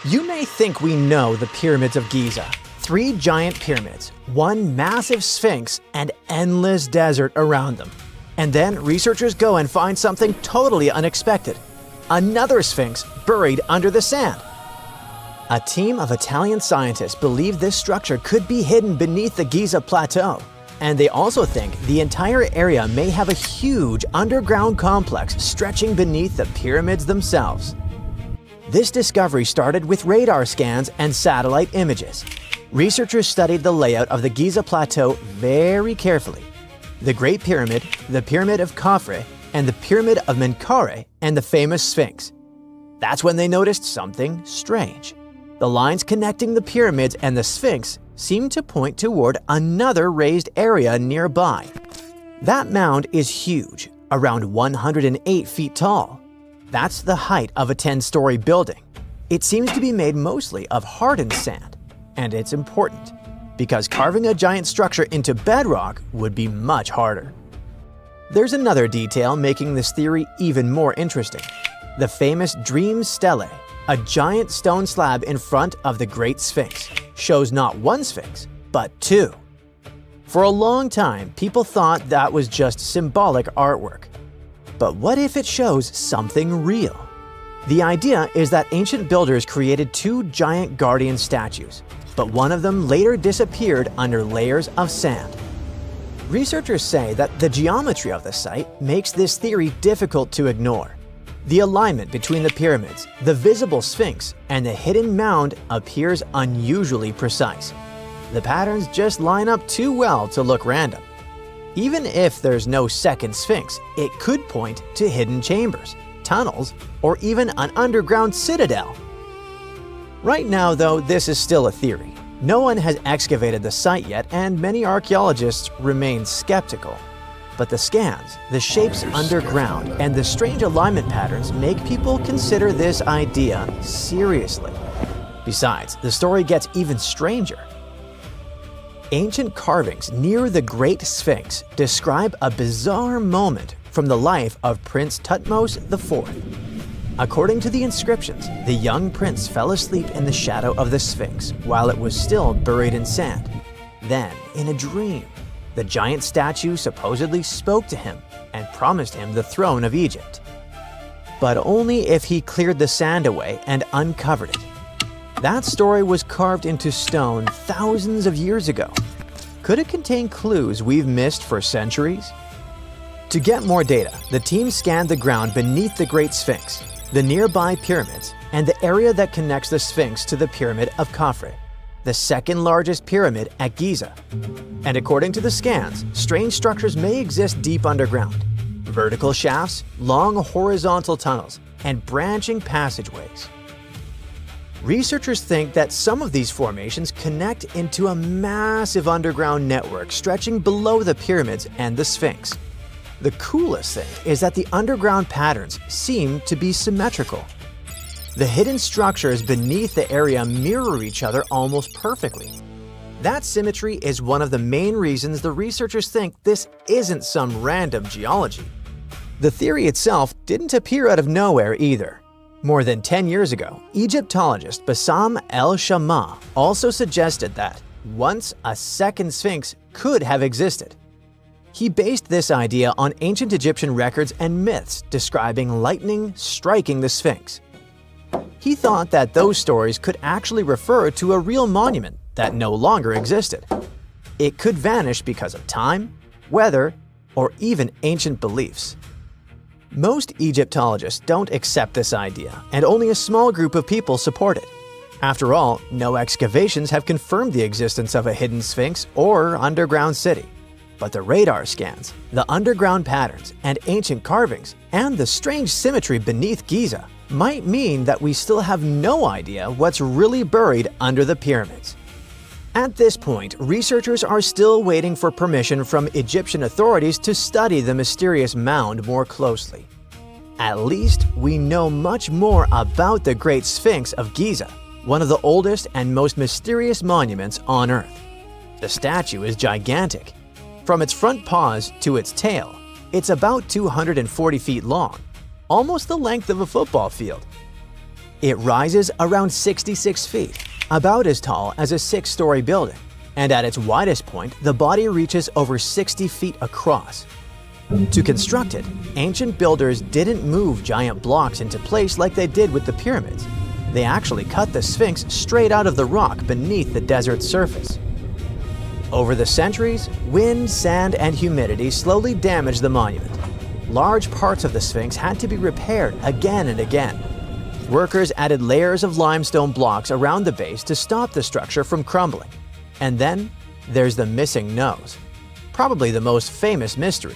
You may think we know the pyramids of Giza. 3 giant pyramids, 1 massive sphinx, and endless desert around them. And then researchers go and find something totally unexpected. Another sphinx buried under the sand. A team of Italian scientists believe this structure could be hidden beneath the Giza Plateau. And they also think the entire area may have a huge underground complex stretching beneath the pyramids themselves. This discovery started with radar scans and satellite images. Researchers studied the layout of the Giza Plateau very carefully. The Great Pyramid, the Pyramid of Khafre, and the Pyramid of Menkaure, and the famous Sphinx. That's when they noticed something strange. The lines connecting the pyramids and the Sphinx seemed to point toward another raised area nearby. That mound is huge, around 108 feet tall. That's the height of a 10-story building. It seems to be made mostly of hardened sand, and it's important because carving a giant structure into bedrock would be much harder. There's another detail making this theory even more interesting. The famous Dream Stele, a giant stone slab in front of the Great Sphinx, shows not 1 sphinx, but 2. For a long time, people thought that was just symbolic artwork. But what if it shows something real? The idea is that ancient builders created 2 giant guardian statues, but one of them later disappeared under layers of sand. Researchers say that the geometry of the site makes this theory difficult to ignore. The alignment between the pyramids, the visible sphinx, and the hidden mound appears unusually precise. The patterns just line up too well to look random. Even if there's no second sphinx, it could point to hidden chambers, tunnels, or even an underground citadel. Right now, though, this is still a theory. No one has excavated the site yet, and many archaeologists remain skeptical. But the scans, the shapes underground, and the strange alignment patterns make people consider this idea seriously. Besides, the story gets even stranger. Ancient carvings near the Great Sphinx describe a bizarre moment from the life of Prince Thutmose IV. According to the inscriptions, the young prince fell asleep in the shadow of the Sphinx while it was still buried in sand. Then, in a dream, the giant statue supposedly spoke to him and promised him the throne of Egypt. But only if he cleared the sand away and uncovered it. That story was carved into stone thousands of years ago. Could it contain clues we've missed for centuries? To get more data, the team scanned the ground beneath the Great Sphinx, the nearby pyramids, and the area that connects the Sphinx to the Pyramid of Khafre, the second largest pyramid at Giza. And according to the scans, strange structures may exist deep underground. Vertical shafts, long horizontal tunnels, and branching passageways. Researchers think that some of these formations connect into a massive underground network stretching below the pyramids and the Sphinx. The coolest thing is that the underground patterns seem to be symmetrical. The hidden structures beneath the area mirror each other almost perfectly. That symmetry is one of the main reasons the researchers think this isn't some random geology. The theory itself didn't appear out of nowhere either. More than 10 years ago, Egyptologist Bassam el-Shamma also suggested that once a second Sphinx could have existed. He based this idea on ancient Egyptian records and myths describing lightning striking the Sphinx. He thought that those stories could actually refer to a real monument that no longer existed. It could vanish because of time, weather, or even ancient beliefs. Most Egyptologists don't accept this idea, and only a small group of people support it. After all, no excavations have confirmed the existence of a hidden Sphinx or underground city. But the radar scans, the underground patterns, and ancient carvings, and the strange symmetry beneath Giza might mean that we still have no idea what's really buried under the pyramids. At this point, researchers are still waiting for permission from Egyptian authorities to study the mysterious mound more closely. At least, we know much more about the Great Sphinx of Giza, one of the oldest and most mysterious monuments on Earth. The statue is gigantic. From its front paws to its tail, it's about 240 feet long, almost the length of a football field. It rises around 66 feet, about as tall as a 6-story building, and at its widest point, the body reaches over 60 feet across. To construct it, ancient builders didn't move giant blocks into place like they did with the pyramids. They actually cut the Sphinx straight out of the rock beneath the desert's surface. Over the centuries, wind, sand, and humidity slowly damaged the monument. Large parts of the Sphinx had to be repaired again and again. Workers added layers of limestone blocks around the base to stop the structure from crumbling. And then there's the missing nose, probably the most famous mystery.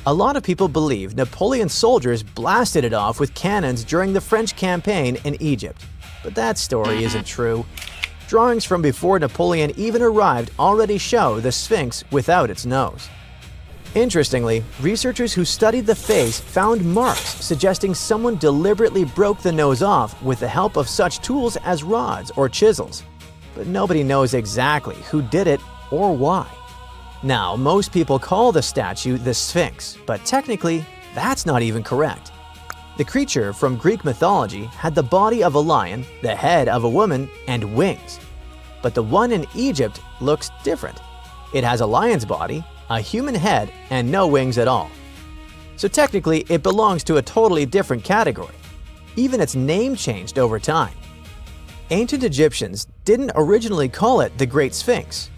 A lot of people believe Napoleon's soldiers blasted it off with cannons during the French campaign in Egypt, but that story isn't true. Drawings from before Napoleon even arrived already show the Sphinx without its nose. Interestingly, researchers who studied the face found marks suggesting someone deliberately broke the nose off with the help of such tools as rods or chisels. But nobody knows exactly who did it or why. Now, most people call the statue the Sphinx, but technically, that's not even correct. The creature from Greek mythology had the body of a lion, the head of a woman, and wings. But the one in Egypt looks different. It has a lion's body, a human head, and no wings at all. So technically, it belongs to a totally different category. Even its name changed over time. Ancient Egyptians didn't originally call it the Great Sphinx.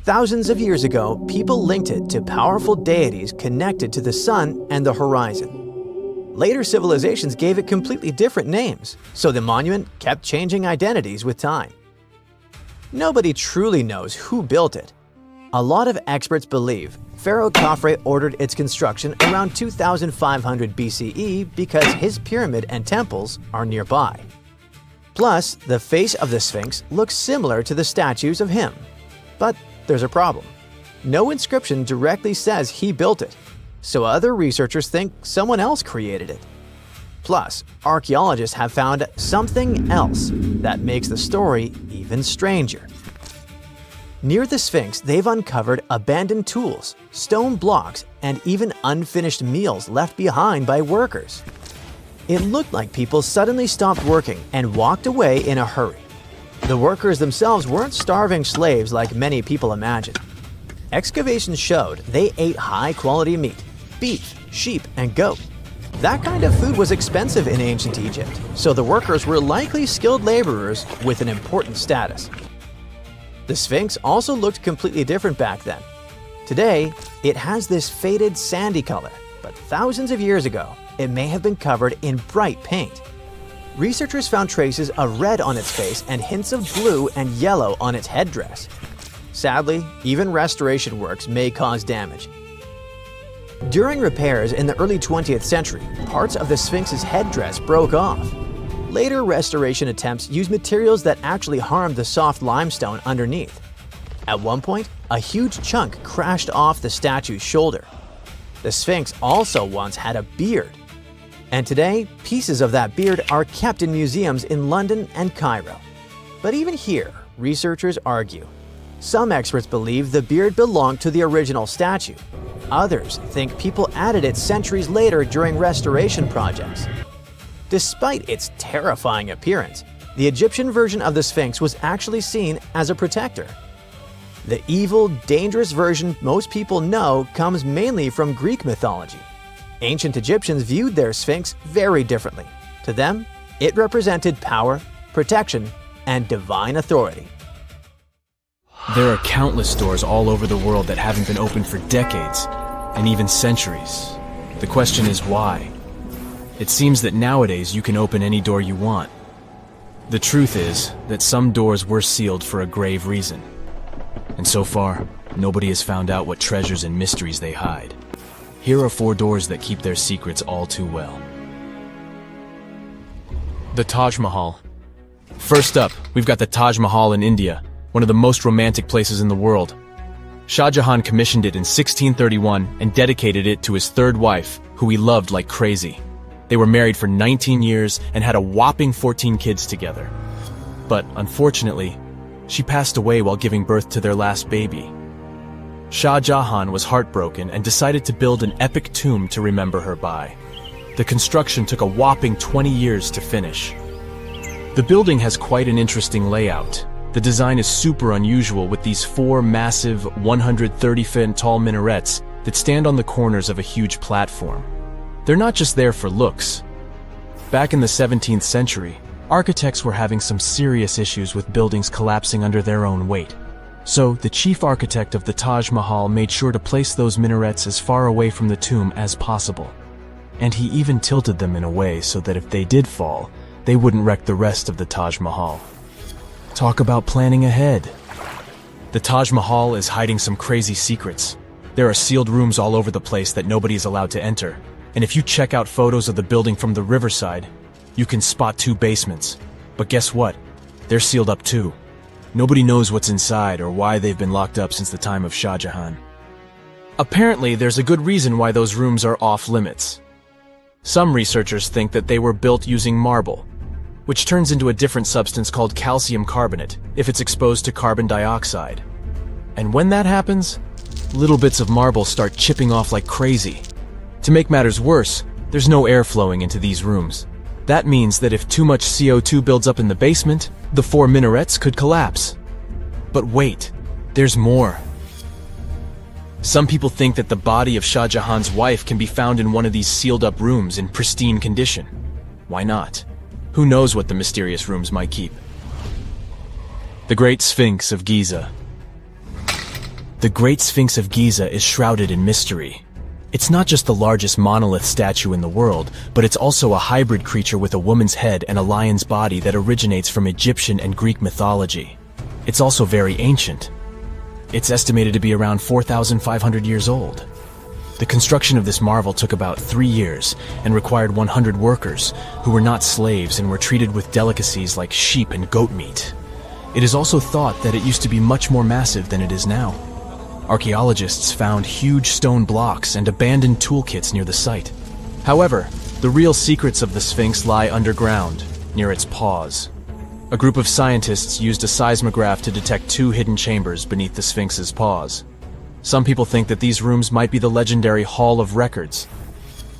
Thousands of years ago, people linked it to powerful deities connected to the sun and the horizon. Later civilizations gave it completely different names, so the monument kept changing identities with time. Nobody truly knows who built it. A lot of experts believe Pharaoh Khafre ordered its construction around 2500 BCE because his pyramid and temples are nearby. Plus, the face of the Sphinx looks similar to the statues of him. But there's a problem. No inscription directly says he built it, so other researchers think someone else created it. Plus, archaeologists have found something else that makes the story even stranger. Near the Sphinx, they've uncovered abandoned tools, stone blocks, and even unfinished meals left behind by workers. It looked like people suddenly stopped working and walked away in a hurry. The workers themselves weren't starving slaves like many people imagine. Excavations showed they ate high-quality meat, beef, sheep, and goat. That kind of food was expensive in ancient Egypt, so the workers were likely skilled laborers with an important status. The Sphinx also looked completely different back then. Today, it has this faded sandy color, but thousands of years ago, it may have been covered in bright paint. Researchers found traces of red on its face and hints of blue and yellow on its headdress. Sadly, even restoration works may cause damage. During repairs in the early 20th century, parts of the Sphinx's headdress broke off. Later restoration attempts used materials that actually harmed the soft limestone underneath. At one point, a huge chunk crashed off the statue's shoulder. The Sphinx also once had a beard. And today, pieces of that beard are kept in museums in London and Cairo. But even here, researchers argue. Some experts believe the beard belonged to the original statue. Others think people added it centuries later during restoration projects. Despite its terrifying appearance, the Egyptian version of the Sphinx was actually seen as a protector. The evil, dangerous version most people know comes mainly from Greek mythology. Ancient Egyptians viewed their Sphinx very differently. To them, it represented power, protection, and divine authority. There are countless doors all over the world that haven't been opened for decades, and even centuries. The question is why? It seems that nowadays you can open any door you want. The truth is that some doors were sealed for a grave reason. And so far, nobody has found out what treasures and mysteries they hide. Here are 4 doors that keep their secrets all too well. The Taj Mahal. First up, we've got the Taj Mahal in India, one of the most romantic places in the world. Shah Jahan commissioned it in 1631 and dedicated it to his 3rd wife, who he loved like crazy. They were married for 19 years and had a whopping 14 kids together. But unfortunately, she passed away while giving birth to their last baby. Shah Jahan was heartbroken and decided to build an epic tomb to remember her by. The construction took a whopping 20 years to finish. The building has quite an interesting layout. The design is super unusual with these four massive 130-foot tall minarets that stand on the corners of a huge platform. They're not just there for looks. Back in the 17th century, architects were having some serious issues with buildings collapsing under their own weight. So, the chief architect of the Taj Mahal made sure to place those minarets as far away from the tomb as possible. And he even tilted them in a way so that if they did fall, they wouldn't wreck the rest of the Taj Mahal. Talk about planning ahead. The Taj Mahal is hiding some crazy secrets. There are sealed rooms all over the place that nobody is allowed to enter. And if you check out photos of the building from the riverside, you can spot two basements. But guess what? They're sealed up too. Nobody knows what's inside or why they've been locked up since the time of Shah Jahan. Apparently, there's a good reason why those rooms are off limits. Some researchers think that they were built using marble, which turns into a different substance called calcium carbonate if it's exposed to carbon dioxide. And when that happens, little bits of marble start chipping off like crazy. To make matters worse, there's no air flowing into these rooms. That means that if too much CO2 builds up in the basement, the four minarets could collapse. But wait, there's more. Some people think that the body of Shah Jahan's wife can be found in one of these sealed-up rooms in pristine condition. Why not? Who knows what the mysterious rooms might keep? The Great Sphinx of Giza. The Great Sphinx of Giza is shrouded in mystery. It's not just the largest monolith statue in the world, but it's also a hybrid creature with a woman's head and a lion's body that originates from Egyptian and Greek mythology. It's also very ancient. It's estimated to be around 4,500 years old. The construction of this marvel took about 3 years and required 100 workers who were not slaves and were treated with delicacies like sheep and goat meat. It is also thought that it used to be much more massive than it is now. Archaeologists found huge stone blocks and abandoned toolkits near the site. However, the real secrets of the Sphinx lie underground, near its paws. A group of scientists used a seismograph to detect 2 hidden chambers beneath the Sphinx's paws. Some people think that these rooms might be the legendary Hall of Records,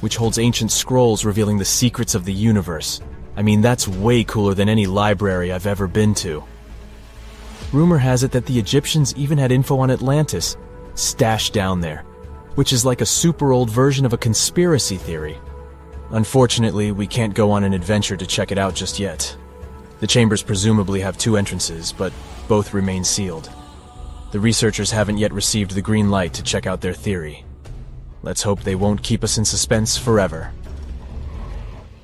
which holds ancient scrolls revealing the secrets of the universe. I mean, that's way cooler than any library I've ever been to. Rumor has it that the Egyptians even had info on Atlantis stashed down there, which is like a super old version of a conspiracy theory. Unfortunately, we can't go on an adventure to check it out just yet. The chambers presumably have 2 entrances, but both remain sealed. The researchers haven't yet received the green light to check out their theory. Let's hope they won't keep us in suspense forever.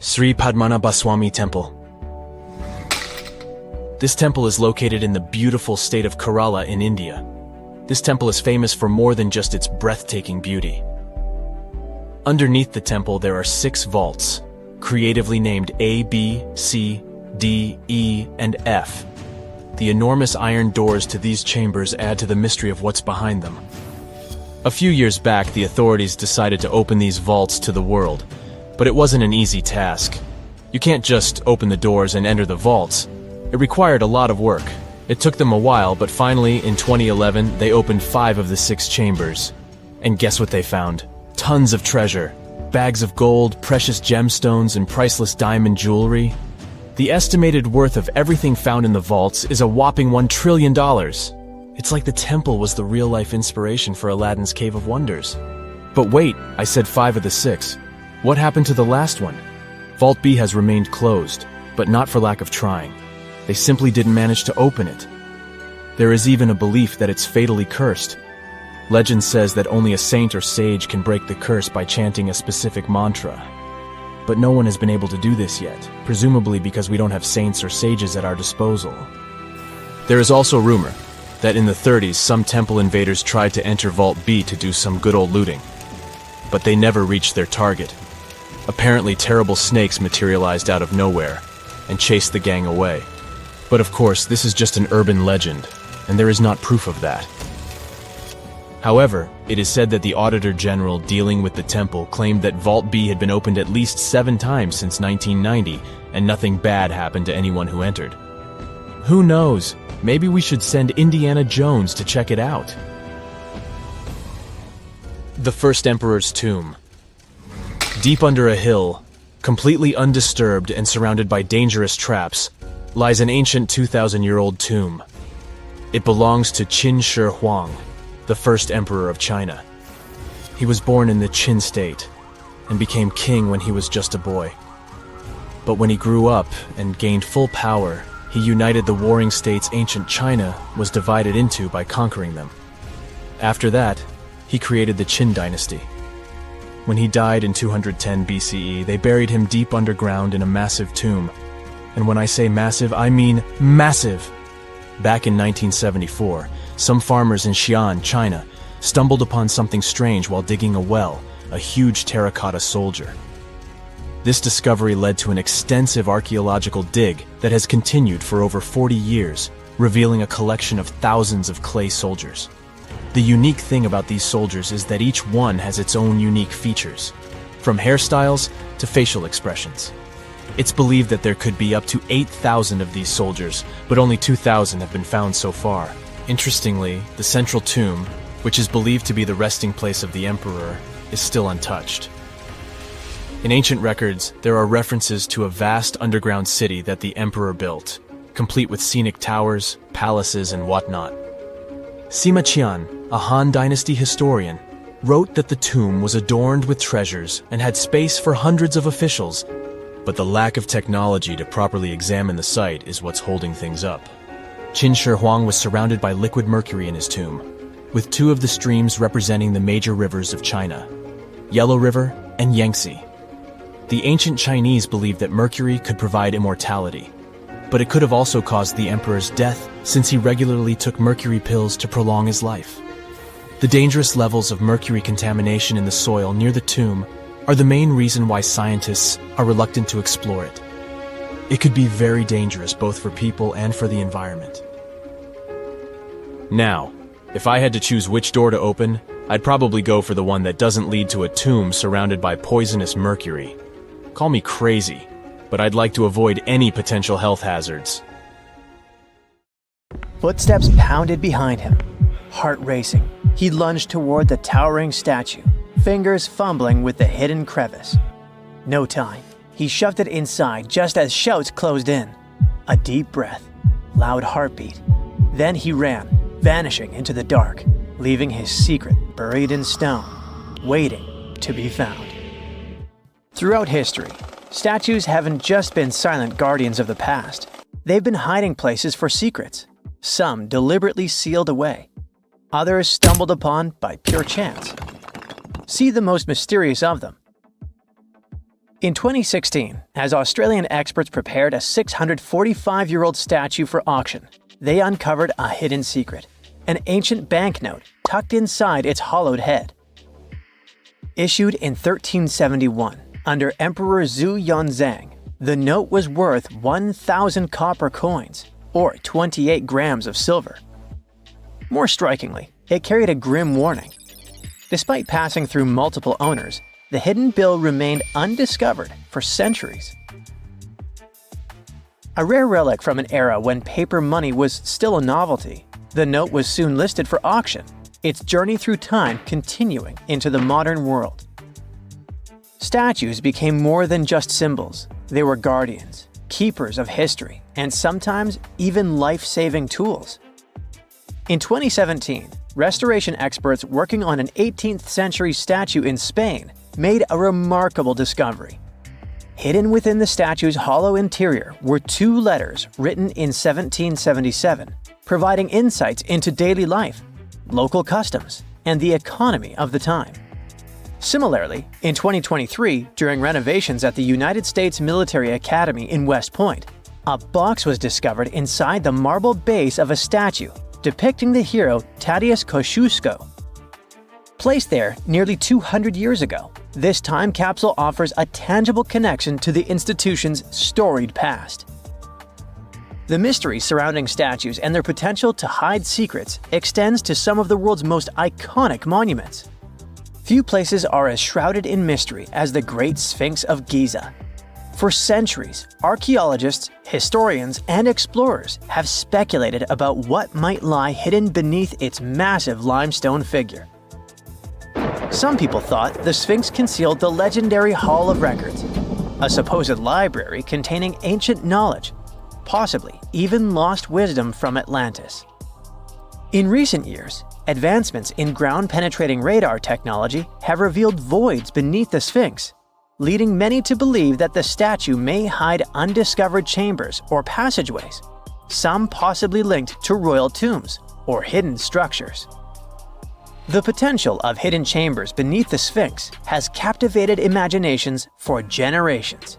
Sri Padmanabhaswamy Temple. This temple is located in the beautiful state of Kerala in India. This temple is famous for more than just its breathtaking beauty. Underneath the temple there are 6 vaults, creatively named A, B, C, D, E, and F. The enormous iron doors to these chambers add to the mystery of what's behind them. A few years back, the authorities decided to open these vaults to the world, but it wasn't an easy task. You can't just open the doors and enter the vaults. It required a lot of work. It took them a while, but finally, in 2011, they opened 5 of the 6 chambers. And guess what they found? Tons of treasure. Bags of gold, precious gemstones, and priceless diamond jewelry. The estimated worth of everything found in the vaults is a whopping $1 trillion. It's like the temple was the real-life inspiration for Aladdin's Cave of Wonders. But wait, I said 5 of the 6. What happened to the last one? Vault B has remained closed, but not for lack of trying. They simply didn't manage to open it. There is even a belief that it's fatally cursed. Legend says that only a saint or sage can break the curse by chanting a specific mantra. But no one has been able to do this yet, presumably because we don't have saints or sages at our disposal. There is also rumor that in the 30s some temple invaders tried to enter Vault B to do some good old looting. But they never reached their target. Apparently terrible snakes materialized out of nowhere and chased the gang away. But of course, this is just an urban legend, and there is not proof of that. However, it is said that the Auditor General dealing with the temple claimed that Vault B had been opened at least 7 times since 1990, and nothing bad happened to anyone who entered. Who knows? Maybe we should send Indiana Jones to check it out. The First Emperor's Tomb. Deep under a hill, completely undisturbed and surrounded by dangerous traps, lies an ancient 2,000-year-old tomb. It belongs to Qin Shi Huang, the first emperor of China. He was born in the Qin state and became king when he was just a boy. But when he grew up and gained full power, he united the warring states ancient China was divided into by conquering them. After that, he created the Qin dynasty. When he died in 210 BCE, they buried him deep underground in a massive tomb. And when I say massive, I mean massive! Back in 1974, some farmers in Xi'an, China, stumbled upon something strange while digging a well, a huge terracotta soldier. This discovery led to an extensive archaeological dig that has continued for over 40 years, revealing a collection of thousands of clay soldiers. The unique thing about these soldiers is that each one has its own unique features, from hairstyles to facial expressions. It's believed that there could be up to 8,000 of these soldiers, but only 2,000 have been found so far. Interestingly, the central tomb, which is believed to be the resting place of the emperor, is still untouched. In ancient records, there are references to a vast underground city that the emperor built, complete with scenic towers, palaces, and whatnot. Sima Qian, a Han Dynasty historian, wrote that the tomb was adorned with treasures and had space for hundreds of officials, but the lack of technology to properly examine the site is what's holding things up. Qin Shi Huang was surrounded by liquid mercury in his tomb, with two of the streams representing the major rivers of China, Yellow River and Yangtze. The ancient Chinese believed that mercury could provide immortality, but it could have also caused the emperor's death since he regularly took mercury pills to prolong his life. The dangerous levels of mercury contamination in the soil near the tomb are the main reason why scientists are reluctant to explore it. It could be very dangerous both for people and for the environment. Now, if I had to choose which door to open, I'd probably go for the one that doesn't lead to a tomb surrounded by poisonous mercury. Call me crazy, but I'd like to avoid any potential health hazards. Footsteps pounded behind him. Heart racing, he lunged toward the towering statue, fingers fumbling with the hidden crevice. No time. He shoved it inside just as shouts closed in. A deep breath, loud heartbeat. Then he ran, vanishing into the dark, leaving his secret buried in stone, waiting to be found. Throughout history, statues haven't just been silent guardians of the past. They've been hiding places for secrets, some deliberately sealed away, others stumbled upon by pure chance. See the most mysterious of them. In 2016, as Australian experts prepared a 645-year-old statue for auction, they uncovered a hidden secret, an ancient banknote tucked inside its hollowed head. Issued in 1371, under Emperor Zhu Yunzang, the note was worth 1,000 copper coins, or 28 grams of silver. More strikingly, it carried a grim warning. Despite passing through multiple owners, the hidden bill remained undiscovered for centuries. A rare relic from an era when paper money was still a novelty, the note was soon listed for auction, its journey through time continuing into the modern world. Statues became more than just symbols. They were guardians, keepers of history, and sometimes even life-saving tools. In 2017, restoration experts working on an 18th century statue in Spain made a remarkable discovery. Hidden within the statue's hollow interior were two letters written in 1777, providing insights into daily life, local customs, and the economy of the time. Similarly, in 2023, during renovations at the United States Military Academy in West Point, a box was discovered inside the marble base of a statue depicting the hero Tadeusz Kosciuszko. Placed there nearly 200 years ago, this time capsule offers a tangible connection to the institution's storied past. The mystery surrounding statues and their potential to hide secrets extends to some of the world's most iconic monuments. Few places are as shrouded in mystery as the Great Sphinx of Giza. For centuries, archaeologists, historians, and explorers have speculated about what might lie hidden beneath its massive limestone figure. Some people thought the Sphinx concealed the legendary Hall of Records, a supposed library containing ancient knowledge. possibly even lost wisdom from Atlantis. In recent years, advancements in ground-penetrating radar technology have revealed voids beneath the Sphinx, leading many to believe that the statue may hide undiscovered chambers or passageways, some possibly linked to royal tombs or hidden structures. The potential of hidden chambers beneath the Sphinx has captivated imaginations for generations.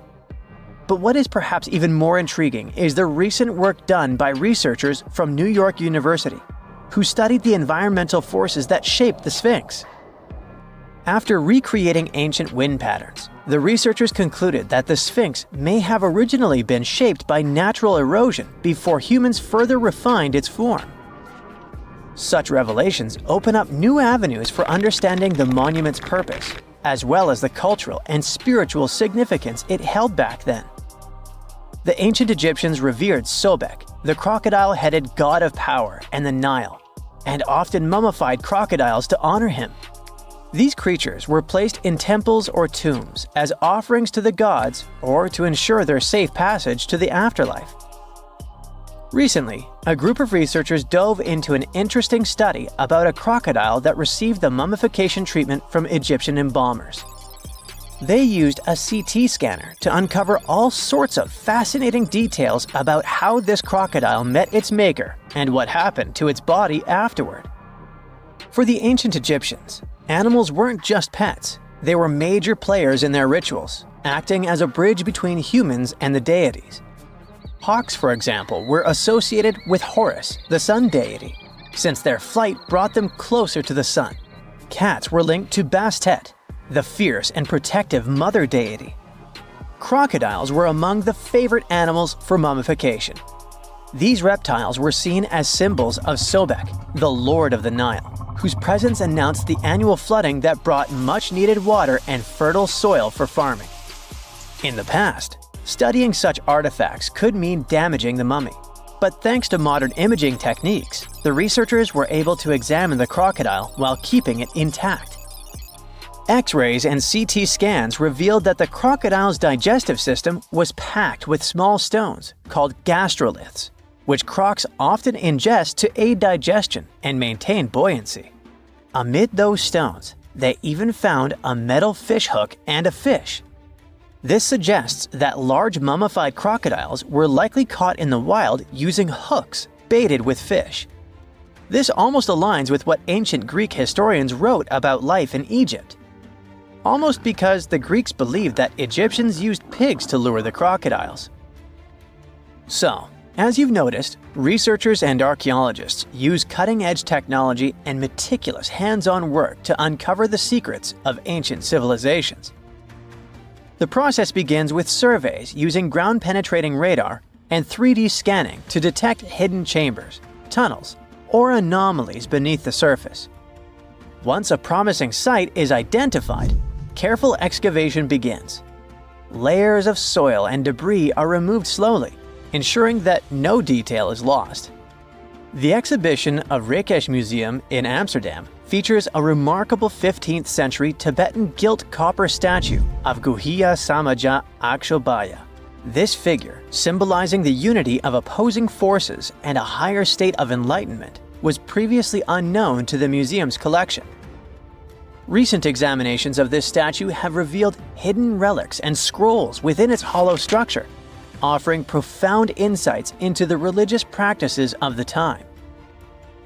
But what is perhaps even more intriguing is the recent work done by researchers from New York University, who studied the environmental forces that shaped the Sphinx. After recreating ancient wind patterns, the researchers concluded that the Sphinx may have originally been shaped by natural erosion before humans further refined its form. Such revelations open up new avenues for understanding the monument's purpose, as well as the cultural and spiritual significance it held back then. The ancient Egyptians revered Sobek, the crocodile-headed god of power and the Nile, and often mummified crocodiles to honor him. These creatures were placed in temples or tombs as offerings to the gods or to ensure their safe passage to the afterlife. Recently, a group of researchers dove into an interesting study about a crocodile that received the mummification treatment from Egyptian embalmers. They used a CT scanner to uncover all sorts of fascinating details about how this crocodile met its maker and what happened to its body afterward. For the ancient Egyptians, animals weren't just pets, they were major players in their rituals, acting as a bridge between humans and the deities. Hawks, for example, were associated with Horus, the sun deity, since their flight brought them closer to the sun. Cats were linked to Bastet, the fierce and protective mother deity. Crocodiles were among the favorite animals for mummification. These reptiles were seen as symbols of Sobek, the lord of the Nile, whose presence announced the annual flooding that brought much-needed water and fertile soil for farming. In the past, studying such artifacts could mean damaging the mummy, but thanks to modern imaging techniques, the researchers were able to examine the crocodile while keeping it intact. X-rays and CT scans revealed that the crocodile's digestive system was packed with small stones called gastroliths, which crocs often ingest to aid digestion and maintain buoyancy. Amid those stones, they even found a metal fish hook and a fish. This suggests that large mummified crocodiles were likely caught in the wild using hooks baited with fish. This almost aligns with what ancient Greek historians wrote about life in Egypt. Almost because the Greeks believed that Egyptians used pigs to lure the crocodiles. So, as you've noticed, researchers and archaeologists use cutting-edge technology and meticulous hands-on work to uncover the secrets of ancient civilizations. The process begins with surveys using ground-penetrating radar and 3D scanning to detect hidden chambers, tunnels, or anomalies beneath the surface. Once a promising site is identified, careful excavation begins. Layers of soil and debris are removed slowly, ensuring that no detail is lost. The exhibition of Rijksmuseum Museum in Amsterdam features a remarkable 15th century Tibetan gilt copper statue of Guhiya Samaja Akshobhya. This figure, symbolizing the unity of opposing forces and a higher state of enlightenment, was previously unknown to the museum's collection. Recent examinations of this statue have revealed hidden relics and scrolls within its hollow structure, offering profound insights into the religious practices of the time.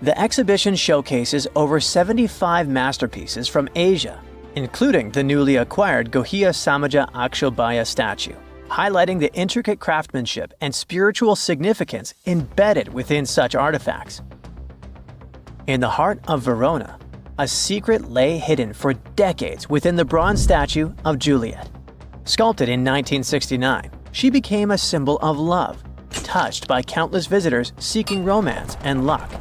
The exhibition showcases over 75 masterpieces from Asia, including the newly acquired Guhiya Samaja Akshobhya statue, highlighting the intricate craftsmanship and spiritual significance embedded within such artifacts. In the heart of Verona, a secret lay hidden for decades within the bronze statue of Juliet. Sculpted in 1969, she became a symbol of love, touched by countless visitors seeking romance and luck.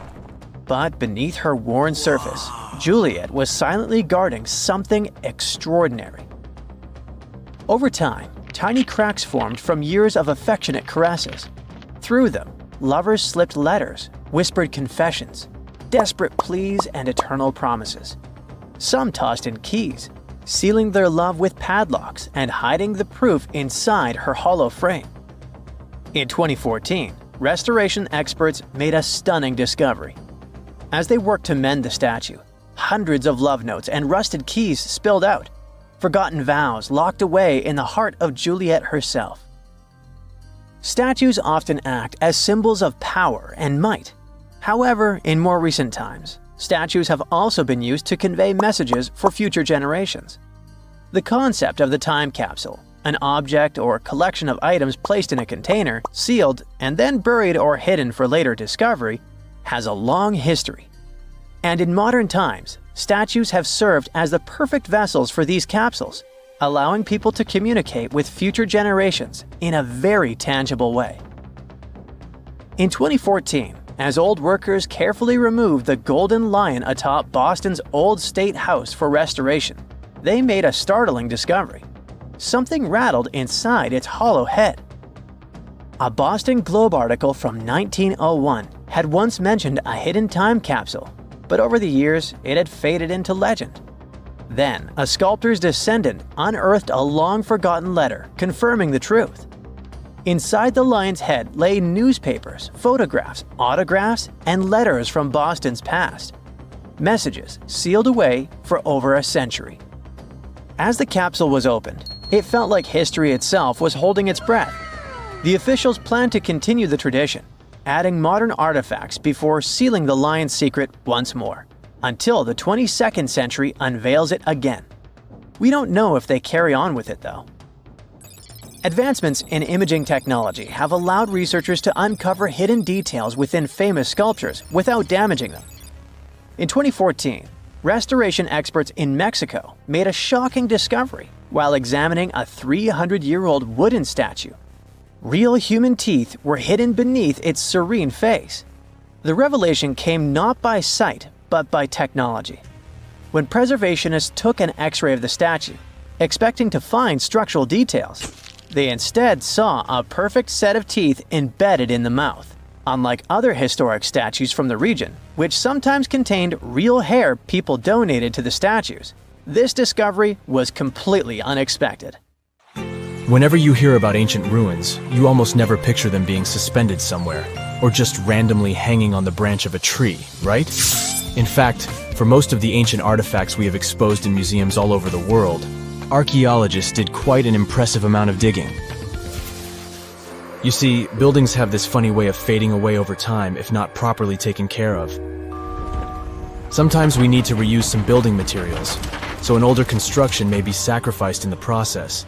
But beneath her worn surface, Juliet was silently guarding something extraordinary. Over time, tiny cracks formed from years of affectionate caresses. Through them, lovers slipped letters, whispered confessions, desperate pleas, and eternal promises. Some tossed in keys, sealing their love with padlocks and hiding the proof inside her hollow frame. In 2014, restoration experts made a stunning discovery. As they worked to mend the statue, hundreds of love notes and rusted keys spilled out, forgotten vows locked away in the heart of Juliet herself. Statues often act as symbols of power and might. However, in more recent times, statues have also been used to convey messages for future generations. The concept of the time capsule, an object or collection of items placed in a container, sealed, and then buried or hidden for later discovery, has a long history. And in modern times, statues have served as the perfect vessels for these capsules, allowing people to communicate with future generations in a very tangible way. In 2014, as old workers carefully removed the golden lion atop Boston's old State House for restoration, they made a startling discovery. Something rattled inside its hollow head. A Boston Globe article from 1901 had once mentioned a hidden time capsule, but over the years it had faded into legend. Then, a sculptor's descendant unearthed a long-forgotten letter confirming the truth. Inside the lion's head lay newspapers, photographs, autographs, and letters from Boston's past. Messages sealed away for over a century. As the capsule was opened, it felt like history itself was holding its breath. The officials planned to continue the tradition, adding modern artifacts before sealing the lion's secret once more, until the 22nd century unveils it again. We don't know if they carry on with it, though. Advancements in imaging technology have allowed researchers to uncover hidden details within famous sculptures without damaging them. In 2014, restoration experts in Mexico made a shocking discovery while examining a 300-year-old wooden statue. Real human teeth were hidden beneath its serene face. The revelation came not by sight, but by technology. When preservationists took an X-ray of the statue, expecting to find structural details, they instead saw a perfect set of teeth embedded in the mouth, unlike other historic statues from the region, which sometimes contained real hair people donated to the statues. This discovery was completely unexpected. Whenever you hear about ancient ruins, you almost never picture them being suspended somewhere, or just randomly hanging on the branch of a tree, right? In fact, for most of the ancient artifacts we have exposed in museums all over the world, archaeologists did quite an impressive amount of digging. You see, buildings have this funny way of fading away over time if not properly taken care of. Sometimes we need to reuse some building materials, so an older construction may be sacrificed in the process.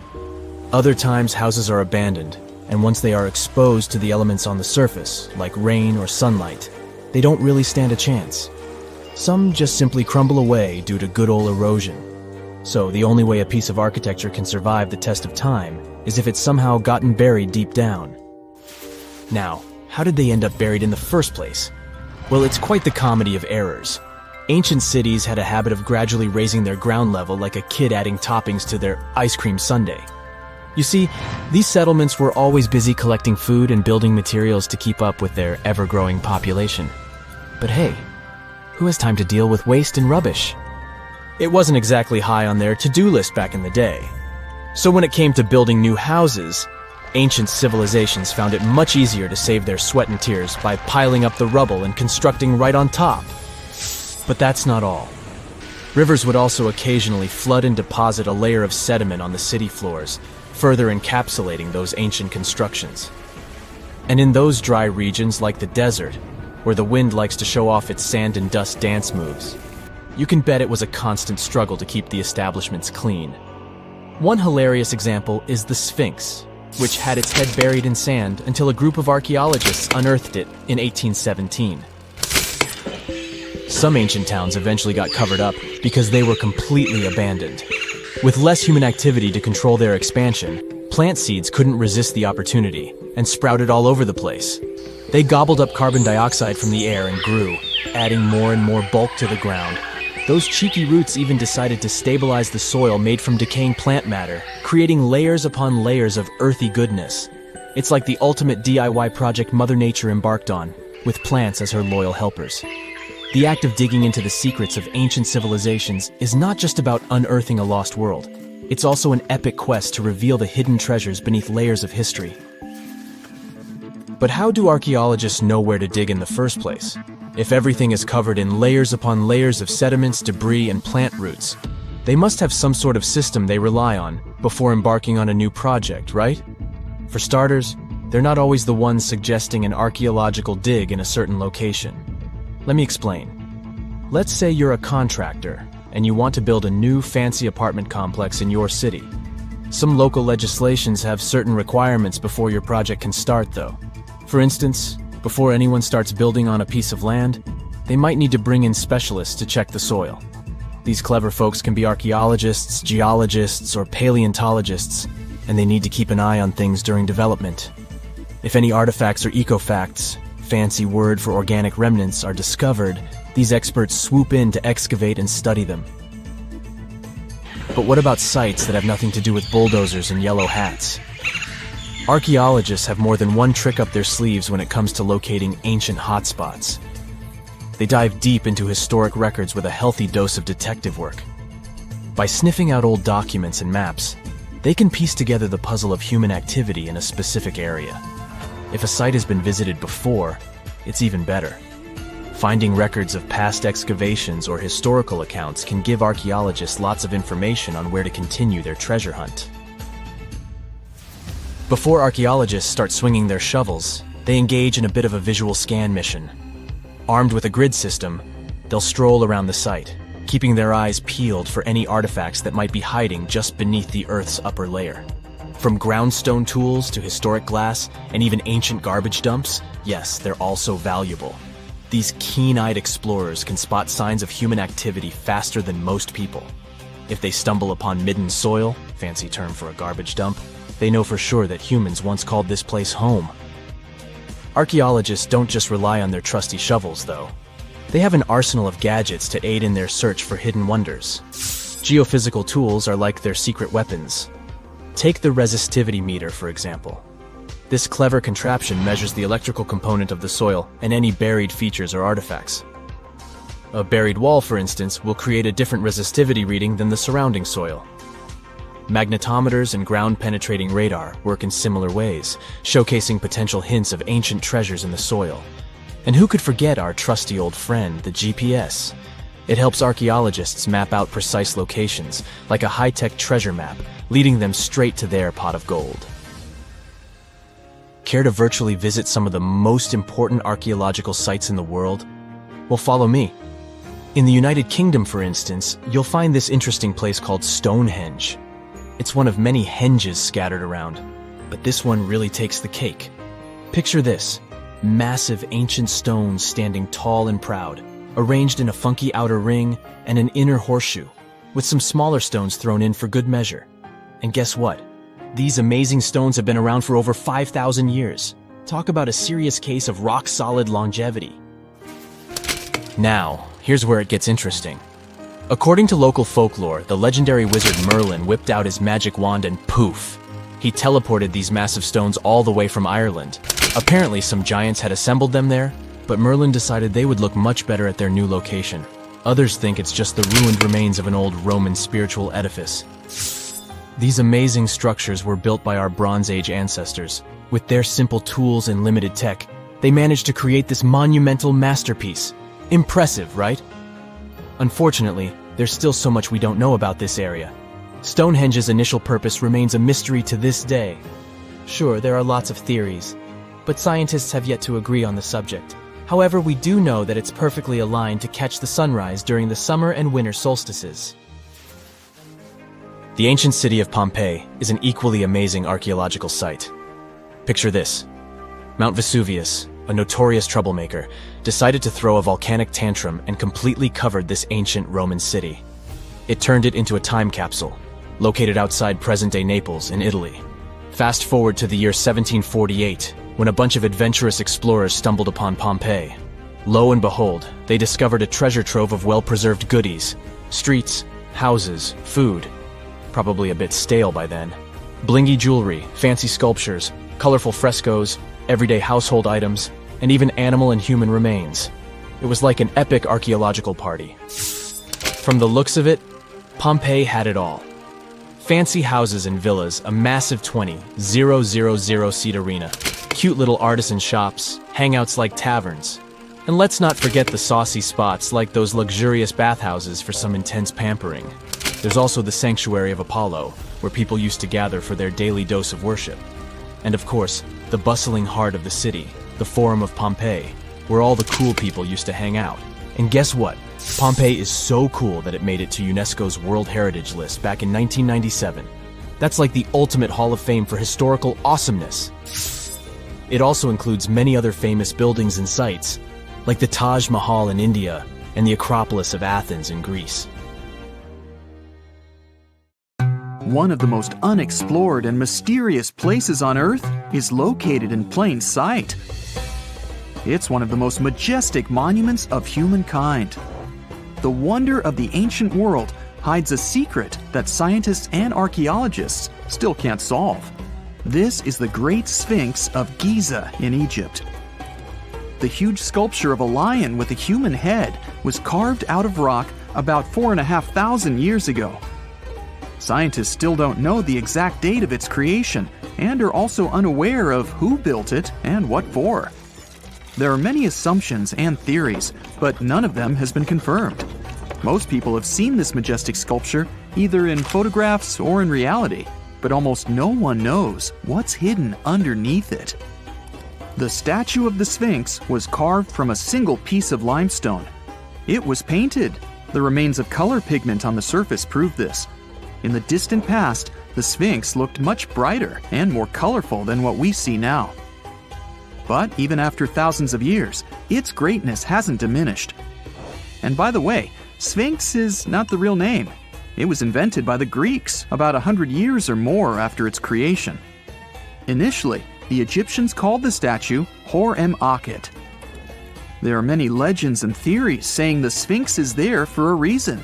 Other times, houses are abandoned, and once they are exposed to the elements on the surface, like rain or sunlight, they don't really stand a chance. Some just simply crumble away due to good old erosion. So the only way a piece of architecture can survive the test of time is if it's somehow gotten buried deep down. Now, how did they end up buried in the first place? Well, it's quite the comedy of errors. Ancient cities had a habit of gradually raising their ground level like a kid adding toppings to their ice cream sundae. You see, these settlements were always busy collecting food and building materials to keep up with their ever-growing population. But hey, who has time to deal with waste and rubbish? It wasn't exactly high on their to-do list back in the day. So when it came to building new houses, ancient civilizations found it much easier to save their sweat and tears by piling up the rubble and constructing right on top. But that's not all. Rivers would also occasionally flood and deposit a layer of sediment on the city floors, further encapsulating those ancient constructions. And in those dry regions like the desert, where the wind likes to show off its sand and dust dance moves, you can bet it was a constant struggle to keep the establishments clean. One hilarious example is the Sphinx, which had its head buried in sand until a group of archaeologists unearthed it in 1817. Some ancient towns eventually got covered up because they were completely abandoned. With less human activity to control their expansion, plant seeds couldn't resist the opportunity and sprouted all over the place. They gobbled up carbon dioxide from the air and grew, adding more and more bulk to the ground. Those cheeky roots even decided to stabilize the soil made from decaying plant matter, creating layers upon layers of earthy goodness. It's like the ultimate DIY project Mother Nature embarked on, with plants as her loyal helpers. The act of digging into the secrets of ancient civilizations is not just about unearthing a lost world. It's also an epic quest to reveal the hidden treasures beneath layers of history. But how do archaeologists know where to dig in the first place? If everything is covered in layers upon layers of sediments, debris, and plant roots, they must have some sort of system they rely on before embarking on a new project, right? For starters, they're not always the ones suggesting an archaeological dig in a certain location. Let me explain. Let's say you're a contractor and you want to build a new fancy apartment complex in your city. Some local legislations have certain requirements before your project can start, though. For instance, before anyone starts building on a piece of land, they might need to bring in specialists to check the soil. These clever folks can be archaeologists, geologists, or paleontologists, and they need to keep an eye on things during development. If any artifacts or ecofacts, fancy word for organic remnants, are discovered, these experts swoop in to excavate and study them. But what about sites that have nothing to do with bulldozers and yellow hats? Archaeologists have more than one trick up their sleeves when it comes to locating ancient hotspots. They dive deep into historic records with a healthy dose of detective work. By sniffing out old documents and maps, they can piece together the puzzle of human activity in a specific area. If a site has been visited before, it's even better. Finding records of past excavations or historical accounts can give archaeologists lots of information on where to continue their treasure hunt. Before archaeologists start swinging their shovels, they engage in a bit of a visual scan mission. Armed with a grid system, they'll stroll around the site, keeping their eyes peeled for any artifacts that might be hiding just beneath the Earth's upper layer. From groundstone tools to historic glass and even ancient garbage dumps, yes, they're also valuable. These keen-eyed explorers can spot signs of human activity faster than most people. If they stumble upon midden soil, fancy term for a garbage dump, they know for sure that humans once called this place home. Archaeologists don't just rely on their trusty shovels, though. They have an arsenal of gadgets to aid in their search for hidden wonders. Geophysical tools are like their secret weapons. Take the resistivity meter, for example. This clever contraption measures the electrical component of the soil and any buried features or artifacts. A buried wall, for instance, will create a different resistivity reading than the surrounding soil. Magnetometers and ground-penetrating radar work in similar ways, showcasing potential hints of ancient treasures in the soil. And who could forget our trusty old friend, the GPS? It helps archaeologists map out precise locations, like a high-tech treasure map, leading them straight to their pot of gold. Care to virtually visit some of the most important archaeological sites in the world? Well, follow me. In the United Kingdom, for instance, you'll find this interesting place called Stonehenge. It's one of many henges scattered around, but this one really takes the cake. Picture this: massive ancient stones standing tall and proud, arranged in a funky outer ring and an inner horseshoe, with some smaller stones thrown in for good measure. And guess what? These amazing stones have been around for over 5,000 years. Talk about a serious case of rock-solid longevity. Now, here's where it gets interesting. According to local folklore, the legendary wizard Merlin whipped out his magic wand and poof! He teleported these massive stones all the way from Ireland. Apparently, some giants had assembled them there, but Merlin decided they would look much better at their new location. Others think it's just the ruined remains of an old Roman spiritual edifice. These amazing structures were built by our Bronze Age ancestors. With their simple tools and limited tech, they managed to create this monumental masterpiece. Impressive, right? Unfortunately, there's still so much we don't know about this area. Stonehenge's initial purpose remains a mystery to this day. Sure, there are lots of theories, but scientists have yet to agree on the subject. However, we do know that it's perfectly aligned to catch the sunrise during the summer and winter solstices. The ancient city of Pompeii is an equally amazing archaeological site. Picture this: Mount Vesuvius, a notorious troublemaker, decided to throw a volcanic tantrum and completely covered this ancient Roman city. It turned it into a time capsule, located outside present-day Naples in Italy. Fast forward to the year 1748, when a bunch of adventurous explorers stumbled upon Pompeii. Lo and behold, they discovered a treasure trove of well-preserved goodies: streets, houses, food. Probably a bit stale by then. Blingy jewelry, fancy sculptures, colorful frescoes, everyday household items, and even animal and human remains. It was like an epic archaeological party. From the looks of it, Pompeii had it all. Fancy houses and villas, a massive 20,000-seat arena, cute little artisan shops, hangouts like taverns. And let's not forget the saucy spots like those luxurious bathhouses for some intense pampering. There's also the Sanctuary of Apollo, where people used to gather for their daily dose of worship. And of course, the bustling heart of the city, the Forum of Pompeii, where all the cool people used to hang out. And guess what? Pompeii is so cool that it made it to UNESCO's World Heritage List back in 1997. That's like the ultimate Hall of Fame for historical awesomeness. It also includes many other famous buildings and sites, like the Taj Mahal in India and the Acropolis of Athens in Greece. One of the most unexplored and mysterious places on Earth is located in plain sight. It's one of the most majestic monuments of humankind. The wonder of the ancient world hides a secret that scientists and archaeologists still can't solve. This is the Great Sphinx of Giza in Egypt. The huge sculpture of a lion with a human head was carved out of rock about 4,500 years ago. Scientists still don't know the exact date of its creation and are also unaware of who built it and what for. There are many assumptions and theories, but none of them has been confirmed. Most people have seen this majestic sculpture either in photographs or in reality, but almost no one knows what's hidden underneath it. The statue of the Sphinx was carved from a single piece of limestone. It was painted. The remains of color pigment on the surface prove this. In the distant past, the Sphinx looked much brighter and more colorful than what we see now. But even after thousands of years, its greatness hasn't diminished. And by the way, Sphinx is not the real name. It was invented by the Greeks about 100 years or more after its creation. Initially, the Egyptians called the statue Hor-em-Akhet. There are many legends and theories saying the Sphinx is there for a reason.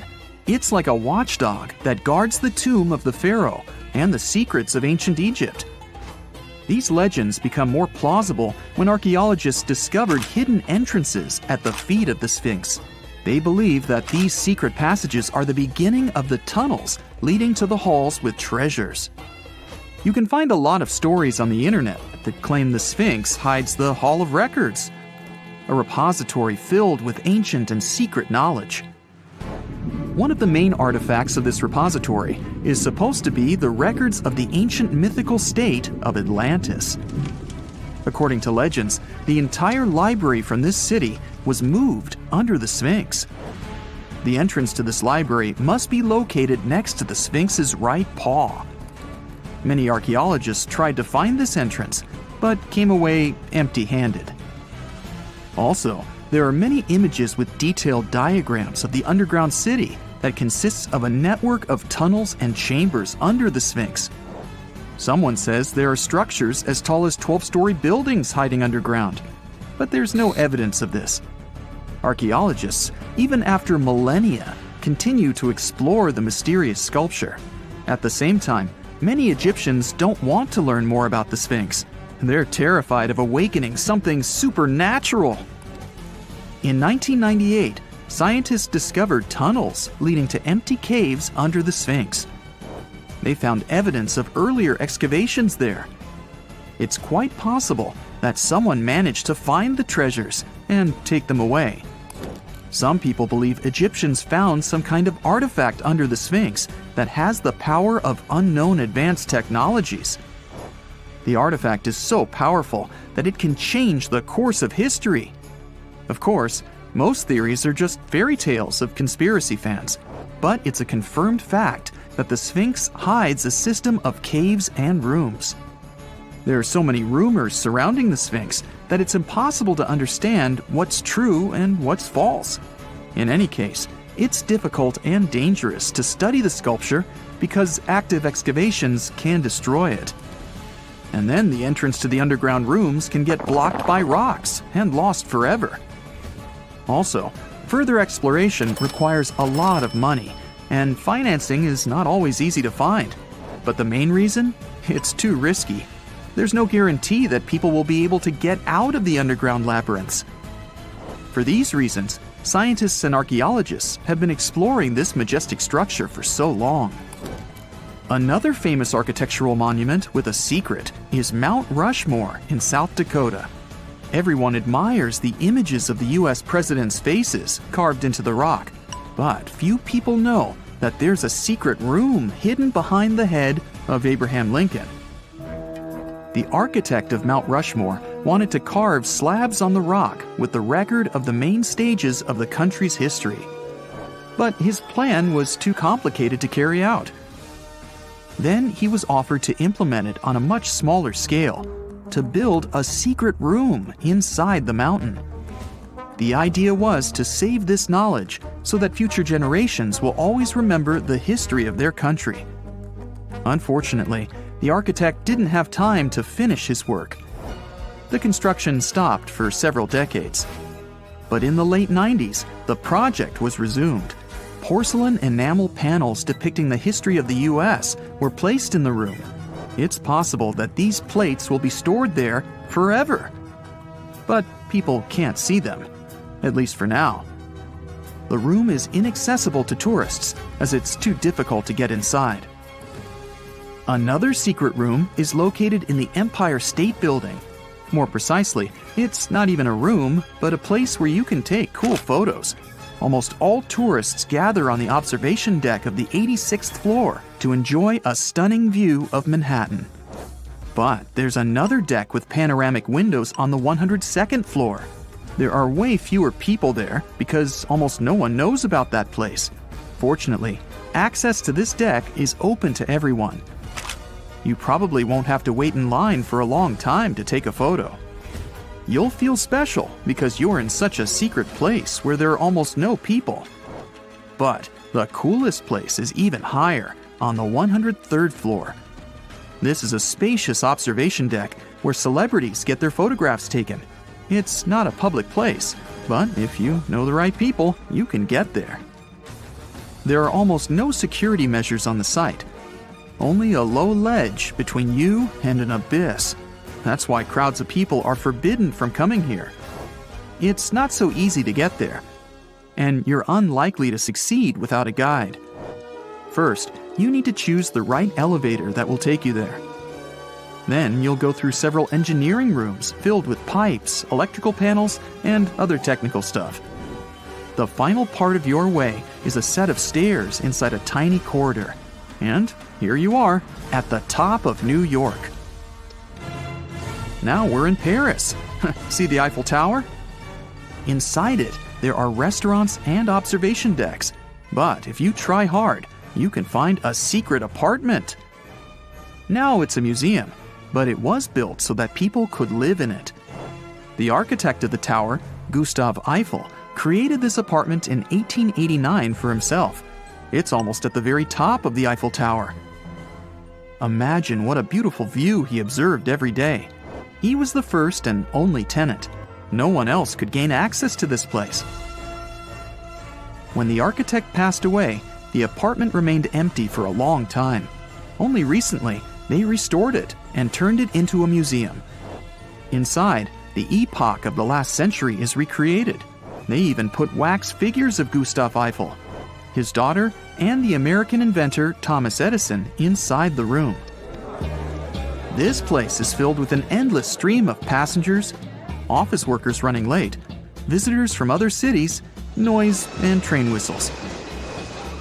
It's like a watchdog that guards the tomb of the pharaoh and the secrets of ancient Egypt. These legends become more plausible when archaeologists discovered hidden entrances at the feet of the Sphinx. They believe that these secret passages are the beginning of the tunnels leading to the halls with treasures. You can find a lot of stories on the internet that claim the Sphinx hides the Hall of Records, a repository filled with ancient and secret knowledge. One of the main artifacts of this repository is supposed to be the records of the ancient mythical state of Atlantis. According to legends, the entire library from this city was moved under the Sphinx. The entrance to this library must be located next to the Sphinx's right paw. Many archaeologists tried to find this entrance, but came away empty-handed. Also, there are many images with detailed diagrams of the underground city that consists of a network of tunnels and chambers under the Sphinx. Someone says there are structures as tall as 12-story buildings hiding underground, but there's no evidence of this. Archaeologists, even after millennia, continue to explore the mysterious sculpture. At the same time, many Egyptians don't want to learn more about the Sphinx. They're terrified of awakening something supernatural. In 1998, scientists discovered tunnels leading to empty caves under the Sphinx. They found evidence of earlier excavations there. It's quite possible that someone managed to find the treasures and take them away. Some people believe Egyptians found some kind of artifact under the Sphinx that has the power of unknown advanced technologies. The artifact is so powerful that it can change the course of history. Of course, most theories are just fairy tales of conspiracy fans, but it's a confirmed fact that the Sphinx hides a system of caves and rooms. There are so many rumors surrounding the Sphinx that it's impossible to understand what's true and what's false. In any case, it's difficult and dangerous to study the sculpture because active excavations can destroy it. And then the entrance to the underground rooms can get blocked by rocks and lost forever. Also, further exploration requires a lot of money, and financing is not always easy to find. But the main reason? It's too risky. There's no guarantee that people will be able to get out of the underground labyrinths. For these reasons, scientists and archaeologists have been exploring this majestic structure for so long. Another famous architectural monument with a secret is Mount Rushmore in South Dakota. Everyone admires the images of the U.S. presidents' faces carved into the rock, but few people know that there's a secret room hidden behind the head of Abraham Lincoln. The architect of Mount Rushmore wanted to carve slabs on the rock with the record of the main stages of the country's history. But his plan was too complicated to carry out. Then he was offered to implement it on a much smaller scale, to build a secret room inside the mountain. The idea was to save this knowledge so that future generations will always remember the history of their country. Unfortunately, the architect didn't have time to finish his work. The construction stopped for several decades. But in the late 90s, the project was resumed. Porcelain enamel panels depicting the history of the U.S. were placed in the room. It's possible that these plates will be stored there forever. But people can't see them, at least for now. The room is inaccessible to tourists as it's too difficult to get inside. Another secret room is located in the Empire State Building. More precisely, it's not even a room, but a place where you can take cool photos. Almost all tourists gather on the observation deck of the 86th floor to enjoy a stunning view of Manhattan. But there's another deck with panoramic windows on the 102nd floor. There are way fewer people there because almost no one knows about that place. Fortunately, access to this deck is open to everyone. You probably won't have to wait in line for a long time to take a photo. You'll feel special because you're in such a secret place where there are almost no people. But the coolest place is even higher, on the 103rd floor. This is a spacious observation deck where celebrities get their photographs taken. It's not a public place, but if you know the right people, you can get there. There are almost no security measures on the site. Only a low ledge between you and an abyss. That's why crowds of people are forbidden from coming here. It's not so easy to get there, and you're unlikely to succeed without a guide. First, you need to choose the right elevator that will take you there. Then you'll go through several engineering rooms filled with pipes, electrical panels, and other technical stuff. The final part of your way is a set of stairs inside a tiny corridor. And here you are, at the top of New York. Now we're in Paris. See the Eiffel Tower? Inside it, there are restaurants and observation decks. But if you try hard, you can find a secret apartment. Now it's a museum, but it was built so that people could live in it. The architect of the tower, Gustav Eiffel, created this apartment in 1889 for himself. It's almost at the very top of the Eiffel Tower. Imagine what a beautiful view he observed every day. He was the first and only tenant. No one else could gain access to this place. When the architect passed away, the apartment remained empty for a long time. Only recently, they restored it and turned it into a museum. Inside, the epoch of the last century is recreated. They even put wax figures of Gustav Eiffel, his daughter, and the American inventor Thomas Edison inside the room. This place is filled with an endless stream of passengers, office workers running late, visitors from other cities, noise, and train whistles.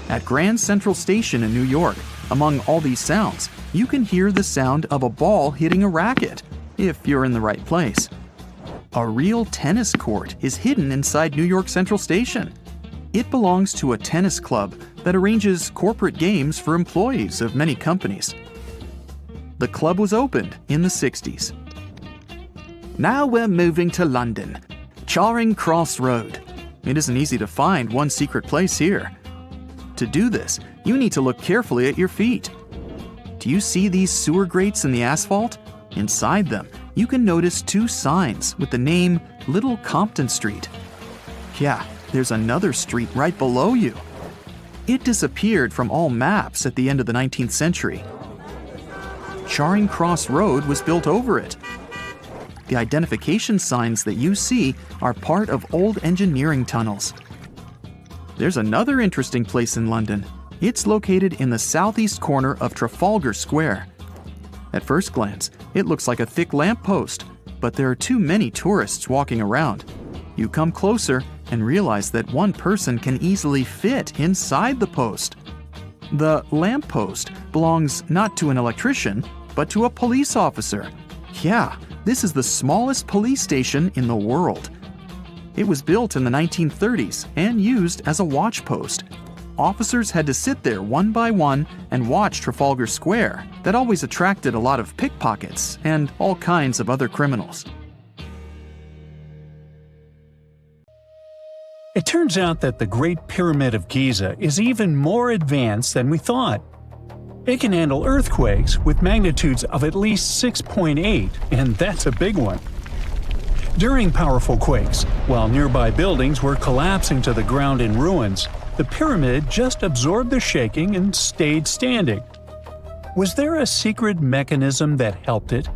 At Grand Central Station in New York, among all these sounds, you can hear the sound of a ball hitting a racket, if you're in the right place. A real tennis court is hidden inside New York Central Station. It belongs to a tennis club that arranges corporate games for employees of many companies. The club was opened in the 60s. Now we're moving to London, Charing Cross Road. It isn't easy to find one secret place here. To do this, you need to look carefully at your feet. Do you see these sewer grates in the asphalt? Inside them, you can notice two signs with the name Little Compton Street. Yeah, there's another street right below you. It disappeared from all maps at the end of the 19th century. Charing Cross Road was built over it. The identification signs that you see are part of old engineering tunnels. There's another interesting place in London, It's located in the southeast corner of Trafalgar Square. At first glance, it looks like a thick lamppost, but there are too many tourists walking around. You come closer and realize that one person can easily fit inside the post. The lamppost belongs not to an electrician, but to a police officer. Yeah, this is the smallest police station in the world. It was built in the 1930s and used as a watch post. Officers had to sit there one by one and watch Trafalgar Square. That always attracted a lot of pickpockets and all kinds of other criminals. It turns out that the Great Pyramid of Giza is even more advanced than we thought. It can handle earthquakes with magnitudes of at least 6.8, and that's a big one. During powerful quakes, while nearby buildings were collapsing to the ground in ruins, the pyramid just absorbed the shaking and stayed standing. Was there a secret mechanism that helped it?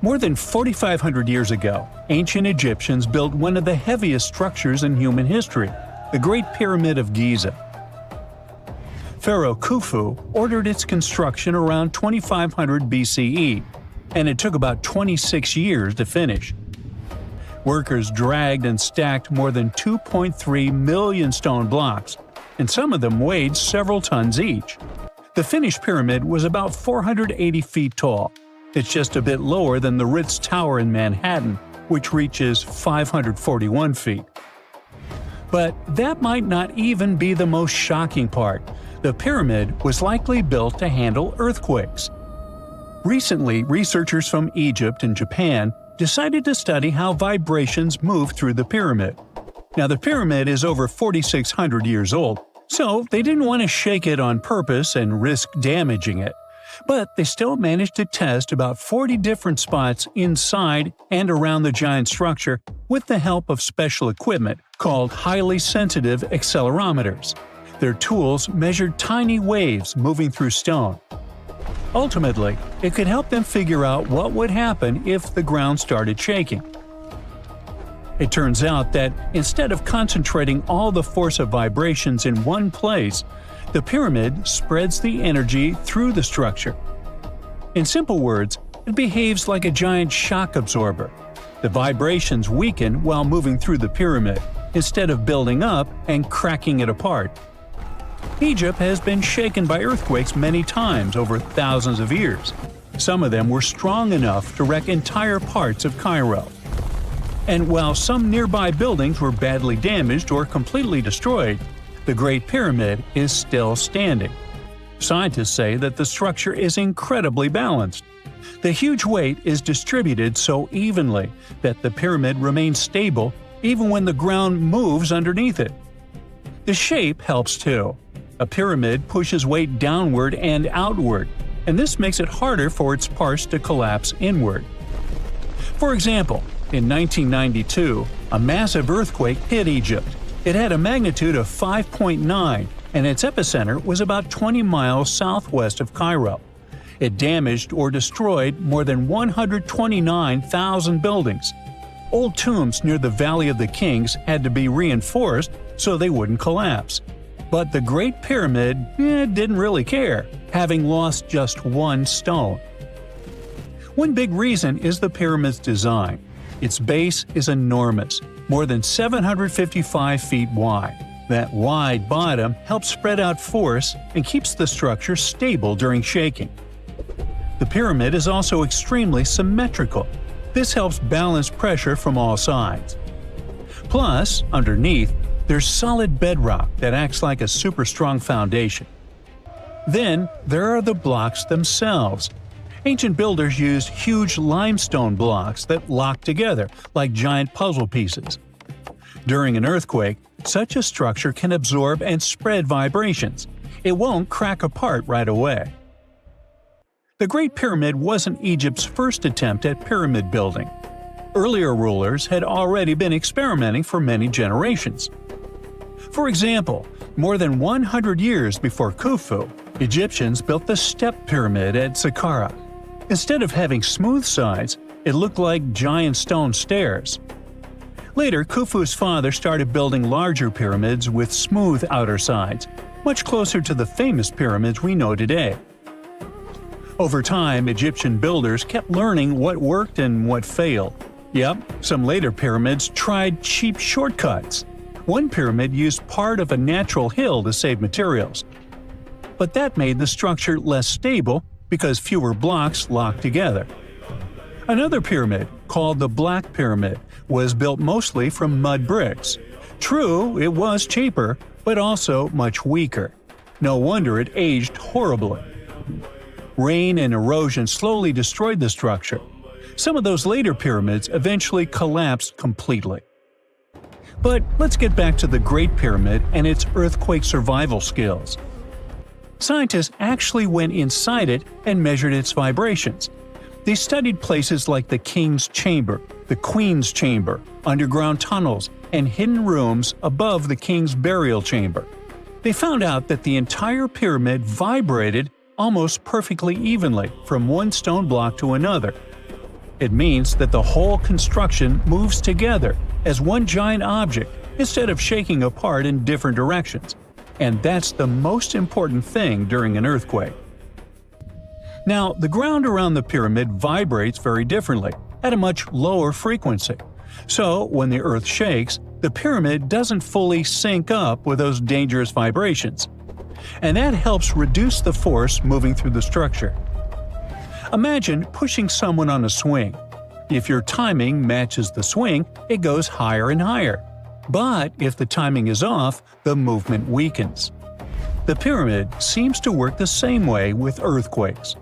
More than 4,500 years ago, ancient Egyptians built one of the heaviest structures in human history, the Great Pyramid of Giza. Pharaoh Khufu ordered its construction around 2500 BCE, and it took about 26 years to finish. Workers dragged and stacked more than 2.3 million stone blocks, and some of them weighed several tons each. The finished pyramid was about 480 feet tall. It's just a bit lower than the Ritz Tower in Manhattan, which reaches 541 feet. But that might not even be the most shocking part. The pyramid was likely built to handle earthquakes. Recently, researchers from Egypt and Japan decided to study how vibrations move through the pyramid. Now, the pyramid is over 4,600 years old, so they didn't want to shake it on purpose and risk damaging it. But they still managed to test about 40 different spots inside and around the giant structure with the help of special equipment called highly sensitive accelerometers. Their tools measured tiny waves moving through stone. Ultimately, it could help them figure out what would happen if the ground started shaking. It turns out that instead of concentrating all the force of vibrations in one place, the pyramid spreads the energy through the structure. In simple words, it behaves like a giant shock absorber. The vibrations weaken while moving through the pyramid, instead of building up and cracking it apart. Egypt has been shaken by earthquakes many times over thousands of years. Some of them were strong enough to wreck entire parts of Cairo. And while some nearby buildings were badly damaged or completely destroyed, the Great Pyramid is still standing. Scientists say that the structure is incredibly balanced. The huge weight is distributed so evenly that the pyramid remains stable even when the ground moves underneath it. The shape helps too. A pyramid pushes weight downward and outward, and this makes it harder for its parts to collapse inward. For example, in 1992, a massive earthquake hit Egypt. It had a magnitude of 5.9, and its epicenter was about 20 miles southwest of Cairo. It damaged or destroyed more than 129,000 buildings. Old tombs near the Valley of the Kings had to be reinforced so they wouldn't collapse. But the Great Pyramid didn't really care, having lost just one stone. One big reason is the pyramid's design. Its base is enormous, more than 755 feet wide. That wide bottom helps spread out force and keeps the structure stable during shaking. The pyramid is also extremely symmetrical. This helps balance pressure from all sides. Plus, underneath, there's solid bedrock that acts like a super strong foundation. Then, there are the blocks themselves. Ancient builders used huge limestone blocks that lock together like giant puzzle pieces. During an earthquake, such a structure can absorb and spread vibrations. It won't crack apart right away. The Great Pyramid wasn't Egypt's first attempt at pyramid building. Earlier rulers had already been experimenting for many generations. For example, more than 100 years before Khufu, Egyptians built the step pyramid at Saqqara. Instead of having smooth sides, it looked like giant stone stairs. Later, Khufu's father started building larger pyramids with smooth outer sides. much closer to the famous pyramids we know today. Over time, Egyptian builders kept learning what worked and what failed. Yep, some later pyramids tried cheap shortcuts. One pyramid used part of a natural hill to save materials. But that made the structure less stable because fewer blocks locked together. Another pyramid, called the Black Pyramid, was built mostly from mud bricks. True, it was cheaper, but also much weaker. No wonder it aged horribly. Rain and erosion slowly destroyed the structure. Some of those later pyramids eventually collapsed completely. But let's get back to the Great Pyramid and its earthquake survival skills. Scientists actually went inside it and measured its vibrations. They studied places like the King's Chamber, the Queen's Chamber, underground tunnels, and hidden rooms above the King's Burial Chamber. They found out that the entire pyramid vibrated almost perfectly evenly from one stone block to another. It means that the whole construction moves together as one giant object instead of shaking apart in different directions. And that's the most important thing during an earthquake. Now, the ground around the pyramid vibrates very differently, at a much lower frequency. So, when the earth shakes, the pyramid doesn't fully sync up with those dangerous vibrations. And that helps reduce the force moving through the structure. Imagine pushing someone on a swing. If your timing matches the swing, it goes higher and higher. But if the timing is off, the movement weakens. The pyramid seems to work the same way with earthquakes.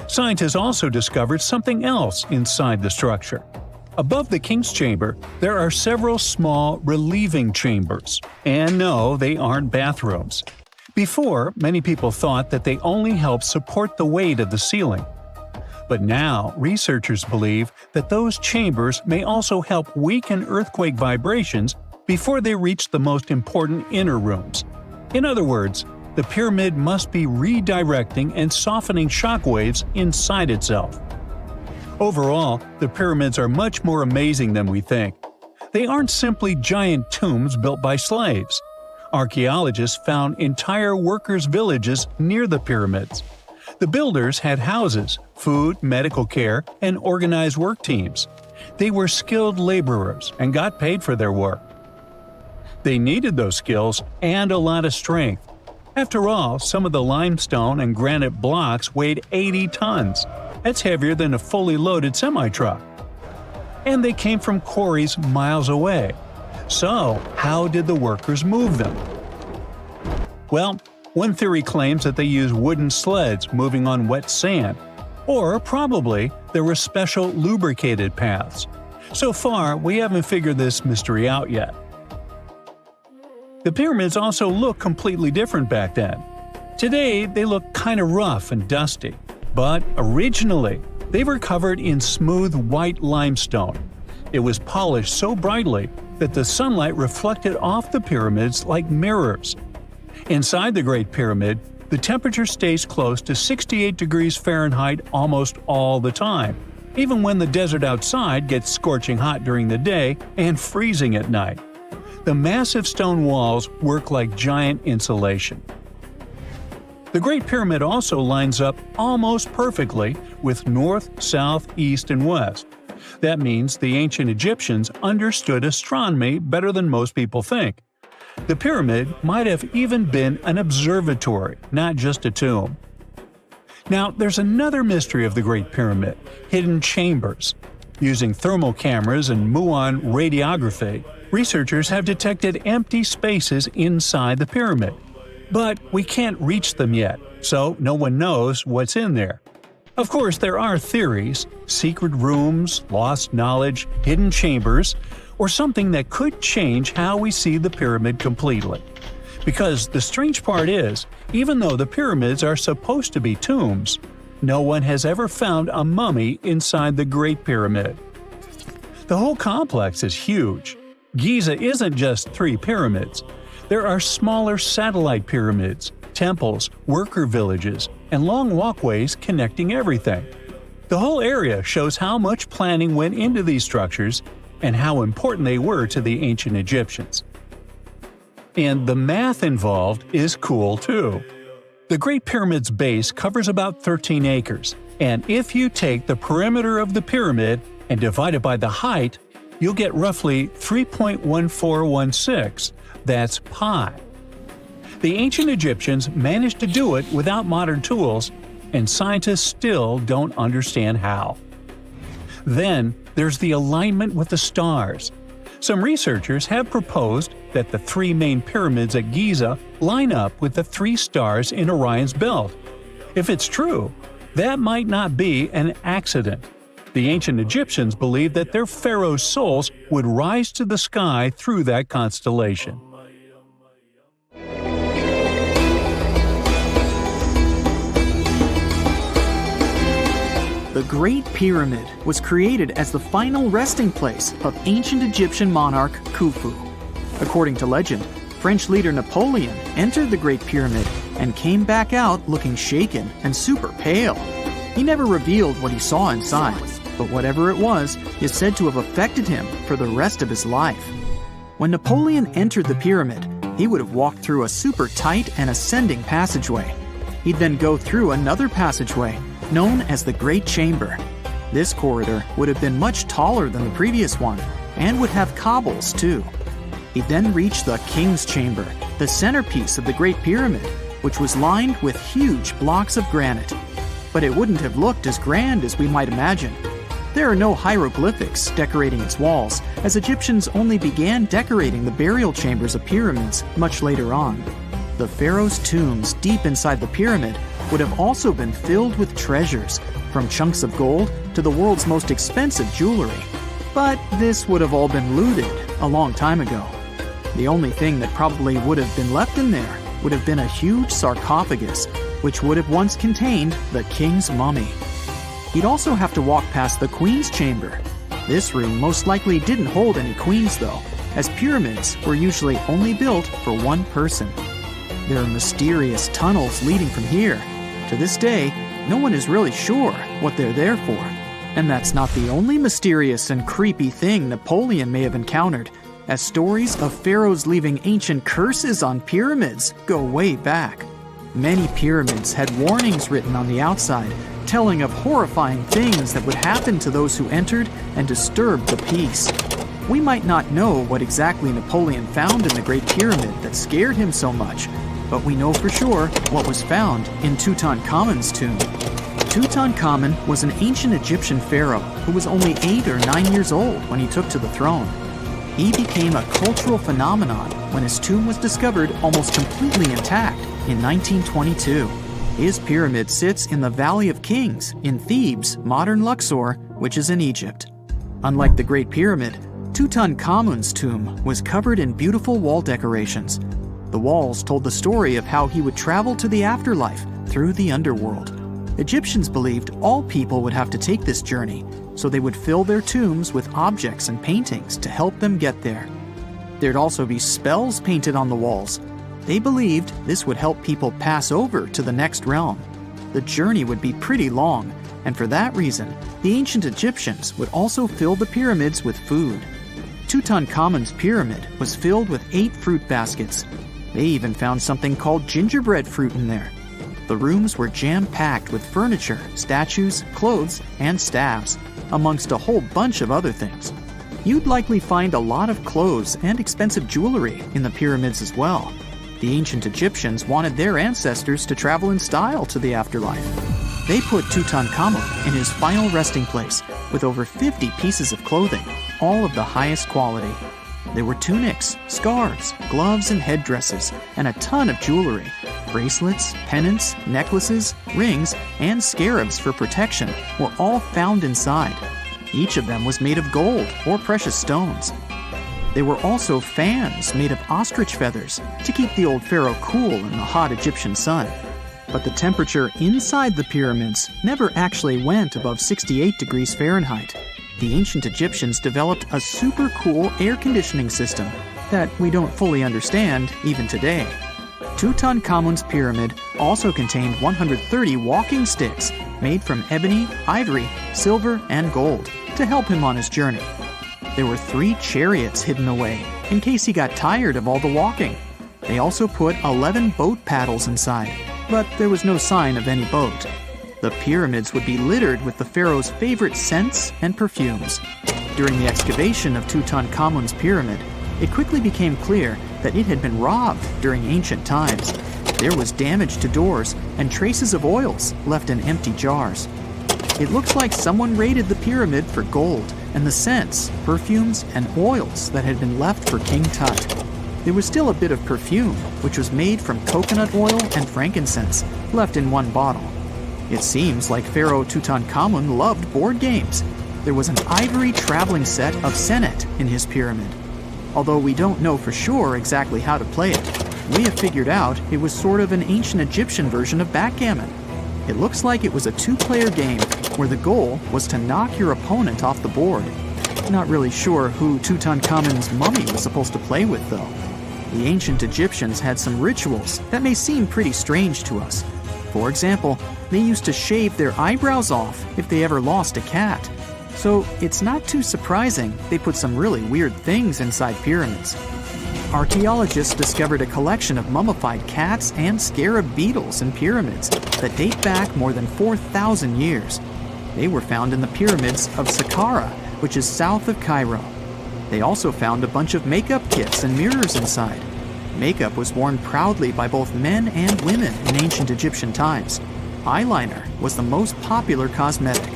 Scientists also discovered something else inside the structure. Above the King's Chamber, there are several small relieving chambers. And no, they aren't bathrooms. Before, many people thought that they only help support the weight of the ceiling. But now, researchers believe that those chambers may also help weaken earthquake vibrations before they reach the most important inner rooms. In other words, the pyramid must be redirecting and softening shock waves inside itself. Overall, the pyramids are much more amazing than we think. They aren't simply giant tombs built by slaves. Archaeologists found entire workers' villages near the pyramids. The builders had houses, food, medical care, and organized work teams. They were skilled laborers and got paid for their work. They needed those skills and a lot of strength. After all, some of the limestone and granite blocks weighed 80 tons. That's heavier than a fully loaded semi-truck. And they came from quarries miles away. So, how did the workers move them? Well, one theory claims that they used wooden sleds moving on wet sand. Or probably there were special lubricated paths. So far, we haven't figured this mystery out yet. The pyramids also look completely different back then. Today, they look kind of rough and dusty. But originally, they were covered in smooth white limestone. It was polished so brightly that the sunlight reflected off the pyramids like mirrors. Inside the Great Pyramid, the temperature stays close to 68 degrees Fahrenheit almost all the time, even when the desert outside gets scorching hot during the day and freezing at night. The massive stone walls work like giant insulation. The Great Pyramid also lines up almost perfectly with north, south, east, and west. That means the ancient Egyptians understood astronomy better than most people think. The pyramid might have even been an observatory, not just a tomb. Now, there's another mystery of the Great Pyramid: hidden chambers. Using thermal cameras and muon radiography, researchers have detected empty spaces inside the pyramid. But we can't reach them yet, so no one knows what's in there. Of course, there are theories: secret rooms, lost knowledge, hidden chambers, or something that could change how we see the pyramid completely. Because the strange part is, even though the pyramids are supposed to be tombs, no one has ever found a mummy inside the Great Pyramid. The whole complex is huge. Giza isn't just 3 pyramids. There are smaller satellite pyramids, temples, worker villages, and long walkways connecting everything. The whole area shows how much planning went into these structures and how important they were to the ancient Egyptians. And the math involved is cool too. The Great Pyramid's base covers about 13 acres, and if you take the perimeter of the pyramid and divide it by the height, you'll get roughly 3.1416. That's pi. The ancient Egyptians managed to do it without modern tools, and scientists still don't understand how. Then there's the alignment with the stars. Some researchers have proposed that the three main pyramids at Giza line up with the three stars in Orion's belt. If it's true, that might not be an accident. The ancient Egyptians believed that their pharaoh's souls would rise to the sky through that constellation. The Great Pyramid was created as the final resting place of ancient Egyptian monarch Khufu. According to legend, French leader Napoleon entered the Great Pyramid and came back out looking shaken and super pale. He never revealed what he saw inside, but whatever it was is said to have affected him for the rest of his life. When Napoleon entered the pyramid, he would have walked through a super tight and ascending passageway. He'd then go through another passageway, known as the Great Chamber. This corridor would have been much taller than the previous one, and would have cobbles too. He'd then reach the King's Chamber, the centerpiece of the Great Pyramid, which was lined with huge blocks of granite. But it wouldn't have looked as grand as we might imagine. There are no hieroglyphics decorating its walls, as Egyptians only began decorating the burial chambers of pyramids much later on. The pharaoh's tombs deep inside the pyramid would have also been filled with treasures, from chunks of gold to the world's most expensive jewelry. But this would have all been looted a long time ago. The only thing that probably would have been left in there would have been a huge sarcophagus, which would have once contained the king's mummy. He'd also have to walk past the queen's chamber. This room most likely didn't hold any queens though, as pyramids were usually only built for one person. There are mysterious tunnels leading from here. To this day, no one is really sure what they're there for. And that's not the only mysterious and creepy thing Napoleon may have encountered, as stories of pharaohs leaving ancient curses on pyramids go way back. Many pyramids had warnings written on the outside, telling of horrifying things that would happen to those who entered and disturbed the peace. We might not know what exactly Napoleon found in the Great Pyramid that scared him so much, but we know for sure what was found in Tutankhamun's tomb. Tutankhamun was an ancient Egyptian pharaoh who was only 8 or 9 years old when he took to the throne. He became a cultural phenomenon when his tomb was discovered almost completely intact in 1922. His pyramid sits in the Valley of Kings in Thebes, modern Luxor, which is in Egypt. Unlike the Great Pyramid, Tutankhamun's tomb was covered in beautiful wall decorations. The walls told the story of how he would travel to the afterlife through the underworld. Egyptians believed all people would have to take this journey, so they would fill their tombs with objects and paintings to help them get there. There'd also be spells painted on the walls. They believed this would help people pass over to the next realm. The journey would be pretty long, and for that reason, the ancient Egyptians would also fill the pyramids with food. Tutankhamun's pyramid was filled with 8 fruit baskets. They even found something called gingerbread fruit in there. The rooms were jam-packed with furniture, statues, clothes, and staffs, amongst a whole bunch of other things. You'd likely find a lot of clothes and expensive jewelry in the pyramids as well. The ancient Egyptians wanted their ancestors to travel in style to the afterlife. They put Tutankhamun in his final resting place with over 50 pieces of clothing, all of the highest quality. There were tunics, scarves, gloves, and headdresses, and a ton of jewelry. Bracelets, pendants, necklaces, rings, and scarabs for protection were all found inside. Each of them was made of gold or precious stones. There were also fans made of ostrich feathers to keep the old pharaoh cool in the hot Egyptian sun. But the temperature inside the pyramids never actually went above 68 degrees Fahrenheit. The ancient Egyptians developed a super cool air conditioning system that we don't fully understand even today. Tutankhamun's pyramid also contained 130 walking sticks made from ebony, ivory, silver, and gold to help him on his journey. There were 3 chariots hidden away in case he got tired of all the walking. They also put 11 boat paddles inside, but there was no sign of any boat. The pyramids would be littered with the pharaoh's favorite scents and perfumes. During the excavation of Tutankhamun's pyramid, it quickly became clear that it had been robbed during ancient times. There was damage to doors and traces of oils left in empty jars. It looks like someone raided the pyramid for gold and the scents, perfumes, and oils that had been left for King Tut. There was still a bit of perfume, which was made from coconut oil and frankincense, left in one bottle. It seems like Pharaoh Tutankhamun loved board games. There was an ivory traveling set of senet in his pyramid. Although we don't know for sure exactly how to play it, we have figured out it was sort of an ancient Egyptian version of backgammon. It looks like it was a two-player game where the goal was to knock your opponent off the board. Not really sure who Tutankhamun's mummy was supposed to play with, though. The ancient Egyptians had some rituals that may seem pretty strange to us. For example, they used to shave their eyebrows off if they ever lost a cat. So it's not too surprising they put some really weird things inside pyramids. Archaeologists discovered a collection of mummified cats and scarab beetles in pyramids that date back more than 4,000 years. They were found in the pyramids of Saqqara, which is south of Cairo. They also found a bunch of makeup kits and mirrors inside. Makeup was worn proudly by both men and women in ancient Egyptian times. Eyeliner was the most popular cosmetic.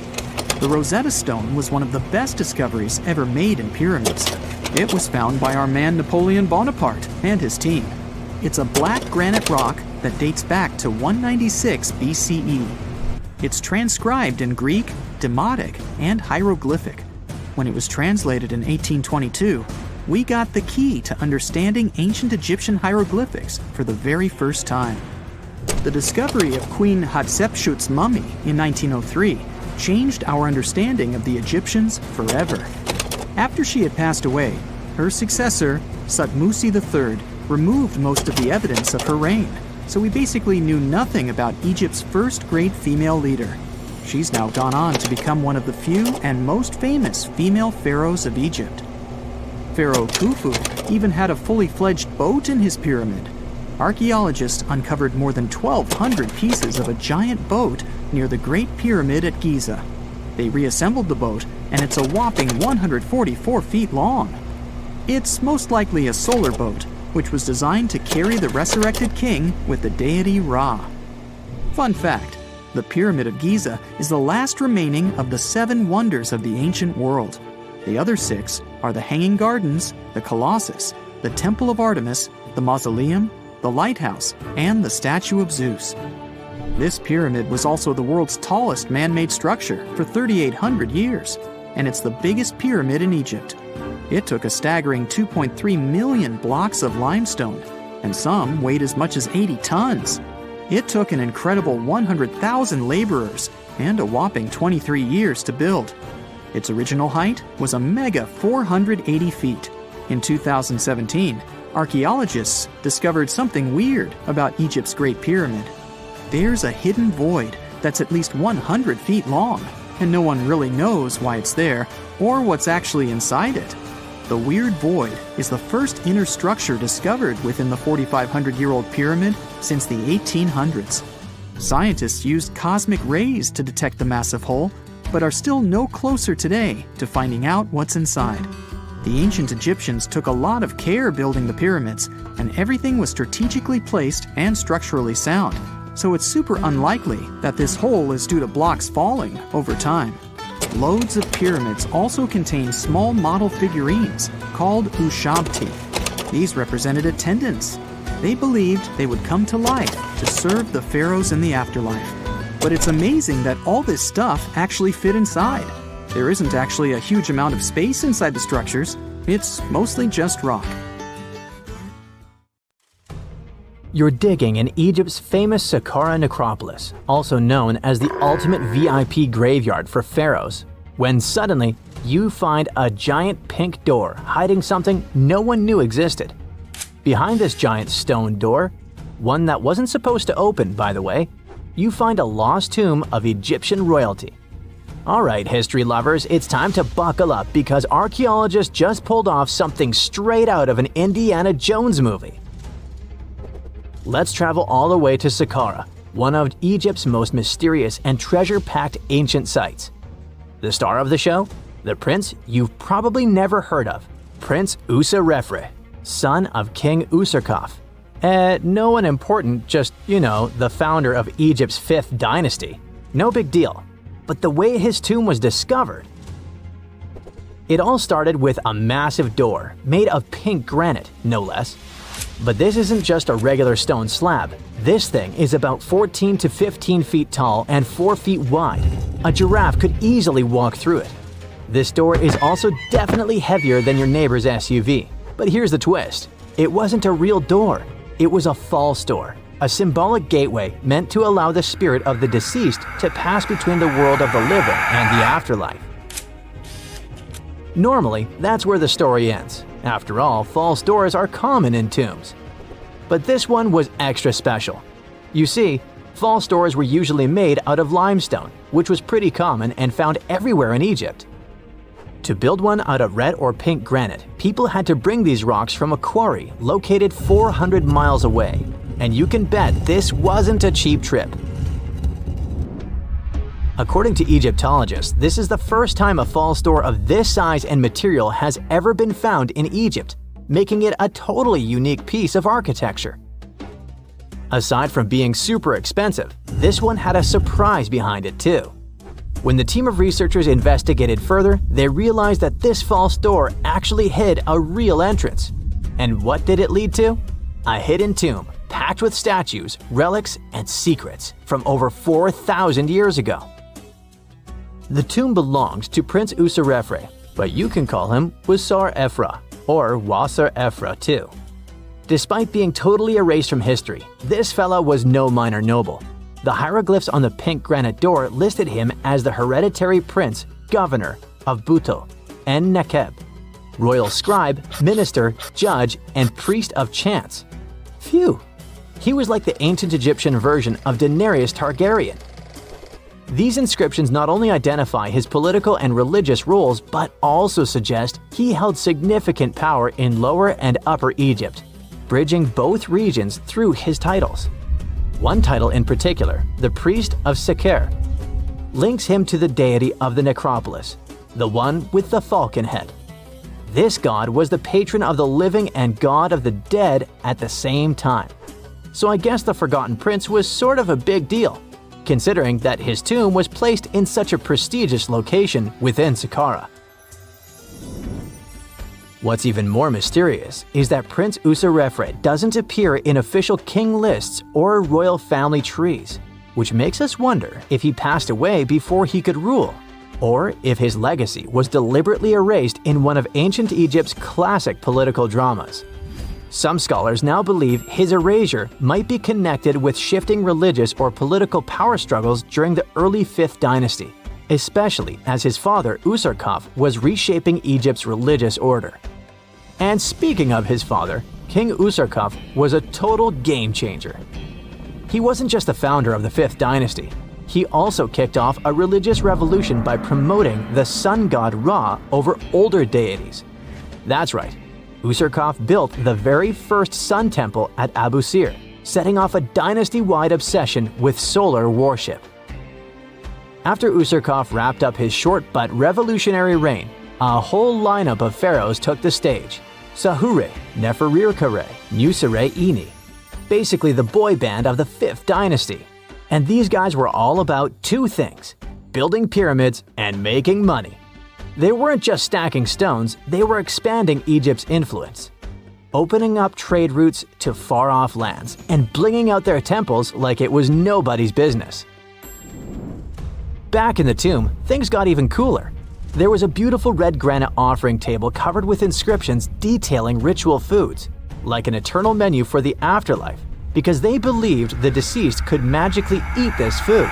The Rosetta Stone was one of the best discoveries ever made in pyramids. It was found by our man Napoleon Bonaparte and his team. It's a black granite rock that dates back to 196 BCE. It's transcribed in Greek, Demotic, and hieroglyphic. When it was translated in 1822, we got the key to understanding ancient Egyptian hieroglyphics for the very first time. The discovery of Queen Hatshepsut's mummy in 1903 changed our understanding of the Egyptians forever. After she had passed away, her successor, Thutmose III, removed most of the evidence of her reign, so we basically knew nothing about Egypt's first great female leader. She's now gone on to become one of the few and most famous female pharaohs of Egypt. Pharaoh Khufu even had a fully fledged boat in his pyramid. Archaeologists uncovered more than 1,200 pieces of a giant boat near the Great Pyramid at Giza. They reassembled the boat, and it's a whopping 144 feet long. It's most likely a solar boat, which was designed to carry the resurrected king with the deity Ra. Fun fact, the Pyramid of Giza is the last remaining of the 7 wonders of the ancient world. The other 6 are the Hanging Gardens, the Colossus, the Temple of Artemis, the Mausoleum, the Lighthouse, and the Statue of Zeus. This pyramid was also the world's tallest man-made structure for 3,800 years, and it's the biggest pyramid in Egypt. It took a staggering 2.3 million blocks of limestone, and some weighed as much as 80 tons. It took an incredible 100,000 laborers and a whopping 23 years to build. Its original height was a mega 480 feet. In 2017, archaeologists discovered something weird about Egypt's Great Pyramid. There's a hidden void that's at least 100 feet long, and no one really knows why it's there or what's actually inside it. The weird void is the first inner structure discovered within the 4,500-year-old pyramid since the 1800s. Scientists used cosmic rays to detect the massive hole, but are still no closer today to finding out what's inside. The ancient Egyptians took a lot of care building the pyramids, and everything was strategically placed and structurally sound, so it's super unlikely that this hole is due to blocks falling over time. Loads of pyramids also contain small model figurines called ushabti. These represented attendants. They believed they would come to life to serve the pharaohs in the afterlife. But it's amazing that all this stuff actually fit inside. There isn't actually a huge amount of space inside the structures. It's mostly just rock. You're digging in Egypt's famous Saqqara necropolis, also known as the ultimate VIP graveyard for pharaohs, when suddenly you find a giant pink door hiding something no one knew existed. Behind this giant stone door, one that wasn't supposed to open, by the way, you find a lost tomb of Egyptian royalty. Alright, history lovers, it's time to buckle up because archaeologists just pulled off something straight out of an Indiana Jones movie. Let's travel all the way to Saqqara, one of Egypt's most mysterious and treasure-packed ancient sites. The star of the show? The prince you've probably never heard of, Prince Userefre, son of King Userkaf. No one important, just, the founder of Egypt's 5th dynasty. No big deal. But the way his tomb was discovered… It all started with a massive door, made of pink granite, no less. But this isn't just a regular stone slab. This thing is about 14 to 15 feet tall and 4 feet wide. A giraffe could easily walk through it. This door is also definitely heavier than your neighbor's SUV. But here's the twist. It wasn't a real door. It was a false door, a symbolic gateway meant to allow the spirit of the deceased to pass between the world of the living and the afterlife. Normally, that's where the story ends. After all, false doors are common in tombs. But this one was extra special. You see, false doors were usually made out of limestone, which was pretty common and found everywhere in Egypt. To build one out of red or pink granite, people had to bring these rocks from a quarry located 400 miles away. And you can bet this wasn't a cheap trip. According to Egyptologists, this is the first time a false door of this size and material has ever been found in Egypt, making it a totally unique piece of architecture. Aside from being super expensive, this one had a surprise behind it too. When the team of researchers investigated further, they realized that this false door actually hid a real entrance. And what did it lead to? A hidden tomb, packed with statues, relics, and secrets from over 4,000 years ago. The tomb belonged to Prince Userefre, but you can call him Wasar Efra, or Wasar Efra too. Despite being totally erased from history, this fella was no minor noble. The hieroglyphs on the pink granite door listed him as the hereditary prince, governor of Buto, and Nekeb, royal scribe, minister, judge, and priest of chance. Phew! He was like the ancient Egyptian version of Daenerys Targaryen. These inscriptions not only identify his political and religious roles, but also suggest he held significant power in Lower and Upper Egypt, bridging both regions through his titles. One title in particular, the priest of Sekher, links him to the deity of the necropolis, the one with the falcon head. This god was the patron of the living and god of the dead at the same time. So I guess the Forgotten Prince was sort of a big deal, considering that his tomb was placed in such a prestigious location within Saqqara. What's even more mysterious is that Prince Userefre doesn't appear in official king lists or royal family trees, which makes us wonder if he passed away before he could rule, or if his legacy was deliberately erased in one of ancient Egypt's classic political dramas. Some scholars now believe his erasure might be connected with shifting religious or political power struggles during the early 5th dynasty, especially as his father Userkaf was reshaping Egypt's religious order. And speaking of his father, King Userkaf was a total game changer. He wasn't just the founder of the 5th dynasty, he also kicked off a religious revolution by promoting the sun god Ra over older deities. That's right, Userkaf built the very first sun temple at Abu Sir, setting off a dynasty-wide obsession with solar worship. After Userkaf wrapped up his short but revolutionary reign, a whole lineup of pharaohs took the stage. Sahure, Neferirkare, Nusere-Ini, basically the boy band of the 5th dynasty. And these guys were all about two things: building pyramids and making money. They weren't just stacking stones, they were expanding Egypt's influence, opening up trade routes to far-off lands, and blinging out their temples like it was nobody's business. Back in the tomb, things got even cooler. There was a beautiful red granite offering table covered with inscriptions detailing ritual foods, like an eternal menu for the afterlife, because they believed the deceased could magically eat this food.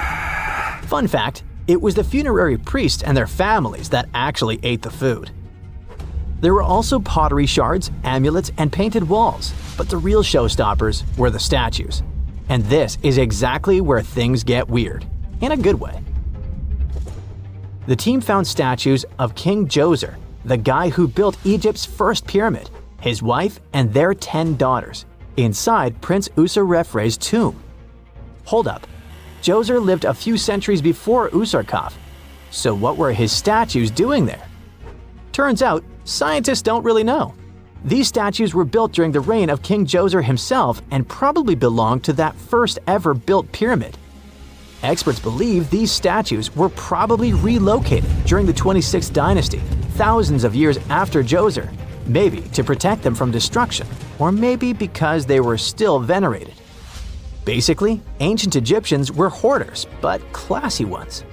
Fun fact, it was the funerary priests and their families that actually ate the food. There were also pottery shards, amulets, and painted walls, but the real showstoppers were the statues. And this is exactly where things get weird, in a good way. The team found statues of King Djoser, the guy who built Egypt's first pyramid, his wife, and their 10 daughters, inside Prince Usarefre's tomb. Hold up. Djoser lived a few centuries before Usarkov. So what were his statues doing there? Turns out, scientists don't really know. These statues were built during the reign of King Djoser himself and probably belonged to that first ever built pyramid. Experts believe these statues were probably relocated during the 26th dynasty, thousands of years after Djoser, maybe to protect them from destruction, or maybe because they were still venerated. Basically, ancient Egyptians were hoarders, but classy ones.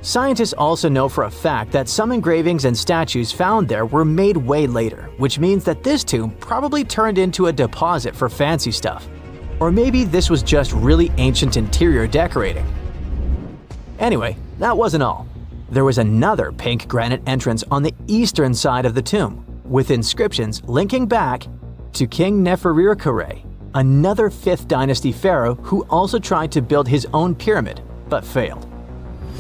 Scientists also know for a fact that some engravings and statues found there were made way later, which means that this tomb probably turned into a deposit for fancy stuff. Or maybe this was just really ancient interior decorating. Anyway, that wasn't all. There was another pink granite entrance on the eastern side of the tomb, with inscriptions linking back to King Neferirkare, another 5th dynasty pharaoh who also tried to build his own pyramid, but failed.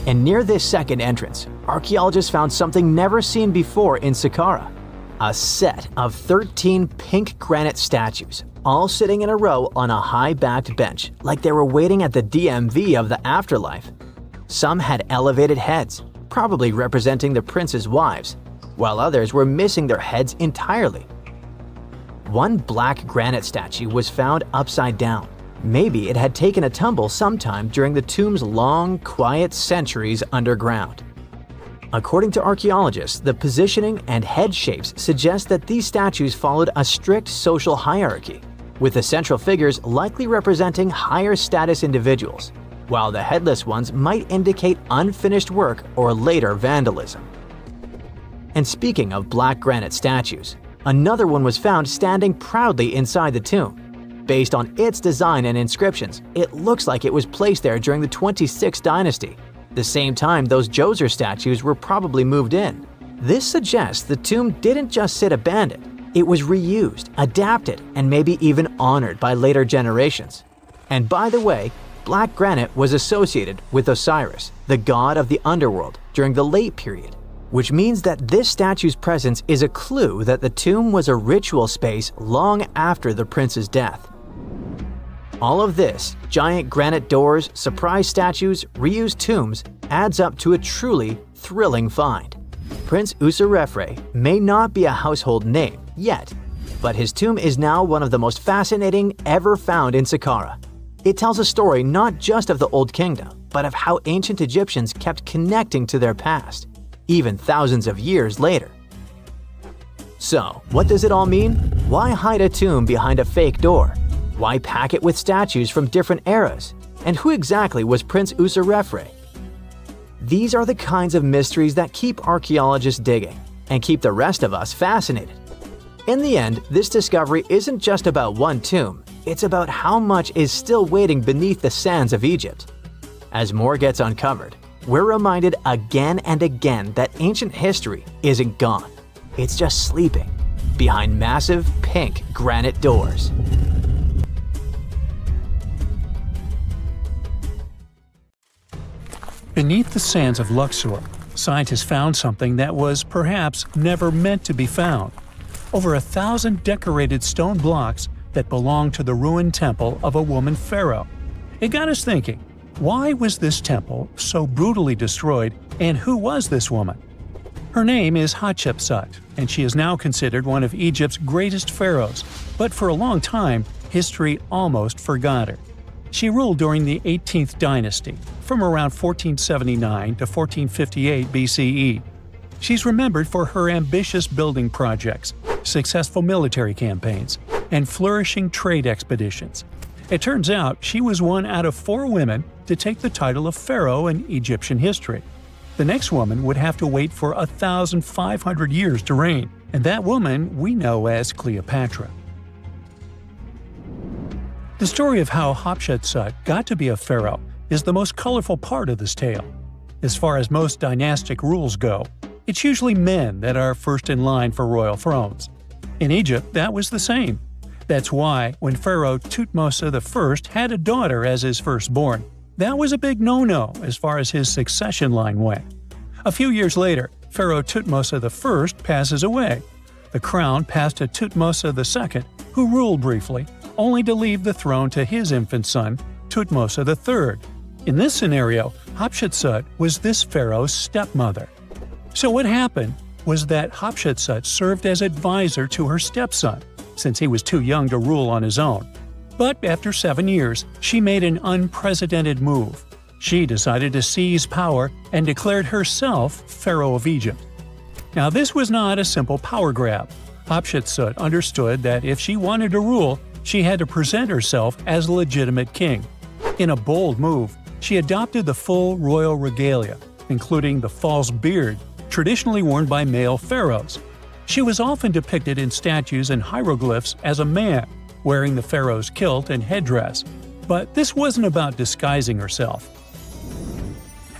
And near this second entrance, archaeologists found something never seen before in Saqqara: a set of 13 pink granite statues, all sitting in a row on a high-backed bench, like they were waiting at the DMV of the afterlife. Some had elevated heads, probably representing the prince's wives, while others were missing their heads entirely. One black granite statue was found upside down. Maybe it had taken a tumble sometime during the tomb's long, quiet centuries underground. According to archaeologists, the positioning and head shapes suggest that these statues followed a strict social hierarchy, with the central figures likely representing higher status individuals, while the headless ones might indicate unfinished work or later vandalism. And speaking of black granite statues, another one was found standing proudly inside the tomb. Based on its design and inscriptions, it looks like it was placed there during the 26th dynasty, the same time those Djoser statues were probably moved in. This suggests the tomb didn't just sit abandoned, it was reused, adapted, and maybe even honored by later generations. And by the way, black granite was associated with Osiris, the god of the underworld, during the late period, which means that this statue's presence is a clue that the tomb was a ritual space long after the prince's death. All of this, giant granite doors, surprise statues, reused tombs, adds up to a truly thrilling find. Prince Usarefre may not be a household name yet, but his tomb is now one of the most fascinating ever found in Saqqara. It tells a story not just of the Old Kingdom, but of how ancient Egyptians kept connecting to their past, even thousands of years later. So, what does it all mean? Why hide a tomb behind a fake door? Why pack it with statues from different eras? And who exactly was Prince Usarefre? These are the kinds of mysteries that keep archaeologists digging and keep the rest of us fascinated. In the end, this discovery isn't just about one tomb, it's about how much is still waiting beneath the sands of Egypt. As more gets uncovered, we're reminded again and again that ancient history isn't gone. It's just sleeping behind massive pink granite doors. Beneath the sands of Luxor, scientists found something that was perhaps never meant to be found. Over 1,000 decorated stone blocks that belonged to the ruined temple of a woman pharaoh. It got us thinking, why was this temple so brutally destroyed, and who was this woman? Her name is Hatshepsut, and she is now considered one of Egypt's greatest pharaohs, but for a long time, history almost forgot her. She ruled during the 18th dynasty, from around 1479 to 1458 BCE. She's remembered for her ambitious building projects, successful military campaigns, and flourishing trade expeditions. It turns out she was one out of 4 women to take the title of pharaoh in Egyptian history. The next woman would have to wait for 1,500 years to reign, and that woman we know as Cleopatra. The story of how Hatshepsut got to be a pharaoh is the most colorful part of this tale. As far as most dynastic rules go, it's usually men that are first in line for royal thrones. In Egypt, that was the same. That's why, when Pharaoh Thutmose I had a daughter as his firstborn, that was a big no-no as far as his succession line went. A few years later, Pharaoh Thutmose I passes away. The crown passed to Thutmose II, who ruled briefly, only to leave the throne to his infant son, Thutmose III. In this scenario, Hatshepsut was this pharaoh's stepmother. So what happened was that Hatshepsut served as advisor to her stepson, since he was too young to rule on his own. But after 7 years, she made an unprecedented move. She decided to seize power and declared herself Pharaoh of Egypt. Now this was not a simple power grab. Hatshepsut understood that if she wanted to rule, she had to present herself as a legitimate king. In a bold move, she adopted the full royal regalia, including the false beard traditionally worn by male pharaohs. She was often depicted in statues and hieroglyphs as a man, wearing the pharaoh's kilt and headdress. But this wasn't about disguising herself.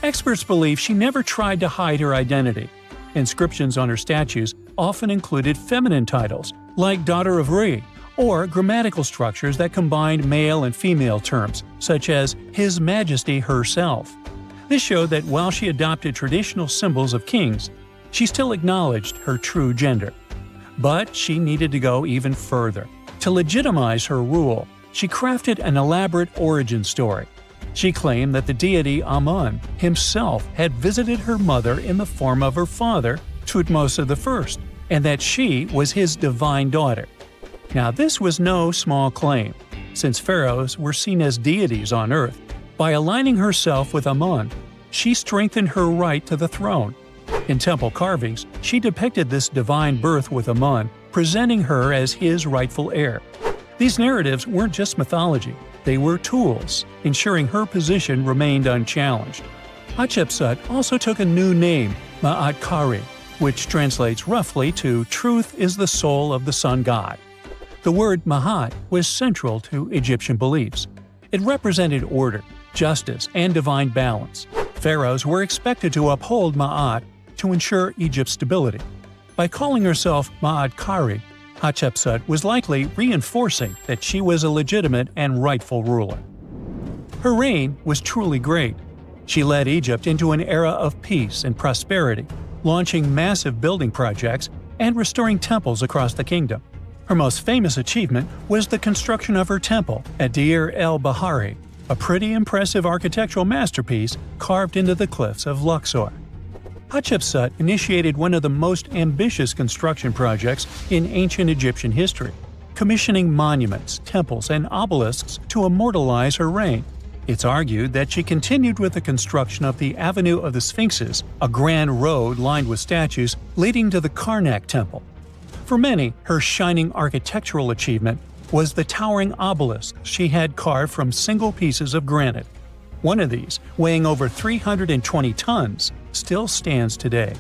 Experts believe she never tried to hide her identity. Inscriptions on her statues often included feminine titles, like Daughter of Re, or grammatical structures that combined male and female terms, such as His Majesty herself. This showed that while she adopted traditional symbols of kings, she still acknowledged her true gender. But she needed to go even further. To legitimize her rule, she crafted an elaborate origin story. She claimed that the deity Amun himself had visited her mother in the form of her father, Thutmose I, and that she was his divine daughter. Now this was no small claim, since pharaohs were seen as deities on earth. By aligning herself with Amun, she strengthened her right to the throne. In temple carvings, she depicted this divine birth with Amun, presenting her as his rightful heir. These narratives weren't just mythology, they were tools, ensuring her position remained unchallenged. Hatshepsut also took a new name, Ma'at Kari, which translates roughly to "Truth is the soul of the sun god." The word Ma'at was central to Egyptian beliefs. It represented order, justice, and divine balance. Pharaohs were expected to uphold Ma'at to ensure Egypt's stability. By calling herself Ma'at Kari, Hatshepsut was likely reinforcing that she was a legitimate and rightful ruler. Her reign was truly great. She led Egypt into an era of peace and prosperity, launching massive building projects and restoring temples across the kingdom. Her most famous achievement was the construction of her temple at Deir el-Bahari, a pretty impressive architectural masterpiece carved into the cliffs of Luxor. Hatshepsut initiated one of the most ambitious construction projects in ancient Egyptian history, commissioning monuments, temples, and obelisks to immortalize her reign. It's argued that she continued with the construction of the Avenue of the Sphinxes, a grand road lined with statues leading to the Karnak Temple. For many, her shining architectural achievement was the towering obelisk she had carved from single pieces of granite. One of these, weighing over 320 tons, still stands today.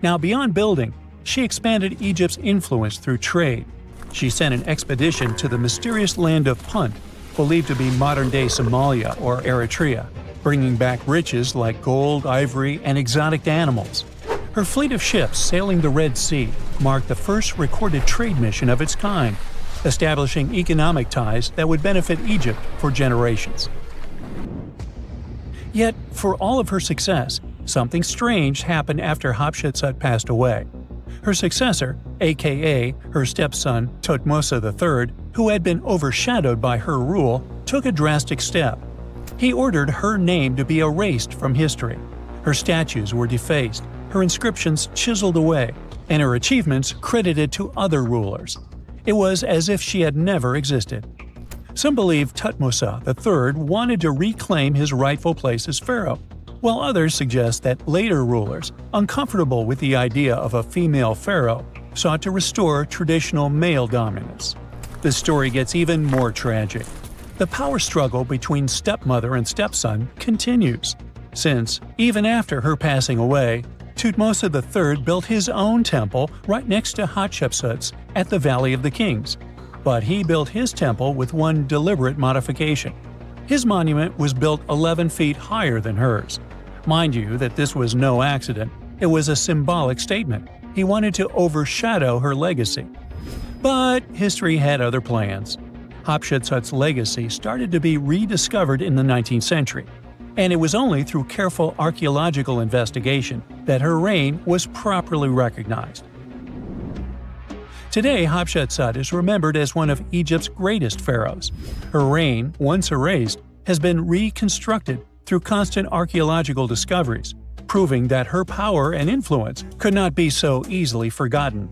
Now, beyond building, she expanded Egypt's influence through trade. She sent an expedition to the mysterious land of Punt, believed to be modern-day Somalia or Eritrea, bringing back riches like gold, ivory, and exotic animals. Her fleet of ships sailing the Red Sea marked the first recorded trade mission of its kind, establishing economic ties that would benefit Egypt for generations. Yet, for all of her success, something strange happened after Hatshepsut passed away. Her successor, aka her stepson Thutmose III, who had been overshadowed by her rule, took a drastic step. He ordered her name to be erased from history. Her statues were defaced, her inscriptions chiseled away, and her achievements credited to other rulers. It was as if she had never existed. Some believe Thutmose III wanted to reclaim his rightful place as pharaoh, while others suggest that later rulers, uncomfortable with the idea of a female pharaoh, sought to restore traditional male dominance. The story gets even more tragic. The power struggle between stepmother and stepson continues, since, even after her passing away, Thutmose III built his own temple right next to Hatshepsut's at the Valley of the Kings. But he built his temple with one deliberate modification. His monument was built 11 feet higher than hers. Mind you that this was no accident, it was a symbolic statement. He wanted to overshadow her legacy. But history had other plans. Hatshepsut's legacy started to be rediscovered in the 19th century, and it was only through careful archaeological investigation that her reign was properly recognized. Today, Hatshepsut is remembered as one of Egypt's greatest pharaohs. Her reign, once erased, has been reconstructed through constant archaeological discoveries, proving that her power and influence could not be so easily forgotten.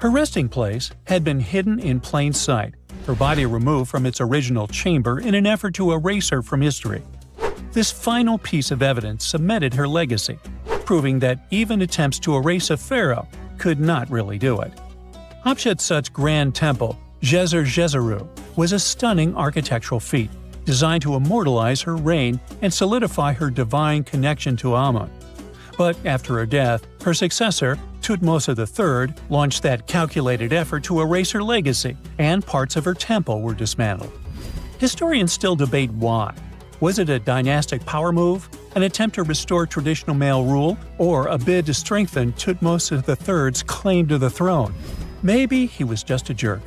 Her resting place had been hidden in plain sight, her body removed from its original chamber in an effort to erase her from history. This final piece of evidence cemented her legacy, proving that even attempts to erase a pharaoh could not really do it. Hatshepsut's grand temple, Djeser-Djeseru, was a stunning architectural feat, designed to immortalize her reign and solidify her divine connection to Amun. But after her death, her successor, Thutmose III, launched that calculated effort to erase her legacy, and parts of her temple were dismantled. Historians still debate why. Was it a dynastic power move, an attempt to restore traditional male rule, or a bid to strengthen Thutmose III's claim to the throne? Maybe he was just a jerk.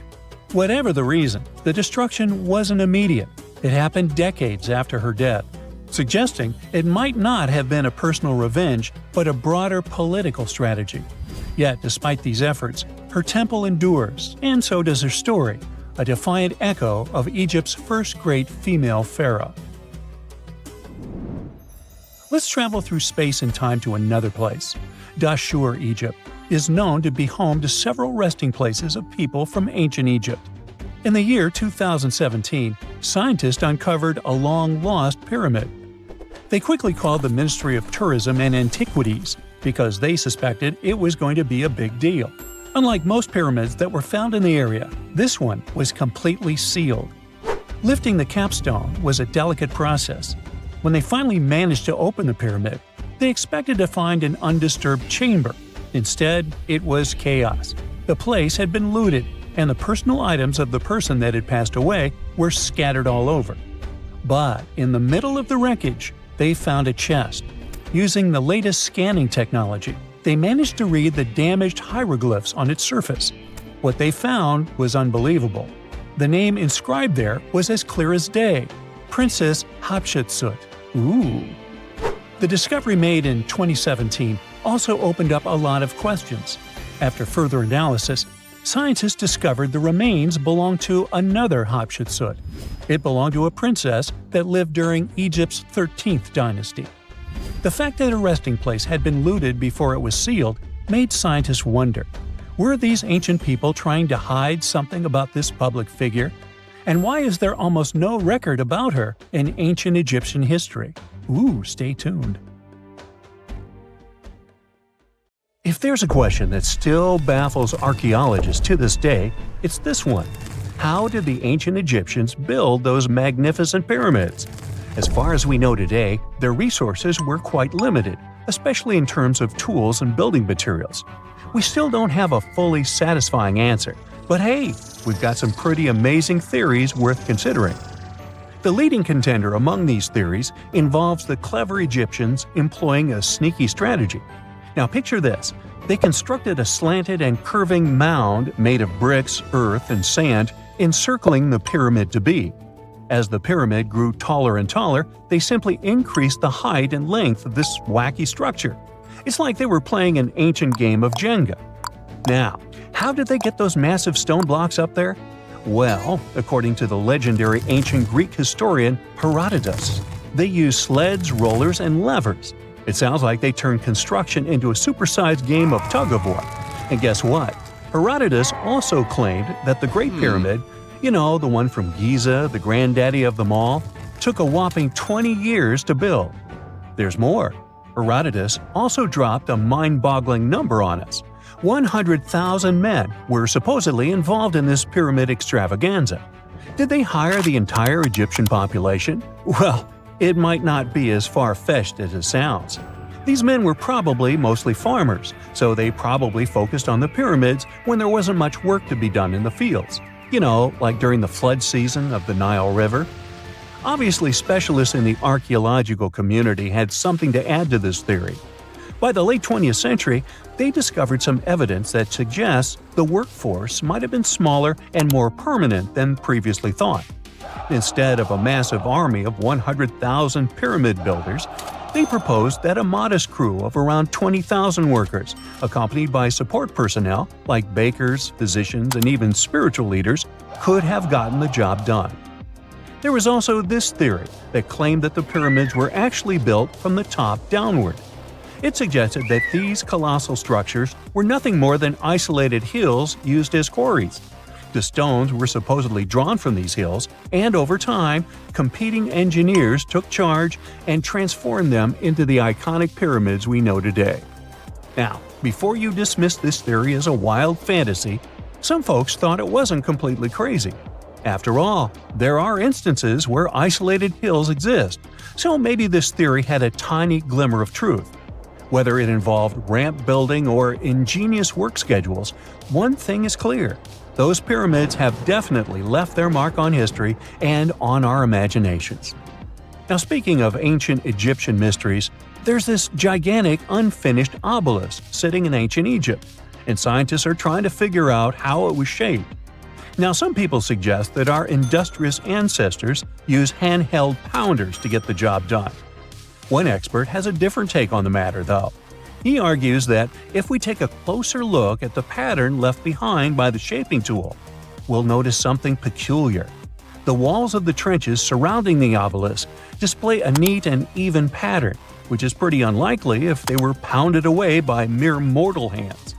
Whatever the reason, the destruction wasn't immediate. It happened decades after her death, suggesting it might not have been a personal revenge, but a broader political strategy. Yet, despite these efforts, her temple endures, and so does her story, a defiant echo of Egypt's first great female pharaoh. Let's travel through space and time to another place. Dashur, Egypt, is known to be home to several resting places of people from ancient Egypt. In the year 2017, scientists uncovered a long-lost pyramid. They quickly called the Ministry of Tourism and Antiquities because they suspected it was going to be a big deal. Unlike most pyramids that were found in the area, this one was completely sealed. Lifting the capstone was a delicate process. When they finally managed to open the pyramid, they expected to find an undisturbed chamber. Instead, it was chaos. The place had been looted, and the personal items of the person that had passed away were scattered all over. But in the middle of the wreckage, they found a chest. Using the latest scanning technology, they managed to read the damaged hieroglyphs on its surface. What they found was unbelievable. The name inscribed there was as clear as day: Princess Hatshepsut. Ooh. The discovery made in 2017 also opened up a lot of questions. After further analysis, scientists discovered the remains belonged to another Hatshepsut. It belonged to a princess that lived during Egypt's 13th dynasty. The fact that a resting place had been looted before it was sealed made scientists wonder, were these ancient people trying to hide something about this public figure? And why is there almost no record about her in ancient Egyptian history? Ooh, stay tuned. If there's a question that still baffles archaeologists to this day, it's this one. How did the ancient Egyptians build those magnificent pyramids? As far as we know today, their resources were quite limited, especially in terms of tools and building materials. We still don't have a fully satisfying answer, but hey, we've got some pretty amazing theories worth considering. The leading contender among these theories involves the clever Egyptians employing a sneaky strategy. Now picture this. They constructed a slanted and curving mound made of bricks, earth, and sand encircling the pyramid to be. As the pyramid grew taller and taller, they simply increased the height and length of this wacky structure. It's like they were playing an ancient game of Jenga. Now, how did they get those massive stone blocks up there? Well, according to the legendary ancient Greek historian Herodotus, they used sleds, rollers, and levers. It sounds like they turned construction into a supersized game of tug-of-war. And guess what? Herodotus also claimed that the Great Pyramid, you know, the one from Giza, the granddaddy of them all, took a whopping 20 years to build. There's more. Herodotus also dropped a mind-boggling number on us. 100,000 men were supposedly involved in this pyramid extravaganza. Did they hire the entire Egyptian population? Well, it might not be as far-fetched as it sounds. These men were probably mostly farmers, so they probably focused on the pyramids when there wasn't much work to be done in the fields. You know, like during the flood season of the Nile River. Obviously, specialists in the archaeological community had something to add to this theory. By the late 20th century, they discovered some evidence that suggests the workforce might have been smaller and more permanent than previously thought. Instead of a massive army of 100,000 pyramid builders, They proposed that a modest crew of around 20,000 workers, accompanied by support personnel like bakers, physicians, and even spiritual leaders, could have gotten the job done. There was also this theory that claimed that the pyramids were actually built from the top downward. It suggested that these colossal structures were nothing more than isolated hills used as quarries. The stones were supposedly drawn from these hills, and over time, competing engineers took charge and transformed them into the iconic pyramids we know today. Now, before you dismiss this theory as a wild fantasy, some folks thought it wasn't completely crazy. After all, there are instances where isolated hills exist, so maybe this theory had a tiny glimmer of truth. Whether it involved ramp building or ingenious work schedules, one thing is clear. Those pyramids have definitely left their mark on history and on our imaginations. Now, speaking of ancient Egyptian mysteries, there's this gigantic unfinished obelisk sitting in ancient Egypt, and scientists are trying to figure out how it was shaped. Now, some people suggest that our industrious ancestors used handheld pounders to get the job done. One expert has a different take on the matter, though. He argues that if we take a closer look at the pattern left behind by the shaping tool, we'll notice something peculiar. The walls of the trenches surrounding the obelisk display a neat and even pattern, which is pretty unlikely if they were pounded away by mere mortal hands.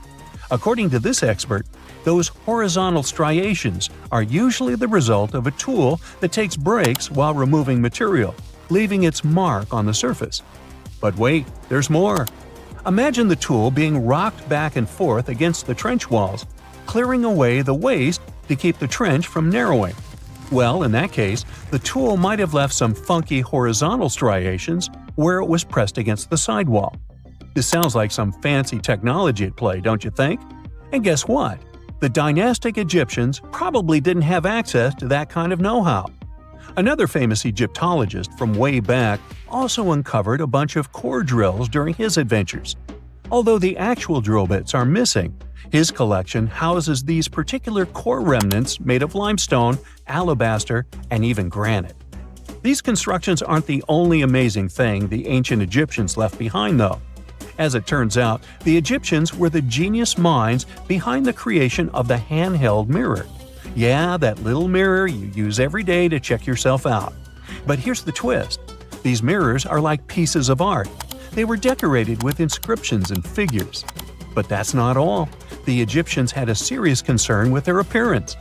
According to this expert, those horizontal striations are usually the result of a tool that takes breaks while removing material, leaving its mark on the surface. But wait, there's more. Imagine the tool being rocked back and forth against the trench walls, clearing away the waste to keep the trench from narrowing. Well, in that case, the tool might have left some funky horizontal striations where it was pressed against the sidewall. This sounds like some fancy technology at play, don't you think? And guess what? The dynastic Egyptians probably didn't have access to that kind of know-how. Another famous Egyptologist from way back also uncovered a bunch of core drills during his adventures. Although the actual drill bits are missing, his collection houses these particular core remnants made of limestone, alabaster, and even granite. These constructions aren't the only amazing thing the ancient Egyptians left behind, though. As it turns out, the Egyptians were the genius minds behind the creation of the handheld mirror. Yeah, that little mirror you use every day to check yourself out. But here's the twist. These mirrors are like pieces of art. They were decorated with inscriptions and figures. But that's not all. The Egyptians had a serious concern with their appearance.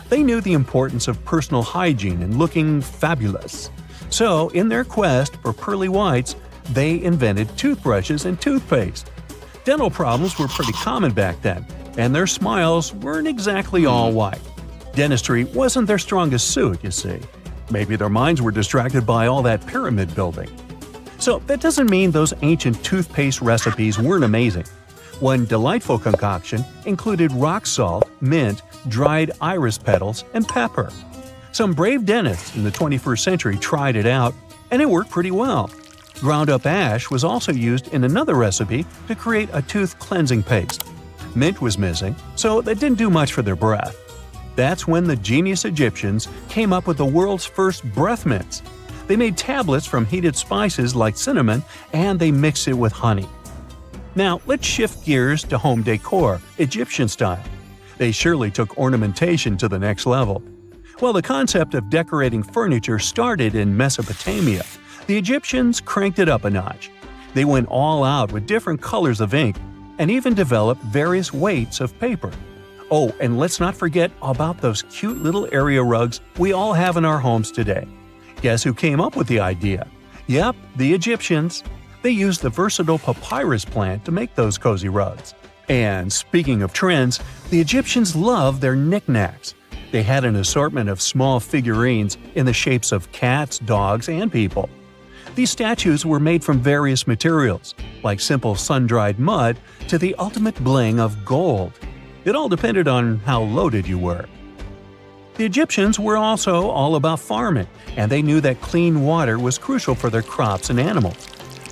They knew the importance of personal hygiene and looking fabulous. So, in their quest for pearly whites, they invented toothbrushes and toothpaste. Dental problems were pretty common back then, and their smiles weren't exactly all white. Dentistry wasn't their strongest suit, you see. Maybe their minds were distracted by all that pyramid building. So that doesn't mean those ancient toothpaste recipes weren't amazing. One delightful concoction included rock salt, mint, dried iris petals, and pepper. Some brave dentists in the 21st century tried it out, and it worked pretty well. Ground-up ash was also used in another recipe to create a tooth cleansing paste. Mint was missing, so that didn't do much for their breath. That's when the genius Egyptians came up with the world's first breath mints. They made tablets from heated spices like cinnamon, and they mixed it with honey. Now, let's shift gears to home decor, Egyptian style. They surely took ornamentation to the next level. While the concept of decorating furniture started in Mesopotamia, the Egyptians cranked it up a notch. They went all out with different colors of ink and even developed various weights of paper. Oh, and let's not forget about those cute little area rugs we all have in our homes today. Guess who came up with the idea? Yep, the Egyptians. They used the versatile papyrus plant to make those cozy rugs. And speaking of trends, the Egyptians loved their knickknacks. They had an assortment of small figurines in the shapes of cats, dogs, and people. These statues were made from various materials, like simple sun-dried mud to the ultimate bling of gold. It all depended on how loaded you were. The Egyptians were also all about farming, and they knew that clean water was crucial for their crops and animals.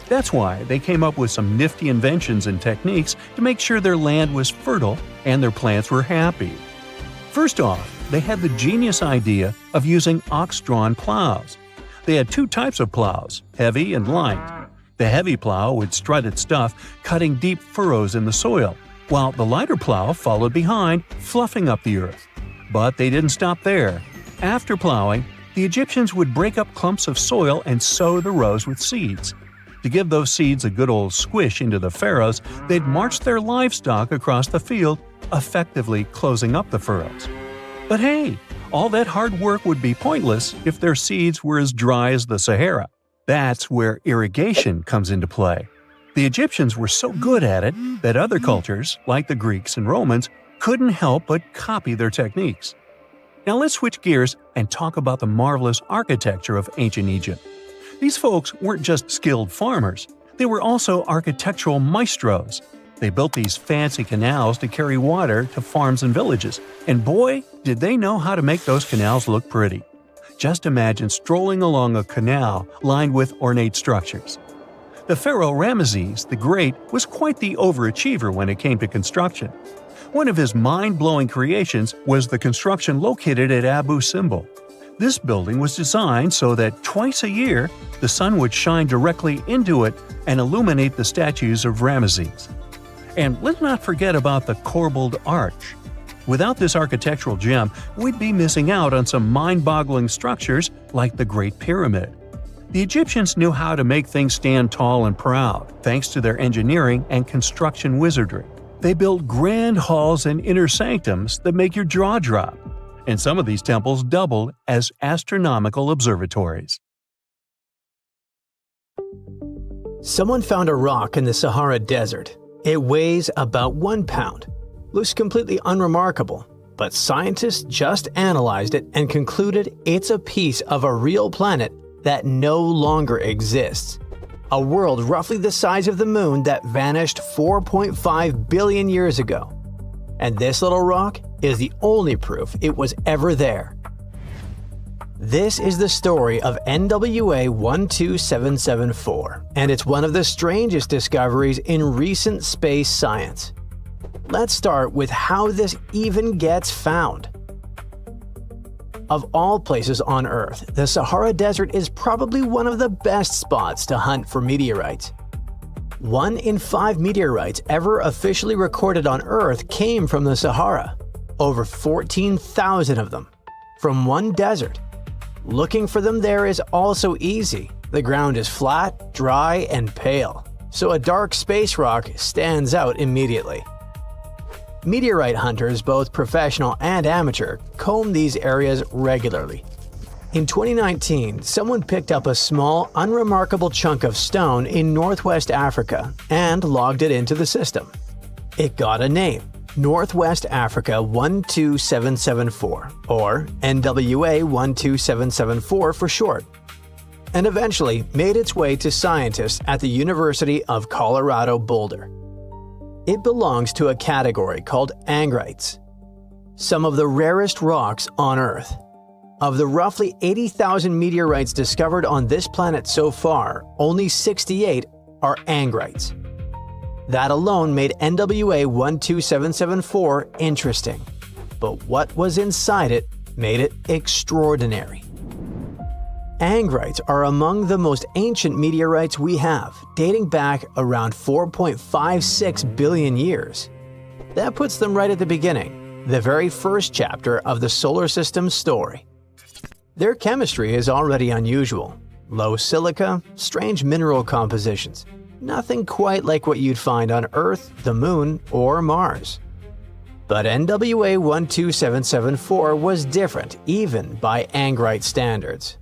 That's why they came up with some nifty inventions and techniques to make sure their land was fertile and their plants were happy. First off, they had the genius idea of using ox-drawn plows. They had two types of plows, heavy and light. The heavy plow would strut its stuff, cutting deep furrows in the soil, while the lighter plow followed behind, fluffing up the earth. But they didn't stop there. After plowing, the Egyptians would break up clumps of soil and sow the rows with seeds. To give those seeds a good old squish into the furrows, they'd march their livestock across the field, effectively closing up the furrows. But hey, all that hard work would be pointless if their seeds were as dry as the Sahara. That's where irrigation comes into play. The Egyptians were so good at it that other cultures, like the Greeks and Romans, couldn't help but copy their techniques. Now let's switch gears and talk about the marvelous architecture of ancient Egypt. These folks weren't just skilled farmers, they were also architectural maestros. They built these fancy canals to carry water to farms and villages, and boy, did they know how to make those canals look pretty. Just imagine strolling along a canal lined with ornate structures. The pharaoh Ramesses the Great was quite the overachiever when it came to construction. One of his mind-blowing creations was the construction located at Abu Simbel. This building was designed so that twice a year, the sun would shine directly into it and illuminate the statues of Ramesses. And let's not forget about the corbelled arch. Without this architectural gem, we'd be missing out on some mind-boggling structures like the Great Pyramid. The Egyptians knew how to make things stand tall and proud, thanks to their engineering and construction wizardry. They built grand halls and inner sanctums that make your jaw drop, and some of these temples doubled as astronomical observatories. Someone found a rock in the Sahara Desert. It weighs about 1 pound. Looks completely unremarkable, but scientists just analyzed it and concluded it's a piece of a real planet that no longer exists. A world roughly the size of the moon that vanished 4.5 billion years ago. And this little rock is the only proof it was ever there. This is the story of NWA 12774, and it's one of the strangest discoveries in recent space science. Let's start with how this even gets found. Of all places on Earth, the Sahara Desert is probably one of the best spots to hunt for meteorites. 1 in 5 meteorites ever officially recorded on Earth came from the Sahara, over 14,000 of them, from one desert. Looking for them there is also easy. The ground is flat, dry, and pale, so a dark space rock stands out immediately. Meteorite hunters, both professional and amateur, comb these areas regularly. In 2019, someone picked up a small, unremarkable chunk of stone in northwest Africa and logged it into the system. It got a name, Northwest Africa 12774, or NWA 12774 for short, and eventually made its way to scientists at the University of Colorado Boulder. It belongs to a category called angrites, some of the rarest rocks on Earth. Of the roughly 80,000 meteorites discovered on this planet so far, only 68 are angrites. That alone made NWA 12774 interesting, but what was inside it made it extraordinary. Angrites are among the most ancient meteorites we have, dating back around 4.56 billion years. That puts them right at the beginning, the very first chapter of the solar system's story. Their chemistry is already unusual. Low silica, strange mineral compositions. Nothing quite like what you'd find on Earth, the Moon, or Mars. But NWA 12774 was different, even by angrite standards.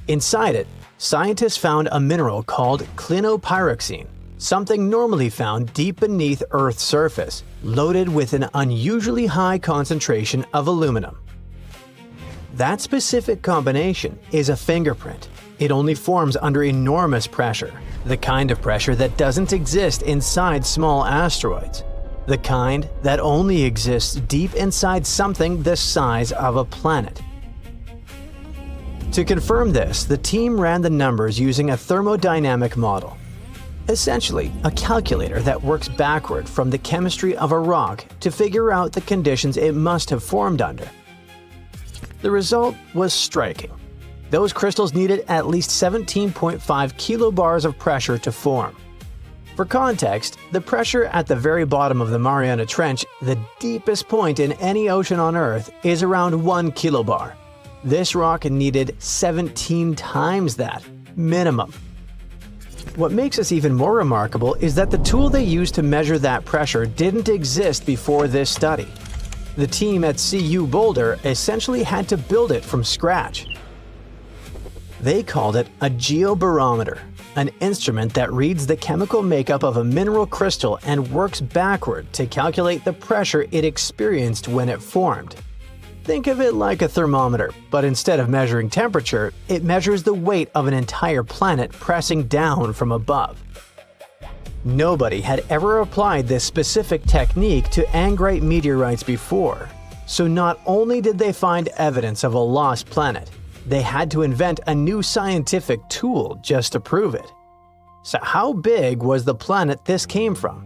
Inside it, scientists found a mineral called clinopyroxene, something normally found deep beneath Earth's surface, loaded with an unusually high concentration of aluminum. That specific combination is a fingerprint. It only forms under enormous pressure, the kind of pressure that doesn't exist inside small asteroids, the kind that only exists deep inside something the size of a planet. To confirm this, the team ran the numbers using a thermodynamic model, essentially a calculator that works backward from the chemistry of a rock to figure out the conditions it must have formed under. The result was striking. Those crystals needed at least 17.5 kilobars of pressure to form. For context, the pressure at the very bottom of the Mariana Trench, the deepest point in any ocean on Earth, is around 1 kilobar. This rock needed 17 times that, minimum. What makes this even more remarkable is that the tool they used to measure that pressure didn't exist before this study. The team at CU Boulder essentially had to build it from scratch. They called it a geobarometer, an instrument that reads the chemical makeup of a mineral crystal and works backward to calculate the pressure it experienced when it formed. Think of it like a thermometer, but instead of measuring temperature, it measures the weight of an entire planet pressing down from above. Nobody had ever applied this specific technique to angrite meteorites before, so not only did they find evidence of a lost planet, they had to invent a new scientific tool just to prove it. So how big was the planet this came from?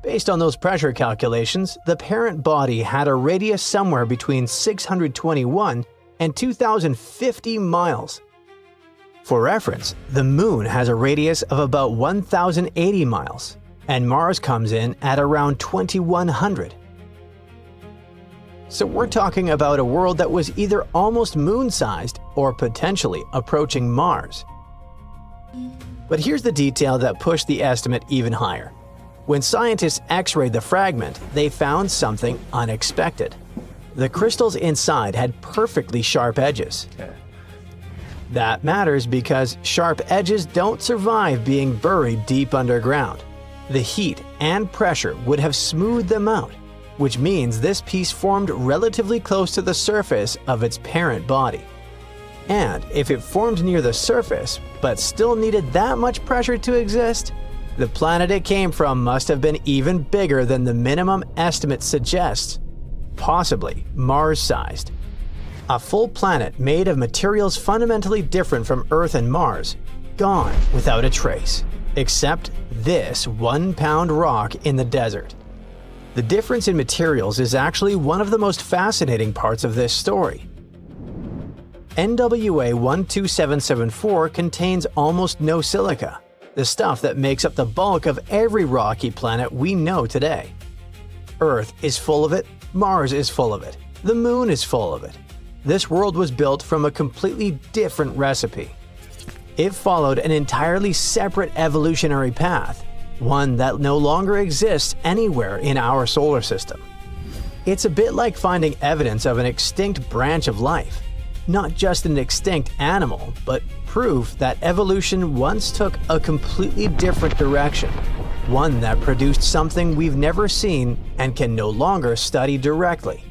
Based on those pressure calculations, the parent body had a radius somewhere between 621 and 2,050 miles. For reference, the Moon has a radius of about 1,080 miles, and Mars comes in at around 2,100. So we're talking about a world that was either almost moon-sized or potentially approaching Mars. But here's the detail that pushed the estimate even higher. When scientists X-rayed the fragment, they found something unexpected. The crystals inside had perfectly sharp edges. That matters because sharp edges don't survive being buried deep underground. The heat and pressure would have smoothed them out, which means this piece formed relatively close to the surface of its parent body. And if it formed near the surface, but still needed that much pressure to exist, the planet it came from must have been even bigger than the minimum estimate suggests, possibly Mars-sized. A full planet made of materials fundamentally different from Earth and Mars, gone without a trace, except this 1-pound rock in the desert. The difference in materials is actually one of the most fascinating parts of this story. NWA 12774 contains almost no silica, the stuff that makes up the bulk of every rocky planet we know today. Earth is full of it, Mars is full of it, the Moon is full of it. This world was built from a completely different recipe. It followed an entirely separate evolutionary path, one that no longer exists anywhere in our solar system. It's a bit like finding evidence of an extinct branch of life, not just an extinct animal, but proof that evolution once took a completely different direction, one that produced something we've never seen and can no longer study directly.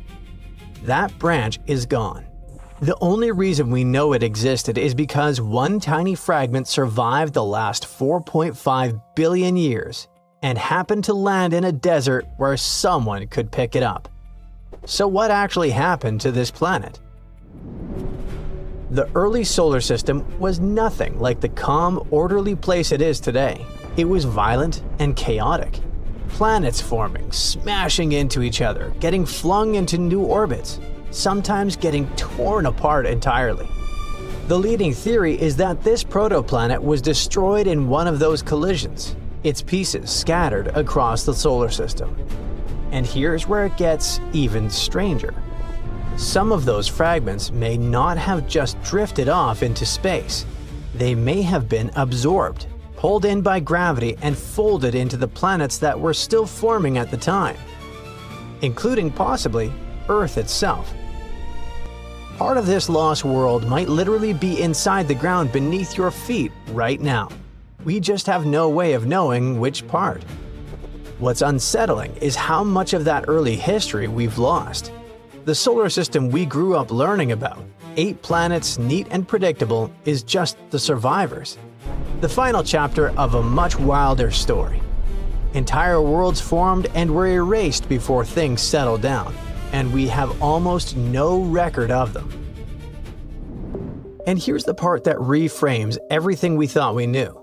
That branch is gone. The only reason we know it existed is because one tiny fragment survived the last 4.5 billion years and happened to land in a desert where someone could pick it up. So what actually happened to this planet? The early solar system was nothing like the calm, orderly place it is today. It was violent and chaotic. Planets forming, smashing into each other, getting flung into new orbits, sometimes getting torn apart entirely. The leading theory is that this protoplanet was destroyed in one of those collisions, its pieces scattered across the solar system. And here's where it gets even stranger. Some of those fragments may not have just drifted off into space. They may have been absorbed, pulled in by gravity and folded into the planets that were still forming at the time, including possibly Earth itself. Part of this lost world might literally be inside the ground beneath your feet right now. We just have no way of knowing which part. What's unsettling is how much of that early history we've lost. The solar system we grew up learning about, 8 planets neat and predictable, is just the survivors. The final chapter of a much wilder story. Entire worlds formed and were erased before things settled down, and we have almost no record of them. And here's the part that reframes everything we thought we knew.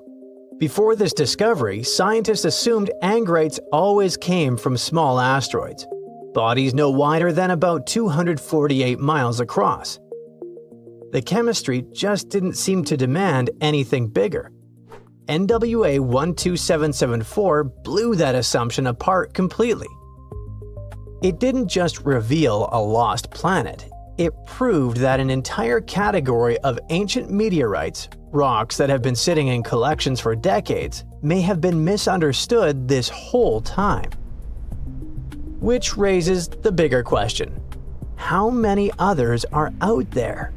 Before this discovery, scientists assumed angrites always came from small asteroids, bodies no wider than about 248 miles across. The chemistry just didn't seem to demand anything bigger. NWA 12774 blew that assumption apart completely. It didn't just reveal a lost planet, it proved that an entire category of ancient meteorites, rocks that have been sitting in collections for decades, may have been misunderstood this whole time. Which raises the bigger question: how many others are out there?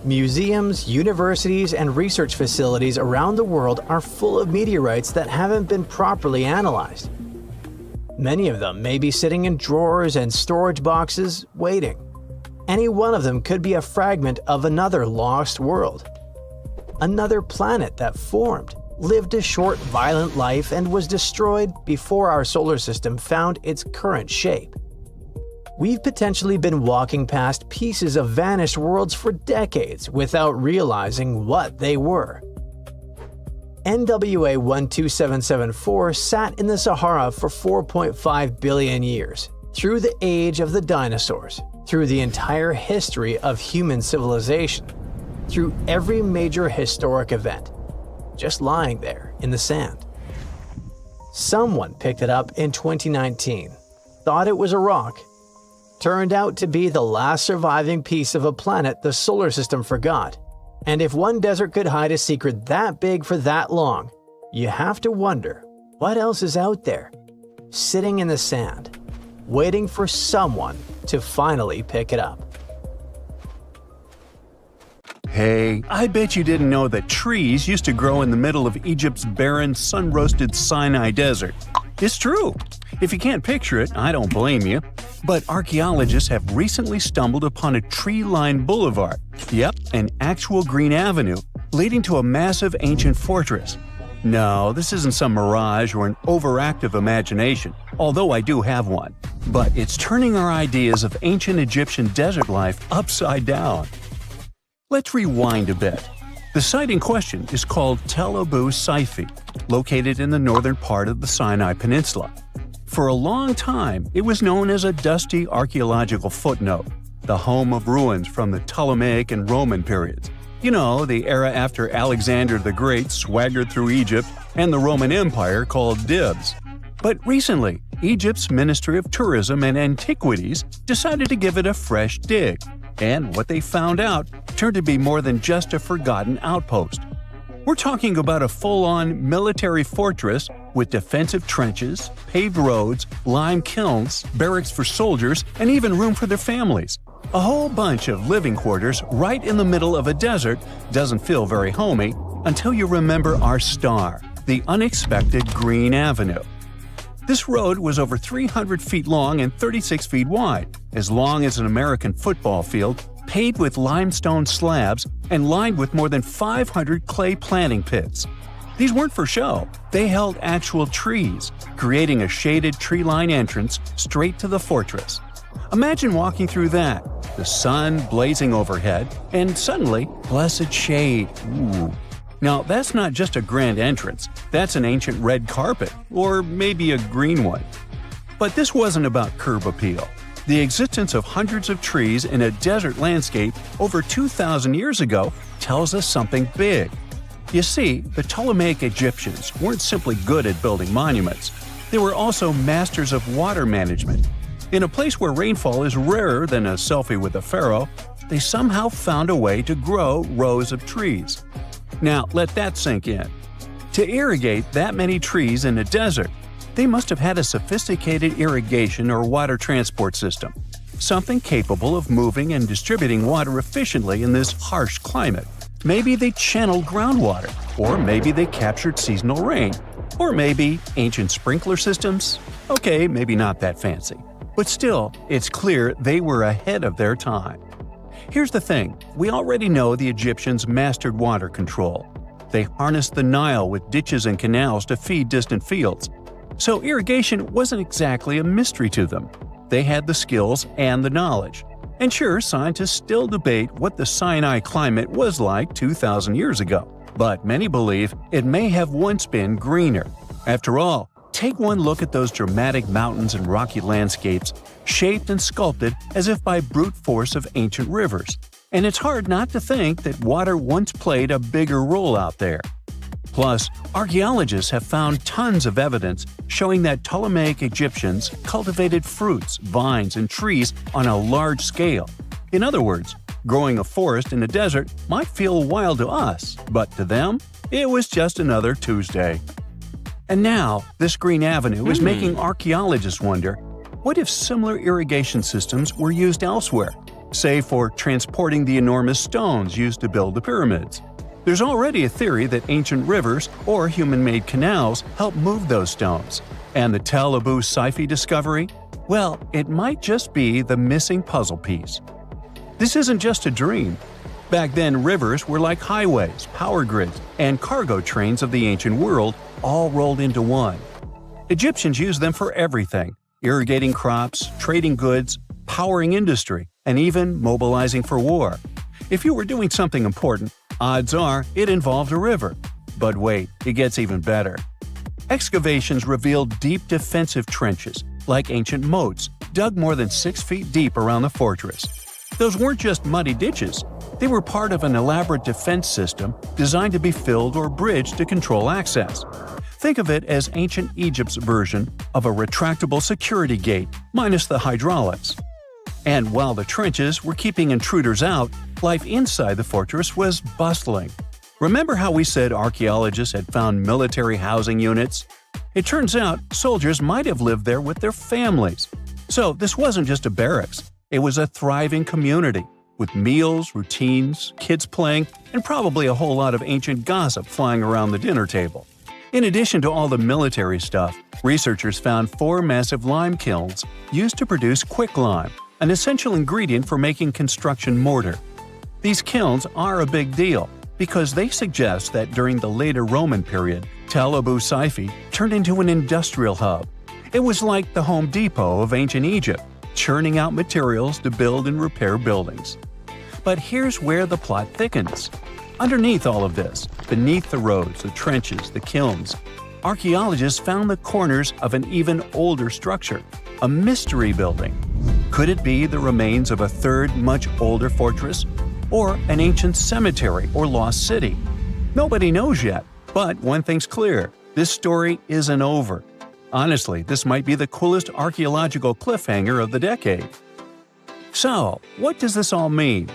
Museums, universities, and research facilities around the world are full of meteorites that haven't been properly analyzed. Many of them may be sitting in drawers and storage boxes, waiting. Any one of them could be a fragment of another lost world. Another planet that formed, lived a short, violent life, and was destroyed before our solar system found its current shape. We've potentially been walking past pieces of vanished worlds for decades without realizing what they were. NWA 12774 sat in the Sahara for 4.5 billion years, through the age of the dinosaurs, through the entire history of human civilization, through every major historic event, just lying there in the sand. Someone picked it up in 2019, thought it was a rock. Turned out to be the last surviving piece of a planet the solar system forgot. And if one desert could hide a secret that big for that long, you have to wonder what else is out there, sitting in the sand, waiting for someone to finally pick it up. Hey, I bet you didn't know that trees used to grow in the middle of Egypt's barren, sun-roasted Sinai desert. It's true. If you can't picture it, I don't blame you. But archaeologists have recently stumbled upon a tree-lined boulevard. Yep, an actual green avenue, leading to a massive ancient fortress. No, this isn't some mirage or an overactive imagination, although I do have one. But it's turning our ideas of ancient Egyptian desert life upside down. Let's rewind a bit. The site in question is called Tel Abu Saifi, located in the northern part of the Sinai Peninsula. For a long time, it was known as a dusty archaeological footnote, the home of ruins from the Ptolemaic and Roman periods. You know, the era after Alexander the Great swaggered through Egypt and the Roman Empire called dibs. But recently, Egypt's Ministry of Tourism and Antiquities decided to give it a fresh dig. And what they found out turned to be more than just a forgotten outpost. We're talking about a full-on military fortress with defensive trenches, paved roads, lime kilns, barracks for soldiers, and even room for their families. A whole bunch of living quarters right in the middle of a desert doesn't feel very homey until you remember our star, the unexpected Green Avenue. This road was over 300 feet long and 36 feet wide, as long as an American football field, paved with limestone slabs and lined with more than 500 clay planting pits. These weren't for show, they held actual trees, creating a shaded tree-line entrance straight to the fortress. Imagine walking through that, the sun blazing overhead, and suddenly, blessed shade. Ooh. Now, that's not just a grand entrance, that's an ancient red carpet, or maybe a green one. But this wasn't about curb appeal. The existence of hundreds of trees in a desert landscape over 2,000 years ago tells us something big. You see, the Ptolemaic Egyptians weren't simply good at building monuments. They were also masters of water management. In a place where rainfall is rarer than a selfie with a pharaoh, they somehow found a way to grow rows of trees. Now, let that sink in. To irrigate that many trees in a desert, they must have had a sophisticated irrigation or water transport system, something capable of moving and distributing water efficiently in this harsh climate. Maybe they channeled groundwater, or maybe they captured seasonal rain, or maybe ancient sprinkler systems. Okay, maybe not that fancy. But still, it's clear they were ahead of their time. Here's the thing, we already know the Egyptians mastered water control. They harnessed the Nile with ditches and canals to feed distant fields. So irrigation wasn't exactly a mystery to them. They had the skills and the knowledge. And sure, scientists still debate what the Sinai climate was like 2,000 years ago. But many believe it may have once been greener. After all, take one look at those dramatic mountains and rocky landscapes, shaped and sculpted as if by brute force of ancient rivers. and it's hard not to think that water once played a bigger role out there. Plus, archaeologists have found tons of evidence showing that Ptolemaic Egyptians cultivated fruits, vines, and trees on a large scale. In other words, growing a forest in a desert might feel wild to us, but to them, it was just another Tuesday. And now, this green avenue is making archaeologists wonder, what if similar irrigation systems were used elsewhere, say for transporting the enormous stones used to build the pyramids? There's already a theory that ancient rivers or human-made canals helped move those stones. And the Tel Abu Saifi discovery? Well, it might just be the missing puzzle piece. This isn't just a dream. Back then, rivers were like highways, power grids, and cargo trains of the ancient world, all rolled into one. Egyptians used them for everything: irrigating crops, trading goods, powering industry, and even mobilizing for war. If you were doing something important, odds are it involved a river. But wait, it gets even better. Excavations revealed deep defensive trenches, like ancient moats, dug more than 6 feet deep around the fortress. Those weren't just muddy ditches. They were part of an elaborate defense system designed to be filled or bridged to control access. Think of it as ancient Egypt's version of a retractable security gate, minus the hydraulics. And while the trenches were keeping intruders out, life inside the fortress was bustling. Remember how we said archaeologists had found military housing units? It turns out soldiers might have lived there with their families. So this wasn't just a barracks, it was a thriving community, with meals, routines, kids playing, and probably a whole lot of ancient gossip flying around the dinner table. In addition to all the military stuff, researchers found 4 massive lime kilns used to produce quicklime, an essential ingredient for making construction mortar. These kilns are a big deal because they suggest that during the later Roman period, Tel Abu Saifi turned into an industrial hub. It was like the Home Depot of ancient Egypt, churning out materials to build and repair buildings. But here's where the plot thickens. Underneath all of this, beneath the roads, the trenches, the kilns, archaeologists found the corners of an even older structure, a mystery building. Could it be the remains of a third, much older fortress? Or an ancient cemetery or lost city? Nobody knows yet, but one thing's clear: this story isn't over. Honestly, this might be the coolest archaeological cliffhanger of the decade. So, what does this all mean?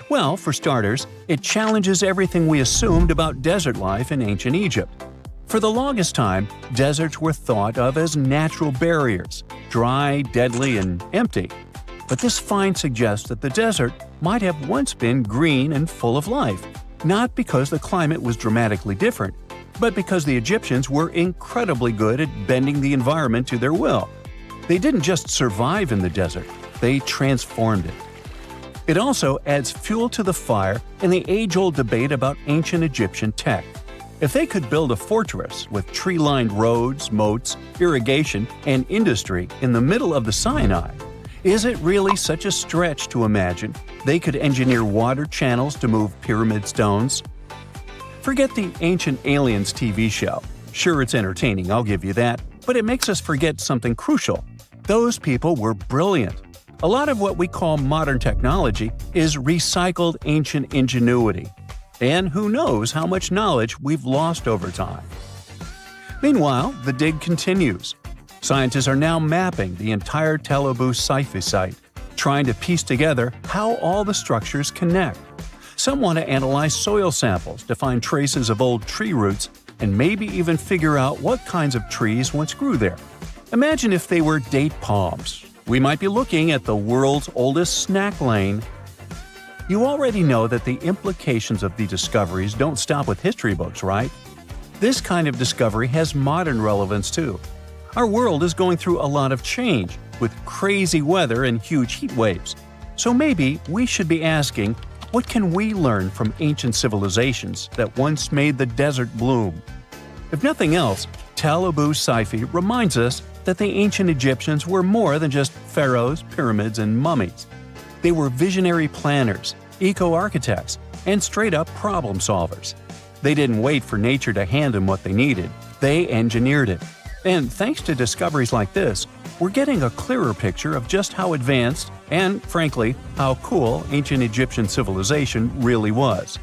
Well, for starters, it challenges everything we assumed about desert life in ancient Egypt. For the longest time, deserts were thought of as natural barriers, dry, deadly, and empty. But this find suggests that the desert might have once been green and full of life, not because the climate was dramatically different, but because the Egyptians were incredibly good at bending the environment to their will. They didn't just survive in the desert, they transformed it. It also adds fuel to the fire in the age-old debate about ancient Egyptian tech. If they could build a fortress with tree-lined roads, moats, irrigation, and industry in the middle of the Sinai, is it really such a stretch to imagine they could engineer water channels to move pyramid stones? Forget the Ancient Aliens TV show. Sure, it's entertaining, I'll give you that, but it makes us forget something crucial. Those people were brilliant. A lot of what we call modern technology is recycled ancient ingenuity. And who knows how much knowledge we've lost over time. Meanwhile, the dig continues. Scientists are now mapping the entire Tel Abu Saifi site, trying to piece together how all the structures connect. Some want to analyze soil samples to find traces of old tree roots and maybe even figure out what kinds of trees once grew there. Imagine if they were date palms. We might be looking at the world's oldest snack lane. You already know that the implications of the discoveries don't stop with history books, right? This kind of discovery has modern relevance too. Our world is going through a lot of change, with crazy weather and huge heat waves. So maybe we should be asking, what can we learn from ancient civilizations that once made the desert bloom? If nothing else, Tel Abu Saifi reminds us that the ancient Egyptians were more than just pharaohs, pyramids, and mummies. They were visionary planners, eco-architects, and straight-up problem solvers. They didn't wait for nature to hand them what they needed, they engineered it. And thanks to discoveries like this, we're getting a clearer picture of just how advanced and, frankly, how cool ancient Egyptian civilization really was.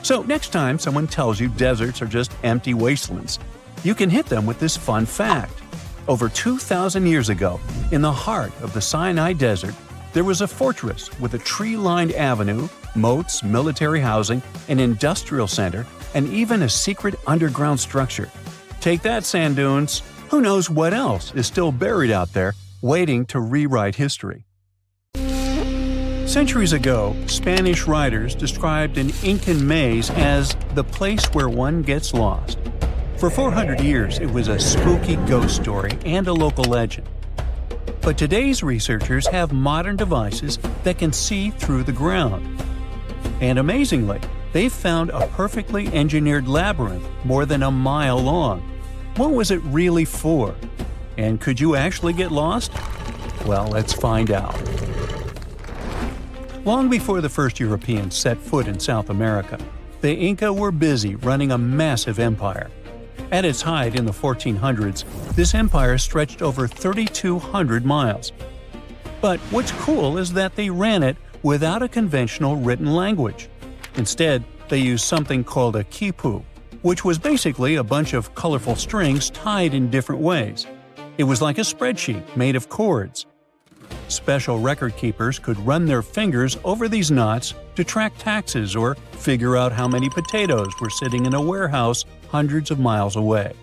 So next time someone tells you deserts are just empty wastelands, you can hit them with this fun fact. Over 2,000 years ago, in the heart of the Sinai Desert, there was a fortress with a tree-lined avenue, moats, military housing, an industrial center, and even a secret underground structure. Take that, sand dunes! Who knows what else is still buried out there, waiting to rewrite history? Centuries ago, Spanish writers described an Incan maze as the place where one gets lost. For 400 years, it was a spooky ghost story and a local legend. But today's researchers have modern devices that can see through the ground. And amazingly, they've found a perfectly engineered labyrinth more than a mile long. What was it really for? And could you actually get lost? Well, let's find out. Long before the first Europeans set foot in South America, the Inca were busy running a massive empire. At its height in the 1400s, this empire stretched over 3,200 miles. But what's cool is that they ran it without a conventional written language. Instead, they used something called a quipu, which was basically a bunch of colorful strings tied in different ways. It was like a spreadsheet made of chords. Special record keepers could run their fingers over these knots to track taxes or figure out how many potatoes were sitting in a warehouse hundreds of miles away.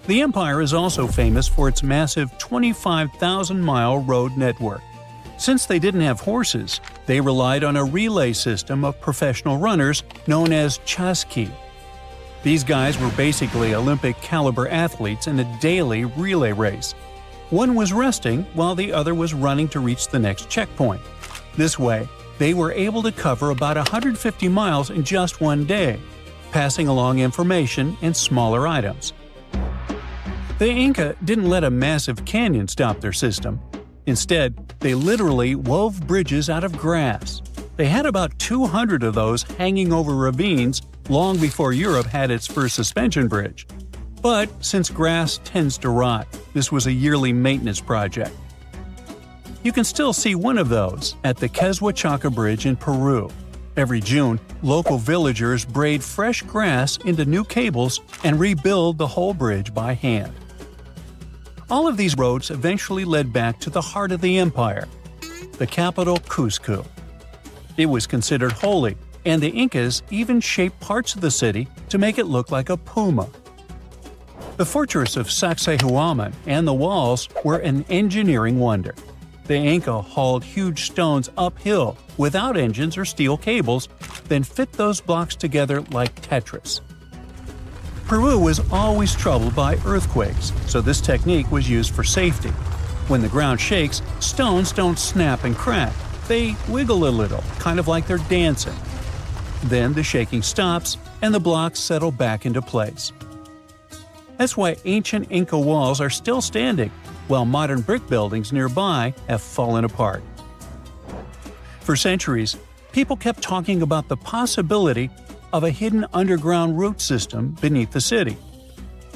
The empire is also famous for its massive 25,000-mile road network. Since they didn't have horses, they relied on a relay system of professional runners known as chasqui. These guys were basically Olympic-caliber athletes in a daily relay race. One was resting while the other was running to reach the next checkpoint. This way, they were able to cover about 150 miles in just one day, passing along information and smaller items. The Inca didn't let a massive canyon stop their system. Instead, they literally wove bridges out of grass. They had about 200 of those hanging over ravines long before Europe had its first suspension bridge. But since grass tends to rot, this was a yearly maintenance project. You can still see one of those at the Quetzalcoatl Bridge in Peru. Every June, local villagers braid fresh grass into new cables and rebuild the whole bridge by hand. All of these roads eventually led back to the heart of the empire, the capital Cusco. It was considered holy, and the Incas even shaped parts of the city to make it look like a puma. The fortress of Sacsayhuaman and the walls were an engineering wonder. The Inca hauled huge stones uphill without engines or steel cables, then fit those blocks together like Tetris. Peru was always troubled by earthquakes, so this technique was used for safety. When the ground shakes, stones don't snap and crack. They wiggle a little, kind of like they're dancing. Then the shaking stops, and the blocks settle back into place. That's why ancient Inca walls are still standing, while modern brick buildings nearby have fallen apart. For centuries, people kept talking about the possibility of a hidden underground root system beneath the city.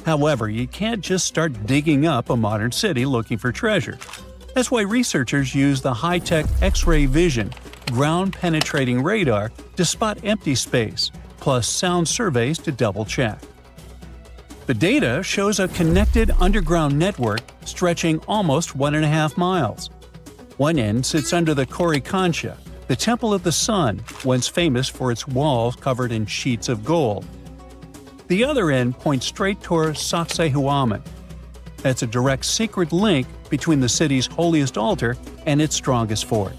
However, you can't just start digging up a modern city looking for treasure. That's why researchers use the high-tech X-ray vision, ground-penetrating radar to spot empty space, plus sound surveys to double-check. The data shows a connected underground network stretching almost 1.5 miles. One end sits under the Coricancha, the Temple of the Sun, once famous for its walls covered in sheets of gold. The other end points straight toward Sacsayhuaman. That's a direct secret link between the city's holiest altar and its strongest fort.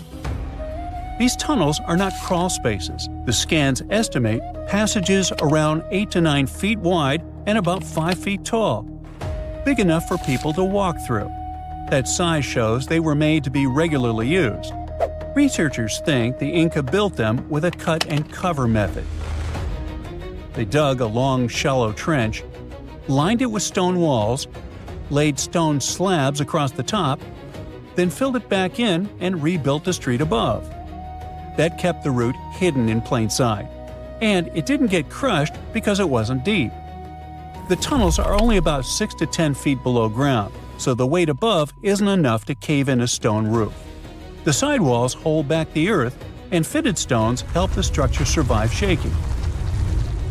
These tunnels are not crawl spaces. The scans estimate passages around 8 to 9 feet wide and about 5 feet tall, big enough for people to walk through. That size shows they were made to be regularly used. Researchers think the Inca built them with a cut-and-cover method. They dug a long, shallow trench, lined it with stone walls, laid stone slabs across the top, then filled it back in and rebuilt the street above. That kept the route hidden in plain sight. And it didn't get crushed because it wasn't deep. The tunnels are only about 6 to 10 feet below ground, so the weight above isn't enough to cave in a stone roof. The sidewalls hold back the earth, and fitted stones help the structure survive shaking.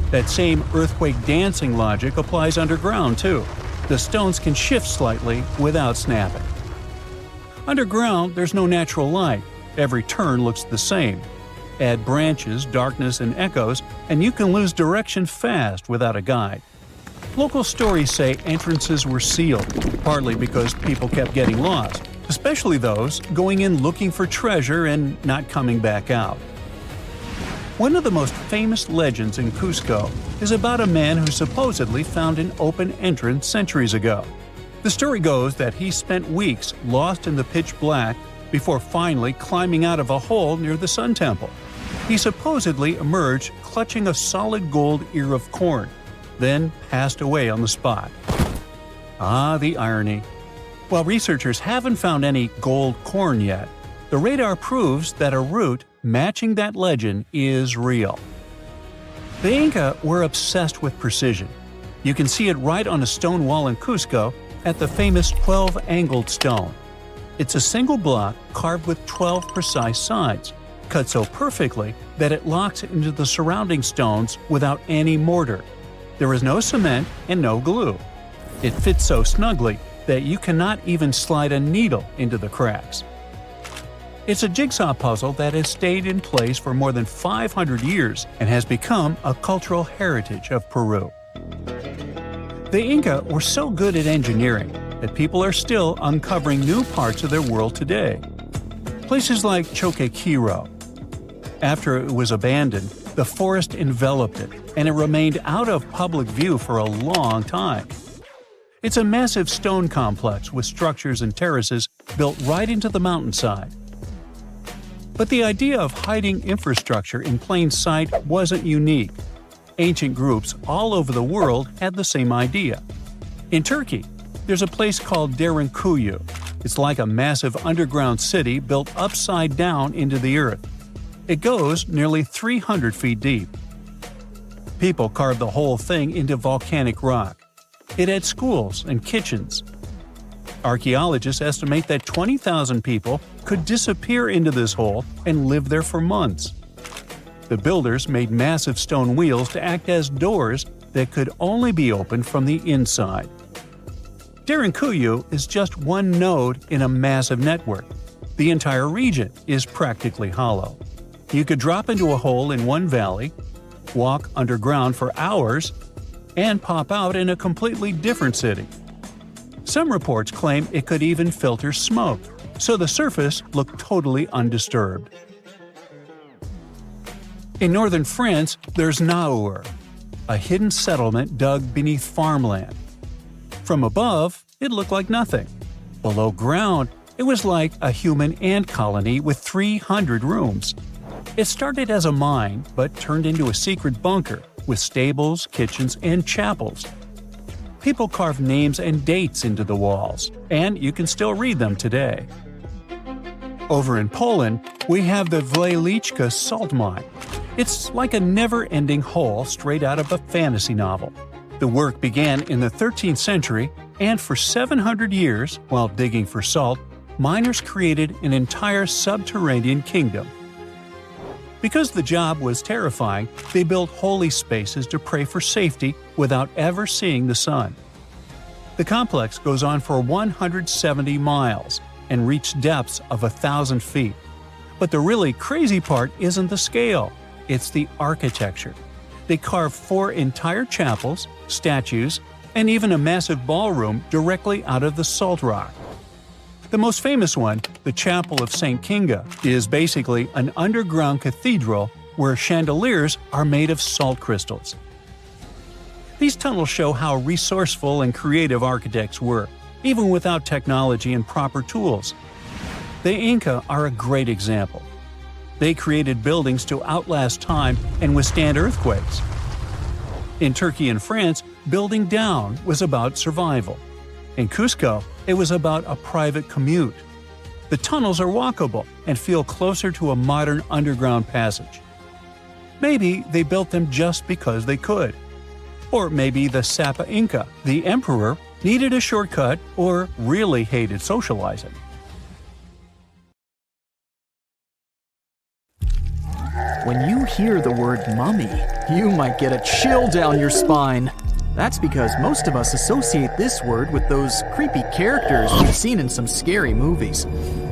That same earthquake dancing logic applies underground too. The stones can shift slightly without snapping. Underground, there's no natural light. Every turn looks the same. Add branches, darkness, and echoes, and you can lose direction fast without a guide. Local stories say entrances were sealed, partly because people kept getting lost, especially those going in looking for treasure and not coming back out. One of the most famous legends in Cusco is about a man who supposedly found an open entrance centuries ago. The story goes that he spent weeks lost in the pitch black before finally climbing out of a hole near the Sun Temple. He supposedly emerged clutching a solid gold ear of corn, then passed away on the spot. Ah, the irony. While researchers haven't found any gold corn yet, the radar proves that a route matching that legend is real. The Inca were obsessed with precision. You can see it right on a stone wall in Cusco at the famous 12-angled stone. It's a single block carved with 12 precise sides, cut so perfectly that it locks into the surrounding stones without any mortar. There is no cement and no glue. It fits so snugly that you cannot even slide a needle into the cracks. It's a jigsaw puzzle that has stayed in place for more than 500 years and has become a cultural heritage of Peru. The Inca were so good at engineering that people are still uncovering new parts of their world today. Places like Choquequirao. After it was abandoned, the forest enveloped it, and it remained out of public view for a long time. It's a massive stone complex with structures and terraces built right into the mountainside. But the idea of hiding infrastructure in plain sight wasn't unique. Ancient groups all over the world had the same idea. In Turkey, there's a place called Derinkuyu. It's like a massive underground city built upside down into the earth. It goes nearly 300 feet deep. People carved the whole thing into volcanic rock. It had schools and kitchens. Archaeologists estimate that 20,000 people could disappear into this hole and live there for months. The builders made massive stone wheels to act as doors that could only be opened from the inside. Derinkuyu is just one node in a massive network. The entire region is practically hollow. You could drop into a hole in one valley, walk underground for hours, and pop out in a completely different city. Some reports claim it could even filter smoke, so the surface looked totally undisturbed. In northern France, there's Naur, a hidden settlement dug beneath farmland. From above, it looked like nothing. Below ground, it was like a human ant colony with 300 rooms. It started as a mine, but turned into a secret bunker with stables, kitchens, and chapels. People carved names and dates into the walls, and you can still read them today. Over in Poland, we have the Wlejliczka salt mine. It's like a never-ending hole straight out of a fantasy novel. The work began in the 13th century, and for 700 years, while digging for salt, miners created an entire subterranean kingdom. Because the job was terrifying, they built holy spaces to pray for safety without ever seeing the sun. The complex goes on for 170 miles and reached depths of 1,000 feet. But the really crazy part isn't the scale, it's the architecture. They carved 4 entire chapels, statues, and even a massive ballroom directly out of the salt rock. The most famous one, the Chapel of St. Kinga, is basically an underground cathedral where chandeliers are made of salt crystals. These tunnels show how resourceful and creative architects were, even without technology and proper tools. The Inca are a great example. They created buildings to outlast time and withstand earthquakes. In Turkey and France, building down was about survival. In Cusco, it was about a private commute. The tunnels are walkable and feel closer to a modern underground passage. Maybe they built them just because they could. Or maybe the Sapa Inca, the emperor, needed a shortcut, or really hated socializing. When you hear the word mummy, you might get a chill down your spine. That's because most of us associate this word with those creepy characters we've seen in some scary movies.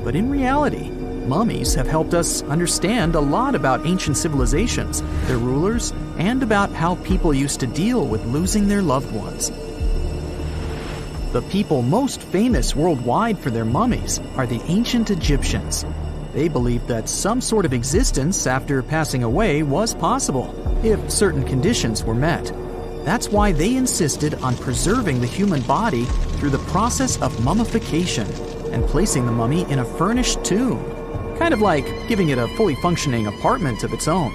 But in reality, mummies have helped us understand a lot about ancient civilizations, their rulers, and about how people used to deal with losing their loved ones. The people most famous worldwide for their mummies are the ancient Egyptians. They believed that some sort of existence after passing away was possible, if certain conditions were met. That's why they insisted on preserving the human body through the process of mummification and placing the mummy in a furnished tomb, kind of like giving it a fully functioning apartment of its own.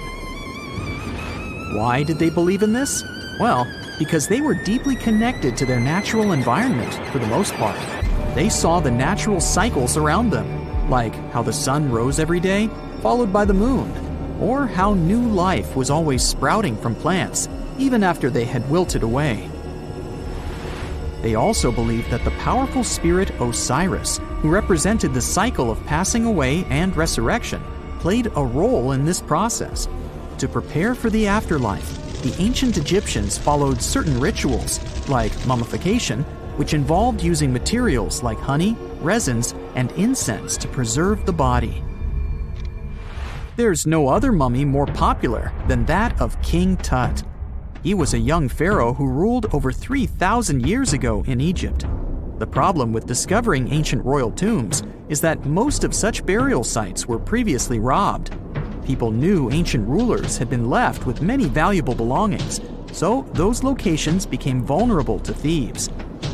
Why did they believe in this? Well, because they were deeply connected to their natural environment for the most part. They saw the natural cycles around them, like how the sun rose every day, followed by the moon, or how new life was always sprouting from plants, even after they had wilted away. They also believed that the powerful spirit Osiris, who represented the cycle of passing away and resurrection, played a role in this process. To prepare for the afterlife, the ancient Egyptians followed certain rituals, like mummification, which involved using materials like honey, resins, and incense to preserve the body. There's no other mummy more popular than that of King Tut. He was a young pharaoh who ruled over 3,000 years ago in Egypt. The problem with discovering ancient royal tombs is that most of such burial sites were previously robbed. People knew ancient rulers had been left with many valuable belongings, so those locations became vulnerable to thieves.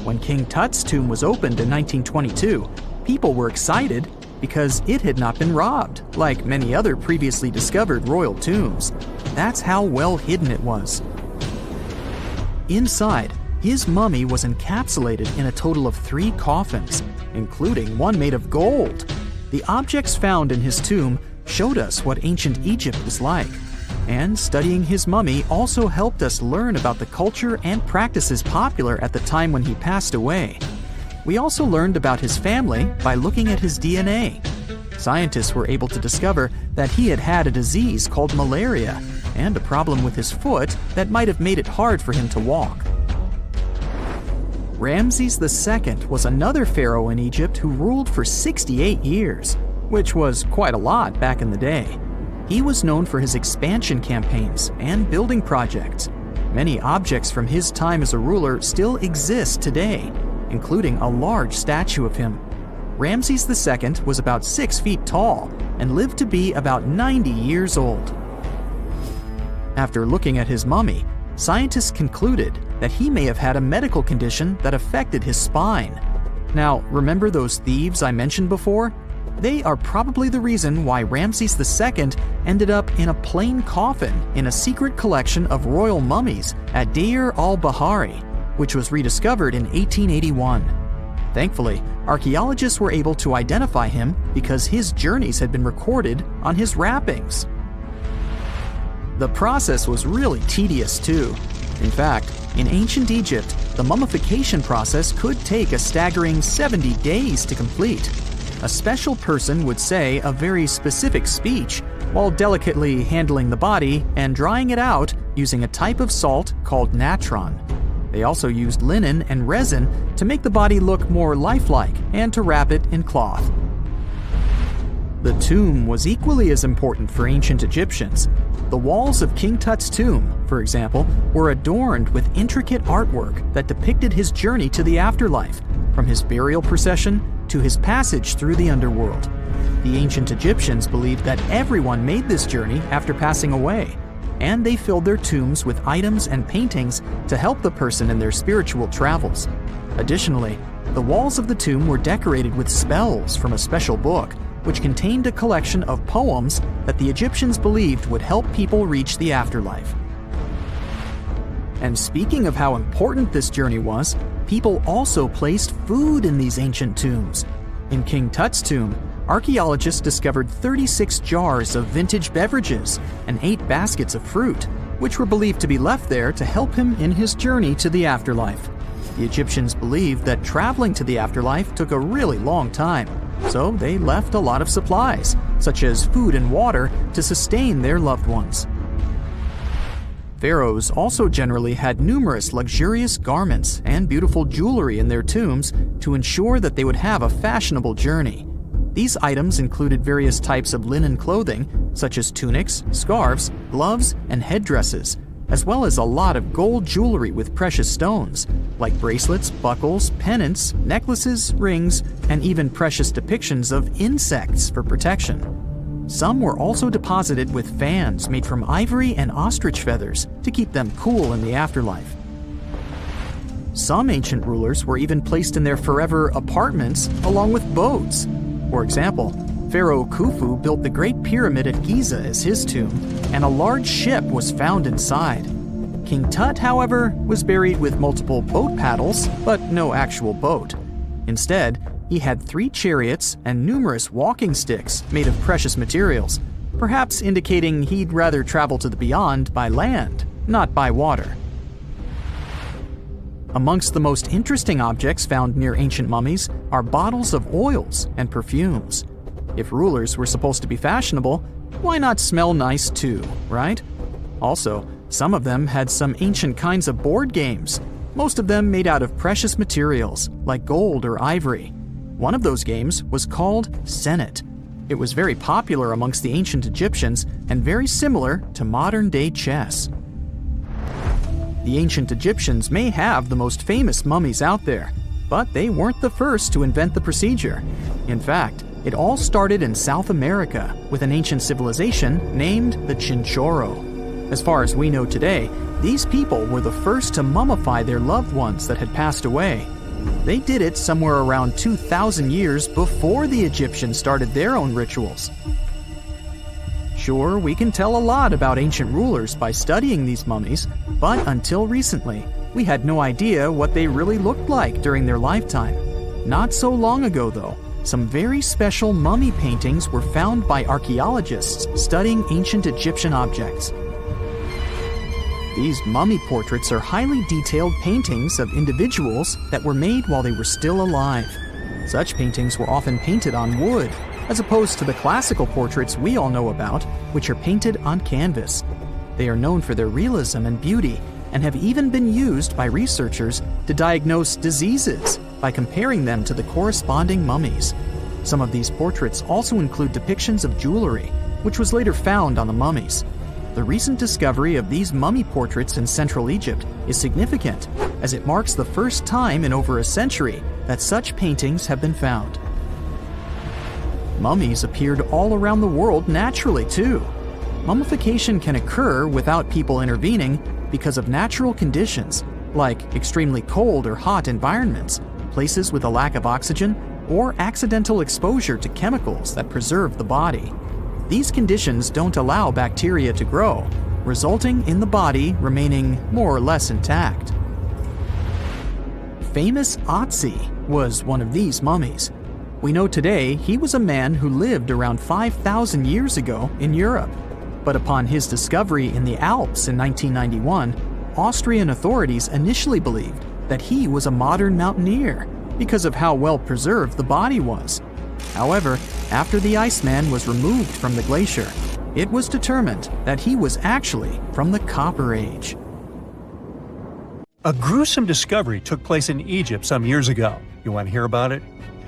When King Tut's tomb was opened in 1922, people were excited because it had not been robbed, like many other previously discovered royal tombs. That's how well hidden it was. Inside, his mummy was encapsulated in a total of 3 coffins, including one made of gold. The objects found in his tomb showed us what ancient Egypt was like, and studying his mummy also helped us learn about the culture and practices popular at the time when he passed away. We also learned about his family by looking at his DNA. Scientists were able to discover that he had had a disease called malaria and a problem with his foot that might have made it hard for him to walk. Ramses II was another pharaoh in Egypt who ruled for 68 years, which was quite a lot back in the day. He was known for his expansion campaigns and building projects. Many objects from his time as a ruler still exist today, including a large statue of him. Ramses II was about 6 feet tall and lived to be about 90 years old. After looking at his mummy, scientists concluded that he may have had a medical condition that affected his spine. Now, remember those thieves I mentioned before? They are probably the reason why Ramses II ended up in a plain coffin in a secret collection of royal mummies at Deir al-Bahari, which was rediscovered in 1881. Thankfully, archaeologists were able to identify him because his journeys had been recorded on his wrappings. The process was really tedious too. In fact, in ancient Egypt, the mummification process could take a staggering 70 days to complete. A special person would say a very specific speech while delicately handling the body and drying it out using a type of salt called natron. They also used linen and resin to make the body look more lifelike and to wrap it in cloth. The tomb was equally as important for ancient Egyptians. The walls of King Tut's tomb, for example, were adorned with intricate artwork that depicted his journey to the afterlife, from his burial procession to his passage through the underworld. The ancient Egyptians believed that everyone made this journey after passing away, and they filled their tombs with items and paintings to help the person in their spiritual travels. Additionally, the walls of the tomb were decorated with spells from a special book, which contained a collection of poems that the Egyptians believed would help people reach the afterlife. And speaking of how important this journey was, people also placed food in these ancient tombs. In King Tut's tomb, archaeologists discovered 36 jars of vintage beverages and 8 baskets of fruit, which were believed to be left there to help him in his journey to the afterlife. The Egyptians believed that traveling to the afterlife took a really long time, so they left a lot of supplies, such as food and water, to sustain their loved ones. Pharaohs also generally had numerous luxurious garments and beautiful jewelry in their tombs to ensure that they would have a fashionable journey. These items included various types of linen clothing, such as tunics, scarves, gloves, and headdresses, as well as a lot of gold jewelry with precious stones, like bracelets, buckles, pendants, necklaces, rings, and even precious depictions of insects for protection. Some were also deposited with fans made from ivory and ostrich feathers to keep them cool in the afterlife. Some ancient rulers were even placed in their forever apartments along with boats. For example, Pharaoh Khufu built the Great Pyramid at Giza as his tomb, and a large ship was found inside. King Tut, however, was buried with multiple boat paddles, but no actual boat. Instead, he had 3 chariots and numerous walking sticks made of precious materials, perhaps indicating he'd rather travel to the beyond by land, not by water. Amongst the most interesting objects found near ancient mummies are bottles of oils and perfumes. If rulers were supposed to be fashionable, why not smell nice too, right? Also, some of them had some ancient kinds of board games, most of them made out of precious materials like gold or ivory. One of those games was called Senet. It was very popular amongst the ancient Egyptians and very similar to modern-day chess. The ancient Egyptians may have the most famous mummies out there, but they weren't the first to invent the procedure. In fact, it all started in South America with an ancient civilization named the Chinchorro. As far as we know today, these people were the first to mummify their loved ones that had passed away. They did it somewhere around 2,000 years before the Egyptians started their own rituals. Sure, we can tell a lot about ancient rulers by studying these mummies, but until recently, we had no idea what they really looked like during their lifetime. Not so long ago, though, some very special mummy paintings were found by archaeologists studying ancient Egyptian objects. These mummy portraits are highly detailed paintings of individuals that were made while they were still alive. Such paintings were often painted on wood, as opposed to the classical portraits we all know about, which are painted on canvas. They are known for their realism and beauty, and have even been used by researchers to diagnose diseases by comparing them to the corresponding mummies. Some of these portraits also include depictions of jewelry, which was later found on the mummies. The recent discovery of these mummy portraits in Central Egypt is significant, as it marks the first time in over a century that such paintings have been found. Mummies appeared all around the world naturally, too. Mummification can occur without people intervening because of natural conditions, like extremely cold or hot environments, places with a lack of oxygen, or accidental exposure to chemicals that preserve the body. These conditions don't allow bacteria to grow, resulting in the body remaining more or less intact. Famous Otzi was one of these mummies. We know today he was a man who lived around 5,000 years ago in Europe. But upon his discovery in the Alps in 1991, Austrian authorities initially believed that he was a modern mountaineer because of how well preserved the body was. However, after the Iceman was removed from the glacier, it was determined that he was actually from the Copper Age. A gruesome discovery took place in Egypt some years ago. You want to hear about it?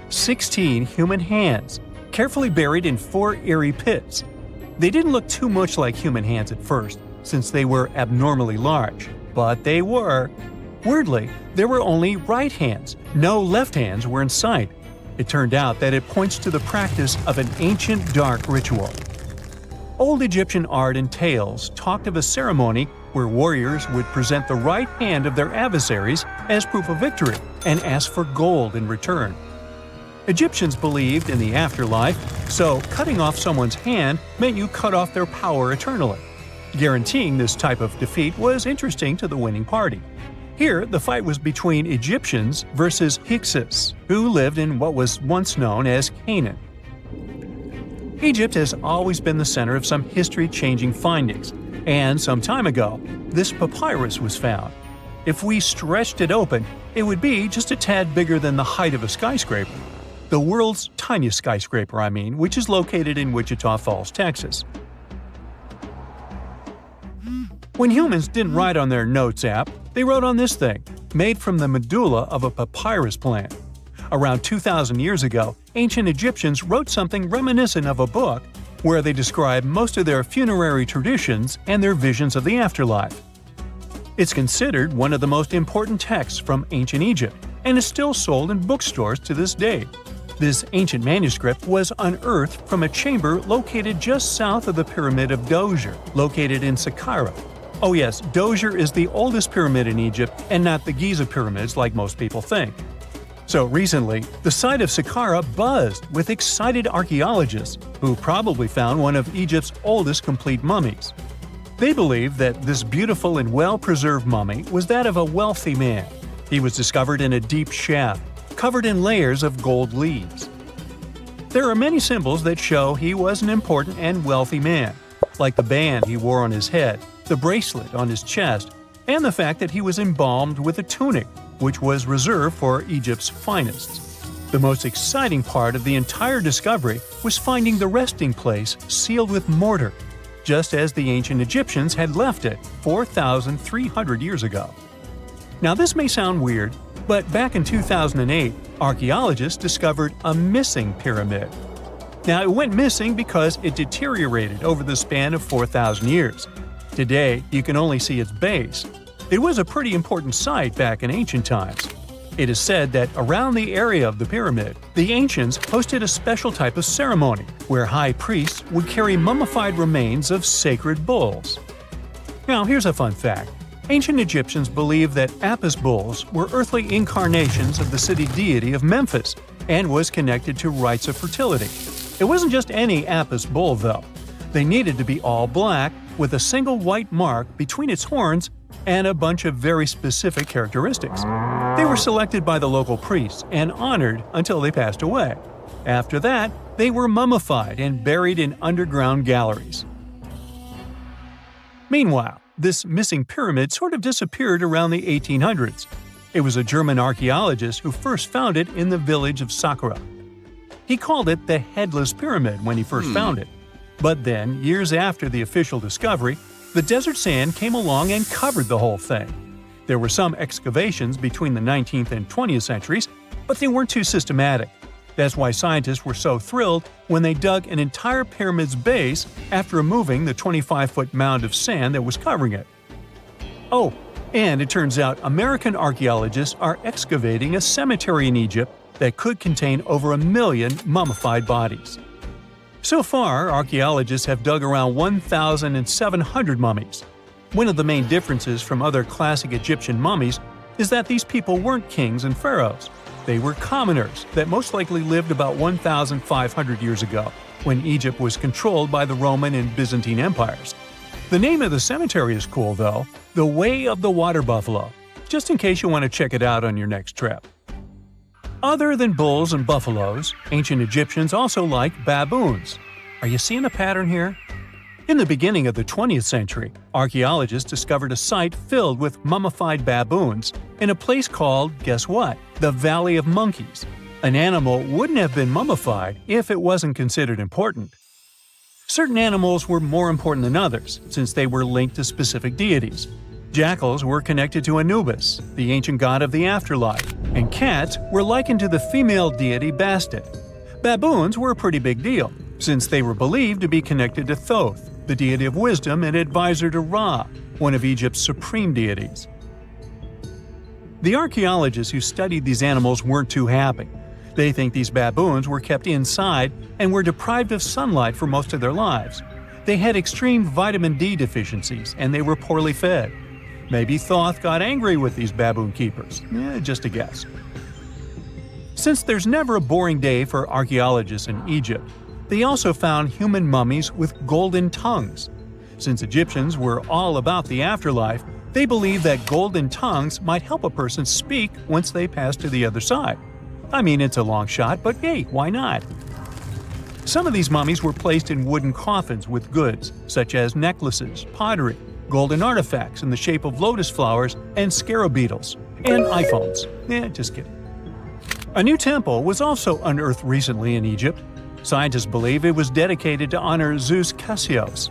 16 human hands, carefully buried in 4 eerie pits. They didn't look too much like human hands at first, since they were abnormally large, but they were. Weirdly, there were only right hands. No left hands were in sight. It turned out that it points to the practice of an ancient dark ritual. Old Egyptian art and tales talked of a ceremony where warriors would present the right hand of their adversaries as proof of victory and ask for gold in return. Egyptians believed in the afterlife, so cutting off someone's hand meant you cut off their power eternally. Guaranteeing this type of defeat was interesting to the winning party. Here, the fight was between Egyptians versus Hyksos, who lived in what was once known as Canaan. Egypt has always been the center of some history-changing findings, and some time ago, this papyrus was found. If we stretched it open, it would be just a tad bigger than the height of a skyscraper. The world's tiniest skyscraper, I mean, which is located in Wichita Falls, Texas. When humans didn't write on their Notes app, they wrote on this thing, made from the medulla of a papyrus plant. Around 2,000 years ago, ancient Egyptians wrote something reminiscent of a book where they describe most of their funerary traditions and their visions of the afterlife. It's considered one of the most important texts from ancient Egypt and is still sold in bookstores to this day. This ancient manuscript was unearthed from a chamber located just south of the Pyramid of Djoser, located in Saqqara. Oh yes, Djoser is the oldest pyramid in Egypt and not the Giza pyramids like most people think. So recently, the site of Saqqara buzzed with excited archaeologists who probably found one of Egypt's oldest complete mummies. They believe that this beautiful and well-preserved mummy was that of a wealthy man. He was discovered in a deep shaft, covered in layers of gold leaves. There are many symbols that show he was an important and wealthy man, like the band he wore on his head, the bracelet on his chest, and the fact that he was embalmed with a tunic, which was reserved for Egypt's finest. The most exciting part of the entire discovery was finding the resting place sealed with mortar, just as the ancient Egyptians had left it 4,300 years ago. Now this may sound weird, but back in 2008, archaeologists discovered a missing pyramid. Now it went missing because it deteriorated over the span of 4,000 years. Today, you can only see its base. It was a pretty important site back in ancient times. It is said that around the area of the pyramid, the ancients hosted a special type of ceremony where high priests would carry mummified remains of sacred bulls. Now, here's a fun fact. Ancient Egyptians believed that Apis bulls were earthly incarnations of the city deity of Memphis and was connected to rites of fertility. It wasn't just any Apis bull, though. They needed to be all black, with a single white mark between its horns and a bunch of very specific characteristics. They were selected by the local priests and honored until they passed away. After that, they were mummified and buried in underground galleries. Meanwhile, this missing pyramid sort of disappeared around the 1800s. It was a German archaeologist who first found it in the village of Saqqara. He called it the Headless Pyramid when he first found it. But then, years after the official discovery, the desert sand came along and covered the whole thing. There were some excavations between the 19th and 20th centuries, but they weren't too systematic. That's why scientists were so thrilled when they dug an entire pyramid's base after removing the 25-foot mound of sand that was covering it. Oh, and it turns out American archaeologists are excavating a cemetery in Egypt that could contain over 1 million mummified bodies. So far, archaeologists have dug around 1,700 mummies. One of the main differences from other classic Egyptian mummies is that these people weren't kings and pharaohs. They were commoners that most likely lived about 1,500 years ago, when Egypt was controlled by the Roman and Byzantine empires. The name of the cemetery is cool, though, the Way of the Water Buffalo, just in case you want to check it out on your next trip. Other than bulls and buffaloes, ancient Egyptians also liked baboons. Are you seeing a pattern here? In the beginning of the 20th century, archaeologists discovered a site filled with mummified baboons in a place called, guess what? The Valley of Monkeys. An animal wouldn't have been mummified if it wasn't considered important. Certain animals were more important than others, since they were linked to specific deities. Jackals were connected to Anubis, the ancient god of the afterlife, and cats were likened to the female deity Bastet. Baboons were a pretty big deal, since they were believed to be connected to Thoth, the deity of wisdom and advisor to Ra, one of Egypt's supreme deities. The archaeologists who studied these animals weren't too happy. They think these baboons were kept inside and were deprived of sunlight for most of their lives. They had extreme vitamin D deficiencies and they were poorly fed. Maybe Thoth got angry with these baboon keepers. Just a guess. Since there's never a boring day for archaeologists in Egypt, they also found human mummies with golden tongues. Since Egyptians were all about the afterlife, they believed that golden tongues might help a person speak once they pass to the other side. I mean, it's a long shot, but hey, why not? Some of these mummies were placed in wooden coffins with goods, such as necklaces, pottery, golden artifacts in the shape of lotus flowers and scarab beetles, and iPhones. Just kidding. A new temple was also unearthed recently in Egypt. Scientists believe it was dedicated to honor Zeus Cassios.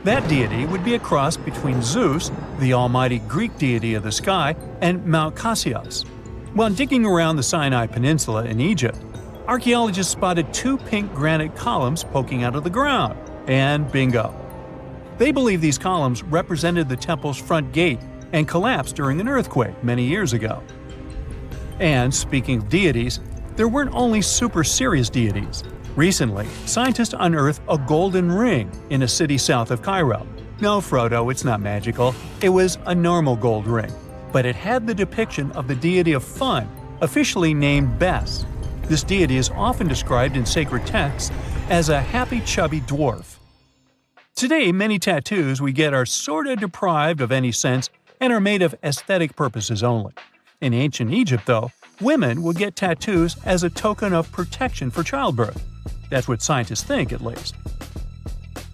That deity would be a cross between Zeus, the almighty Greek deity of the sky, and Mount Cassios. While digging around the Sinai Peninsula in Egypt, archaeologists spotted 2 pink granite columns poking out of the ground. And bingo! They believe these columns represented the temple's front gate and collapsed during an earthquake many years ago. And speaking of deities, there weren't only super serious deities. Recently, scientists unearthed a golden ring in a city south of Cairo. No, Frodo, it's not magical. It was a normal gold ring, but it had the depiction of the deity of fun, officially named Bes. This deity is often described in sacred texts as a happy, chubby dwarf. Today, many tattoos we get are sorta deprived of any sense and are made of aesthetic purposes only. In ancient Egypt, though, women would get tattoos as a token of protection for childbirth. That's what scientists think, at least.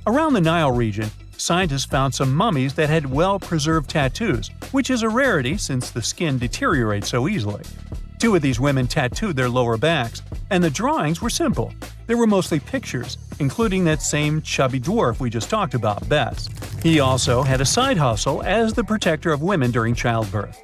Around the Nile region, scientists found some mummies that had well-preserved tattoos, which is a rarity since the skin deteriorates so easily. 2 of these women tattooed their lower backs, and the drawings were simple. They were mostly pictures, including that same chubby dwarf we just talked about, Bes. He also had a side hustle as the protector of women during childbirth.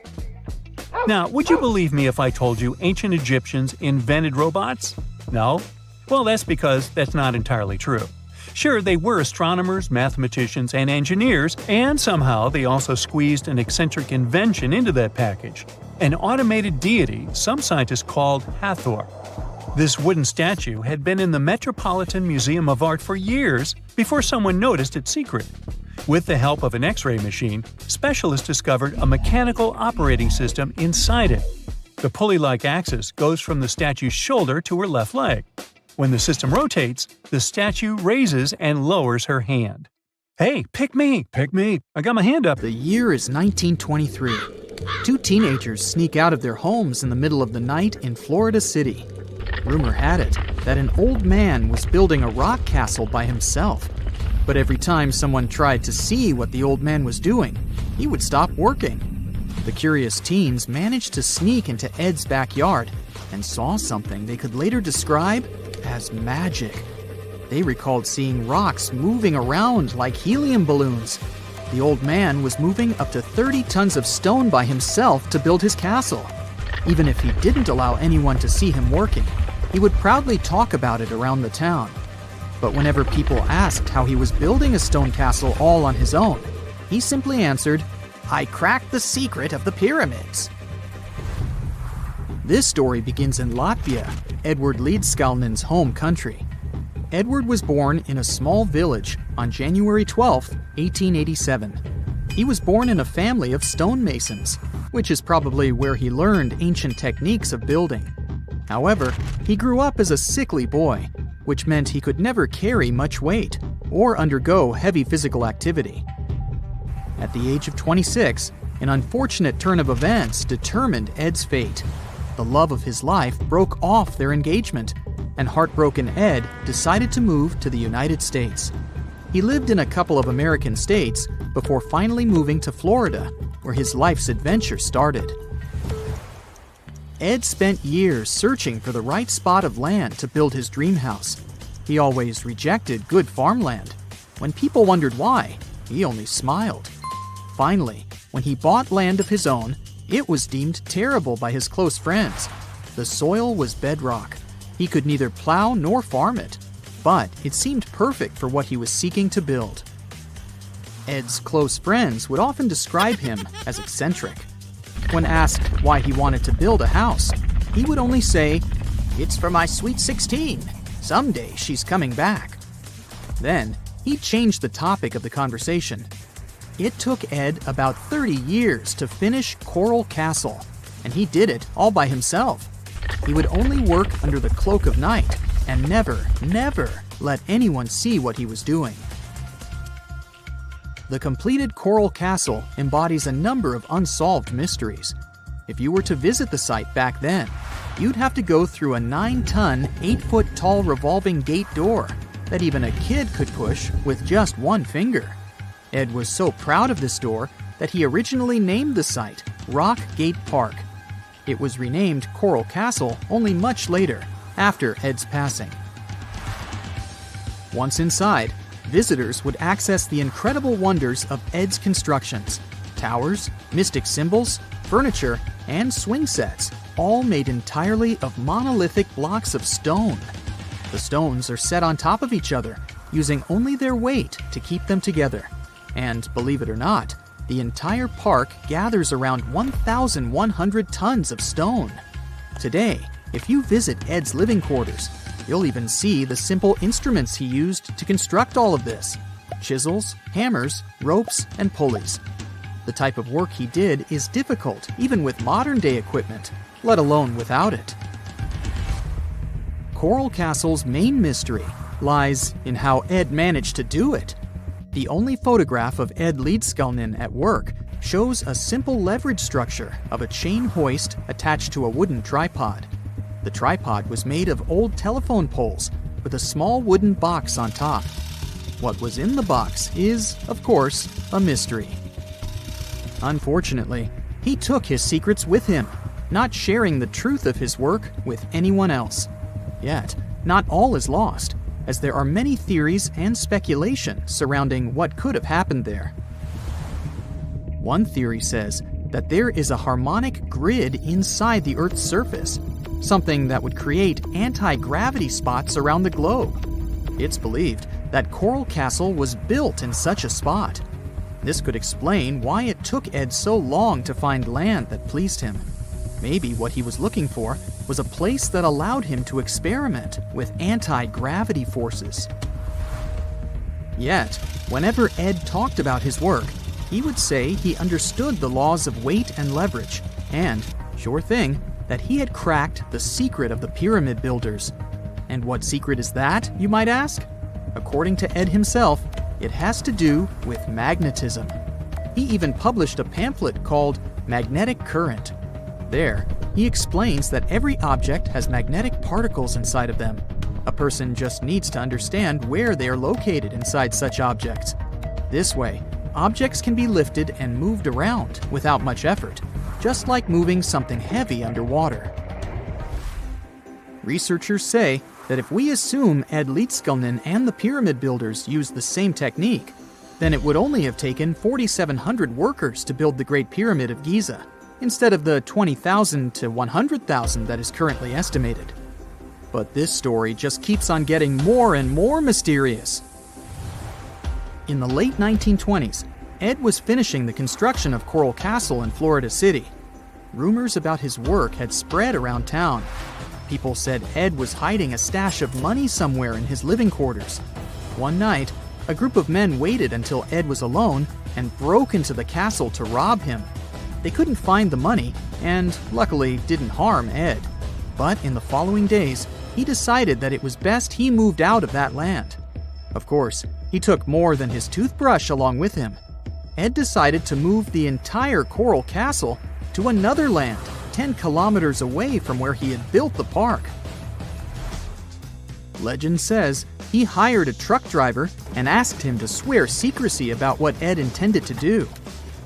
Now, would you believe me if I told you ancient Egyptians invented robots? No? Well, that's because that's not entirely true. Sure, they were astronomers, mathematicians, and engineers, and somehow they also squeezed an eccentric invention into that package. An automated deity some scientists called Hathor. This wooden statue had been in the Metropolitan Museum of Art for years before someone noticed its secret. With the help of an X-ray machine, specialists discovered a mechanical operating system inside it. The pulley-like axis goes from the statue's shoulder to her left leg. When the system rotates, the statue raises and lowers her hand. Hey, pick me! Pick me! I got my hand up. The year is 1923. 2 teenagers sneak out of their homes in the middle of the night in Florida City. Rumor had it that an old man was building a rock castle by himself. But every time someone tried to see what the old man was doing, he would stop working. The curious teens managed to sneak into Ed's backyard and saw something they could later describe as magic. They recalled seeing rocks moving around like helium balloons. The old man was moving up to 30 tons of stone by himself to build his castle. Even if he didn't allow anyone to see him working, he would proudly talk about it around the town. But whenever people asked how he was building a stone castle all on his own, he simply answered, "I cracked the secret of the pyramids." This story begins in Latvia, Edward Leedskalnin's home country. Edward was born in a small village on January 12, 1887. He was born in a family of stonemasons, which is probably where he learned ancient techniques of building. However, he grew up as a sickly boy, which meant he could never carry much weight or undergo heavy physical activity. At the age of 26, an unfortunate turn of events determined Ed's fate. The love of his life broke off their engagement, and heartbroken Ed decided to move to the United States. He lived in a couple of American states before finally moving to Florida, where his life's adventure started. Ed spent years searching for the right spot of land to build his dream house. He always rejected good farmland. When people wondered why, he only smiled. Finally, when he bought land of his own, it was deemed terrible by his close friends. The soil was bedrock. He could neither plow nor farm it, but it seemed perfect for what he was seeking to build. Ed's close friends would often describe him as eccentric. When asked why he wanted to build a house, he would only say, "It's for my sweet 16. Someday she's coming back." Then, he changed the topic of the conversation. It took Ed about 30 years to finish Coral Castle, and he did it all by himself. He would only work under the cloak of night and never let anyone see what he was doing. The completed Coral Castle embodies a number of unsolved mysteries. If you were to visit the site back then, you'd have to go through a 9-ton, 8-foot-tall revolving gate door that even a kid could push with just one finger. Ed was so proud of this door that he originally named the site Rock Gate Park. It was renamed Coral Castle only much later, after Ed's passing. Once inside, visitors would access the incredible wonders of Ed's constructions: towers, mystic symbols, furniture, and swing sets, all made entirely of monolithic blocks of stone. The stones are set on top of each other, using only their weight to keep them together. And believe it or not, the entire park gathers around 1,100 tons of stone. Today, if you visit Ed's living quarters, you'll even see the simple instruments he used to construct all of this: chisels, hammers, ropes, and pulleys. The type of work he did is difficult even with modern-day equipment, let alone without it. Coral Castle's main mystery lies in how Ed managed to do it. The only photograph of Ed Leedskalnin at work shows a simple leverage structure of a chain hoist attached to a wooden tripod. The tripod was made of old telephone poles with a small wooden box on top. What was in the box is, of course, a mystery. Unfortunately, he took his secrets with him, not sharing the truth of his work with anyone else. Yet, not all is lost, as there are many theories and speculation surrounding what could have happened there. One theory says that there is a harmonic grid inside the Earth's surface, something that would create anti-gravity spots around the globe. It's believed that Coral Castle was built in such a spot. This could explain why it took Ed so long to find land that pleased him. Maybe what he was looking for was a place that allowed him to experiment with anti-gravity forces. Yet, whenever Ed talked about his work, he would say he understood the laws of weight and leverage, and, sure thing, that he had cracked the secret of the pyramid builders. And what secret is that, you might ask? According to Ed himself, it has to do with magnetism. He even published a pamphlet called Magnetic Current. There, he explains that every object has magnetic particles inside of them. A person just needs to understand where they are located inside such objects. This way, objects can be lifted and moved around without much effort, just like moving something heavy underwater. Researchers say that if we assume Ed Leedskalnin and the pyramid builders used the same technique, then it would only have taken 4,700 workers to build the Great Pyramid of Giza, instead of the 20,000 to 100,000 that is currently estimated. But this story just keeps on getting more and more mysterious. In the late 1920s, Ed was finishing the construction of Coral Castle in Florida City. Rumors about his work had spread around town. People said Ed was hiding a stash of money somewhere in his living quarters. One night, a group of men waited until Ed was alone and broke into the castle to rob him. They couldn't find the money and, luckily, didn't harm Ed. But in the following days, he decided that it was best he moved out of that land. Of course, he took more than his toothbrush along with him. Ed decided to move the entire Coral Castle to another land, 10 kilometers away from where he had built the park. Legend says he hired a truck driver and asked him to swear secrecy about what Ed intended to do.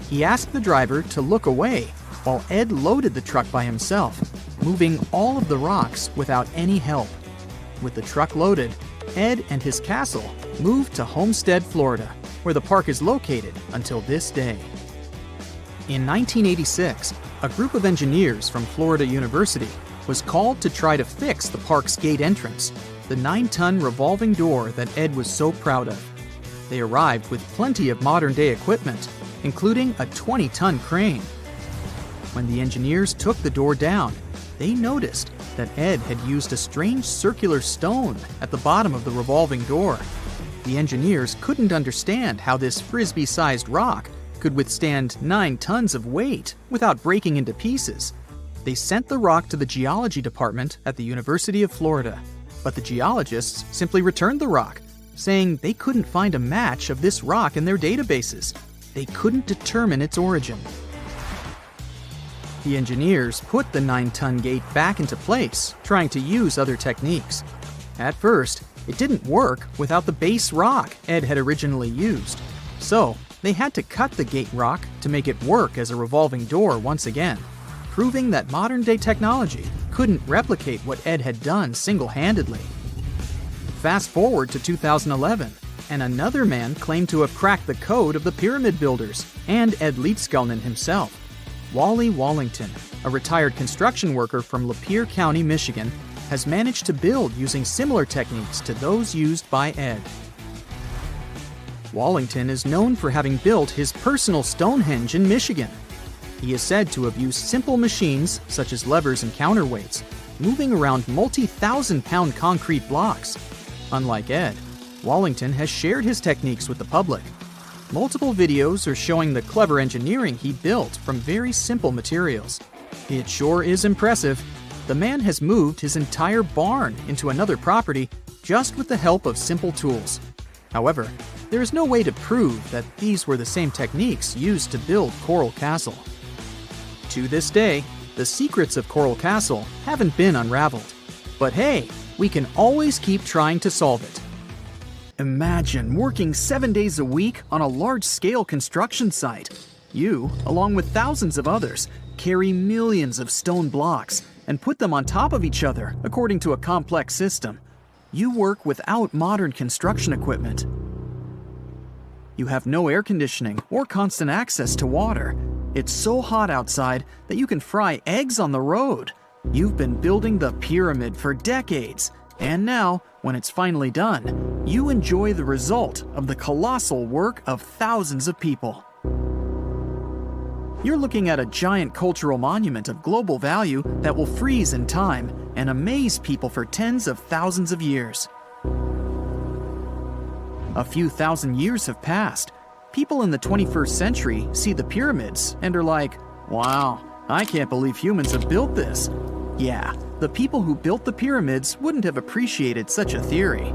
He asked the driver to look away while Ed loaded the truck by himself, moving all of the rocks without any help. With the truck loaded, Ed and his castle moved to Homestead, Florida, where the park is located until this day. In 1986, a group of engineers from Florida University was called to try to fix the park's gate entrance, the 9-ton revolving door that Ed was so proud of. They arrived with plenty of modern-day equipment, including a 20-ton crane. When the engineers took the door down, they noticed that Ed had used a strange circular stone at the bottom of the revolving door. The engineers couldn't understand how this frisbee-sized rock could withstand 9 tons of weight without breaking into pieces. They sent the rock to the geology department at the University of Florida, but the geologists simply returned the rock, saying they couldn't find a match of this rock in their databases. They couldn't determine its origin. The engineers put the 9-ton gate back into place, trying to use other techniques. At first, it didn't work without the base rock Ed had originally used. So, They had to cut the gate rock to make it work as a revolving door once again, proving that modern-day technology couldn't replicate what Ed had done single-handedly. Fast forward to 2011, and another man claimed to have cracked the code of the pyramid builders and Ed Leedskalnin himself. Wally Wallington, a retired construction worker from Lapeer County, Michigan, has managed to build using similar techniques to those used by Ed. Wallington is known for having built his personal Stonehenge in Michigan. He is said to have used simple machines, such as levers and counterweights, moving around multi-thousand-pound concrete blocks. Unlike Ed, Wallington has shared his techniques with the public. Multiple videos are showing the clever engineering he built from very simple materials. It sure is impressive. The man has moved his entire barn into another property just with the help of simple tools. However, there is no way to prove that these were the same techniques used to build Coral Castle. To this day, the secrets of Coral Castle haven't been unraveled. But hey, we can always keep trying to solve it. Imagine working 7 days a week on a large-scale construction site. You, along with thousands of others, carry millions of stone blocks and put them on top of each other according to a complex system. You work without modern construction equipment. You have no air conditioning or constant access to water. It's so hot outside that you can fry eggs on the road. You've been building the pyramid for decades, and now, when it's finally done, you enjoy the result of the colossal work of thousands of people. You're looking at a giant cultural monument of global value that will freeze in time and amaze people for tens of thousands of years. A few thousand years have passed. People in the 21st century see the pyramids and are like, wow, I can't believe humans have built this. Yeah, the people who built the pyramids wouldn't have appreciated such a theory.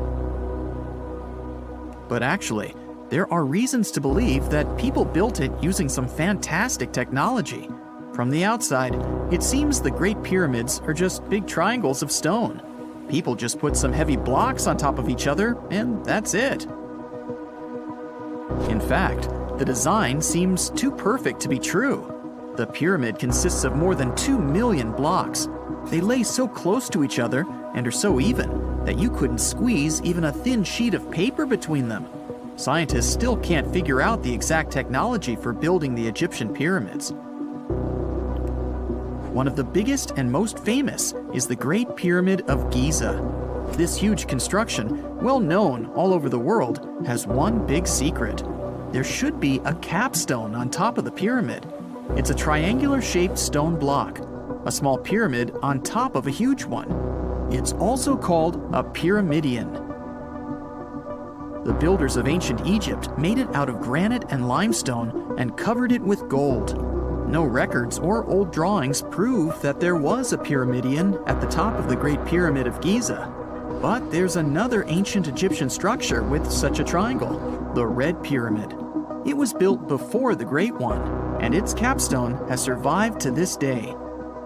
But actually, there are reasons to believe that people built it using some fantastic technology. From the outside, it seems the Great Pyramids are just big triangles of stone. People just put some heavy blocks on top of each other, and that's it. In fact, the design seems too perfect to be true. The pyramid consists of more than 2 million blocks. They lay so close to each other and are so even that you couldn't squeeze even a thin sheet of paper between them. Scientists still can't figure out the exact technology for building the Egyptian pyramids. One of the biggest and most famous is the Great Pyramid of Giza. This huge construction, well known all over the world, has one big secret. There should be a capstone on top of the pyramid. It's a triangular-shaped stone block, a small pyramid on top of a huge one. It's also called a pyramidion. The builders of ancient Egypt made it out of granite and limestone and covered it with gold. No records or old drawings prove that there was a pyramidion at the top of the Great Pyramid of Giza. But there's another ancient Egyptian structure with such a triangle, the Red Pyramid. It was built before the Great One, and its capstone has survived to this day.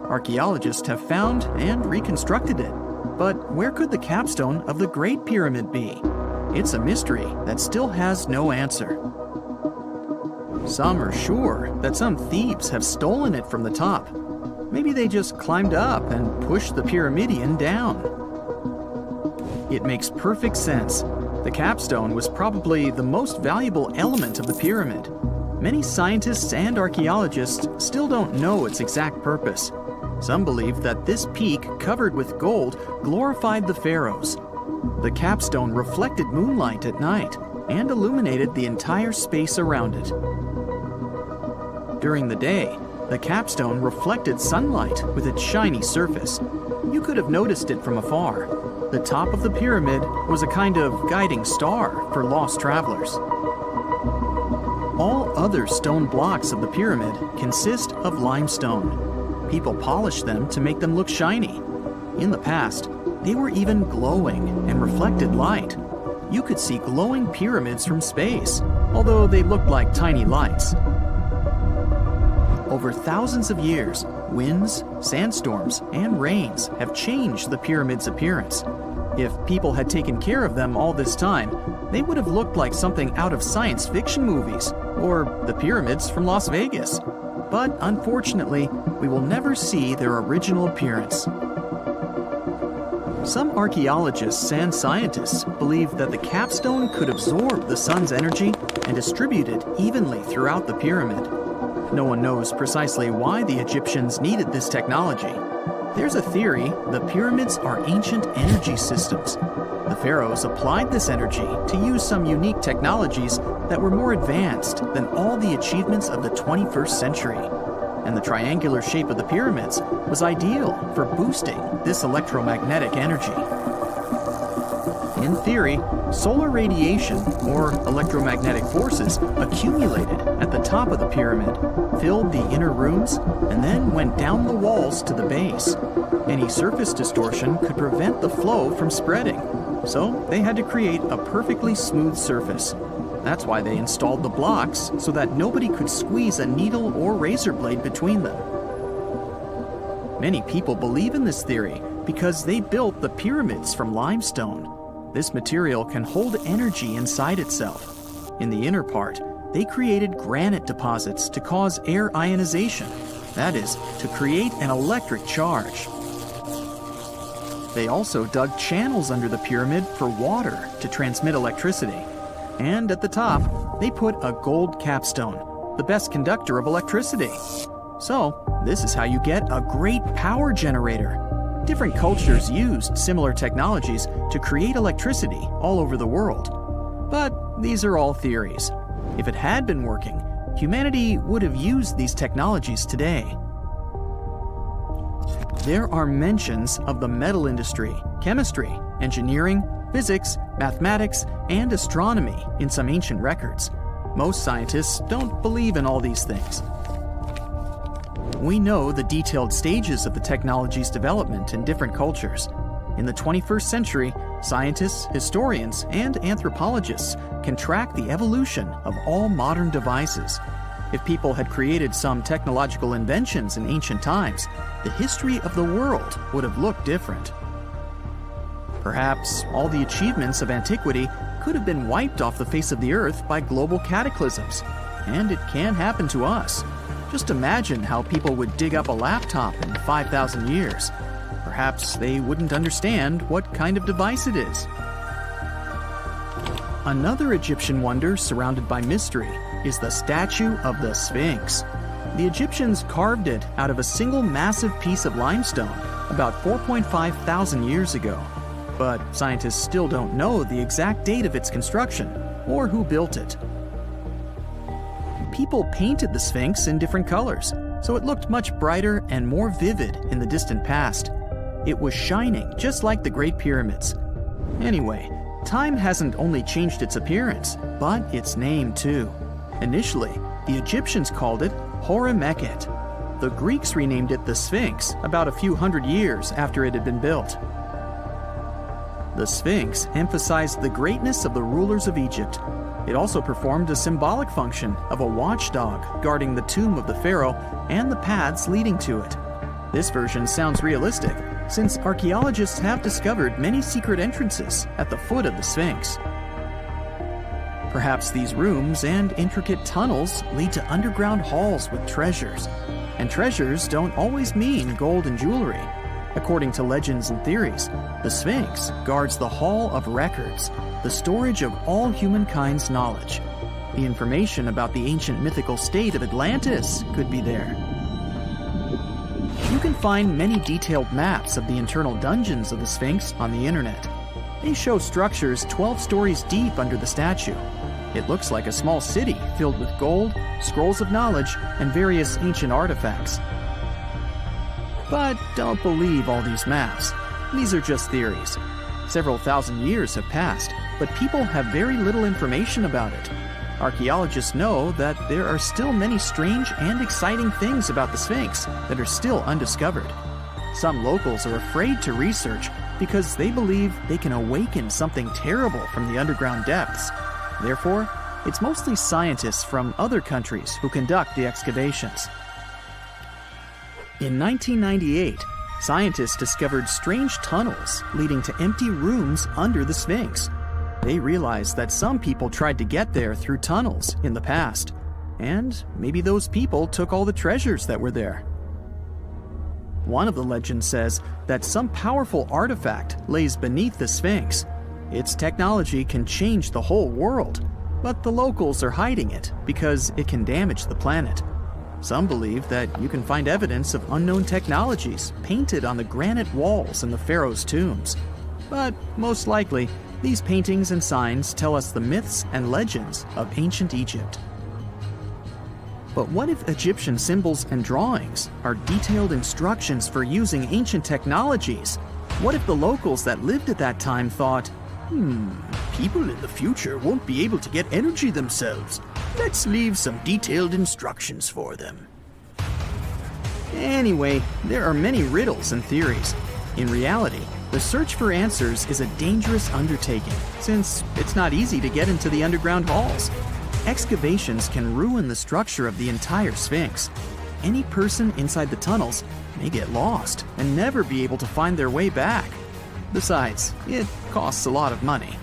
Archaeologists have found and reconstructed it. But where could the capstone of the Great Pyramid be? It's a mystery that still has no answer. Some are sure that some thieves have stolen it from the top. Maybe they just climbed up and pushed the pyramidion down. It makes perfect sense. The capstone was probably the most valuable element of the pyramid. Many scientists and archaeologists still don't know its exact purpose. Some believe that this peak covered with gold glorified the pharaohs. The capstone reflected moonlight at night and illuminated the entire space around it. During the day, the capstone reflected sunlight with its shiny surface. You could have noticed it from afar. The top of the pyramid was a kind of guiding star for lost travelers. All other stone blocks of the pyramid consist of limestone. People polish them to make them look shiny. In the past, they were even glowing and reflected light. You could see glowing pyramids from space, although they looked like tiny lights. Over thousands of years, winds, sandstorms, and rains have changed the pyramid's appearance. If people had taken care of them all this time, they would have looked like something out of science fiction movies or the pyramids from Las Vegas. But unfortunately, we will never see their original appearance. Some archaeologists and scientists believe that the capstone could absorb the sun's energy and distribute it evenly throughout the pyramid. No one knows precisely why the Egyptians needed this technology. There's a theory the pyramids are ancient energy systems. The pharaohs applied this energy to use some unique technologies that were more advanced than all the achievements of the 21st century. And the triangular shape of the pyramids was ideal for boosting this electromagnetic energy. In theory, solar radiation, or electromagnetic forces, accumulated at the top of the pyramid, filled the inner rooms, and then went down the walls to the base. Any surface distortion could prevent the flow from spreading, so they had to create a perfectly smooth surface. That's why they installed the blocks so that nobody could squeeze a needle or razor blade between them. Many people believe in this theory because they built the pyramids from limestone. This material can hold energy inside itself. In the inner part, they created granite deposits to cause air ionization, that is, to create an electric charge. They also dug channels under the pyramid for water to transmit electricity. And at the top, they put a gold capstone, the best conductor of electricity. So, this is how you get a great power generator. Different cultures used similar technologies to create electricity all over the world. But these are all theories. If it had been working, humanity would have used these technologies today. There are mentions of the metal industry, chemistry, engineering, physics, mathematics, and astronomy in some ancient records. Most scientists don't believe in all these things. We know the detailed stages of the technology's development in different cultures. In the 21st century, scientists, historians, and anthropologists can track the evolution of all modern devices. If people had created some technological inventions in ancient times, the history of the world would have looked different. Perhaps all the achievements of antiquity could have been wiped off the face of the earth by global cataclysms, and it can happen to us. Just imagine how people would dig up a laptop in 5,000 years. Perhaps they wouldn't understand what kind of device it is. Another Egyptian wonder surrounded by mystery is the statue of the Sphinx. The Egyptians carved it out of a single massive piece of limestone about 4.5 thousand years ago. But scientists still don't know the exact date of its construction or who built it. People painted the Sphinx in different colors, so it looked much brighter and more vivid in the distant past. It was shining just like the Great Pyramids. Anyway, time hasn't only changed its appearance, but its name too. Initially, the Egyptians called it Horemheb. The Greeks renamed it the Sphinx about a few hundred years after it had been built. The Sphinx emphasized the greatness of the rulers of Egypt. It also performed a symbolic function of a watchdog guarding the tomb of the pharaoh and the paths leading to it. This version sounds realistic, since archaeologists have discovered many secret entrances at the foot of the Sphinx. Perhaps these rooms and intricate tunnels lead to underground halls with treasures. And treasures don't always mean gold and jewelry. According to legends and theories, the Sphinx guards the Hall of Records, the storage of all humankind's knowledge. The information about the ancient mythical state of Atlantis could be there. You can find many detailed maps of the internal dungeons of the Sphinx on the internet. They show structures 12 stories deep under the statue. It looks like a small city filled with gold, scrolls of knowledge, and various ancient artifacts. But don't believe all these maps. These are just theories. Several thousand years have passed, but people have very little information about it. Archaeologists know that there are still many strange and exciting things about the Sphinx that are still undiscovered. Some locals are afraid to research because they believe they can awaken something terrible from the underground depths. Therefore, it's mostly scientists from other countries who conduct the excavations. In 1998, scientists discovered strange tunnels leading to empty rooms under the Sphinx. They realized that some people tried to get there through tunnels in the past, and maybe those people took all the treasures that were there. One of the legends says that some powerful artifact lays beneath the Sphinx. Its technology can change the whole world, but the locals are hiding it because it can damage the planet. Some believe that you can find evidence of unknown technologies painted on the granite walls in the pharaoh's tombs. But most likely, these paintings and signs tell us the myths and legends of ancient Egypt. But what if Egyptian symbols and drawings are detailed instructions for using ancient technologies? What if the locals that lived at that time thought, people in the future won't be able to get energy themselves. Let's leave some detailed instructions for them. Anyway, there are many riddles and theories. In reality, the search for answers is a dangerous undertaking, since it's not easy to get into the underground halls. Excavations can ruin the structure of the entire Sphinx. Any person inside the tunnels may get lost and never be able to find their way back. Besides, it costs a lot of money.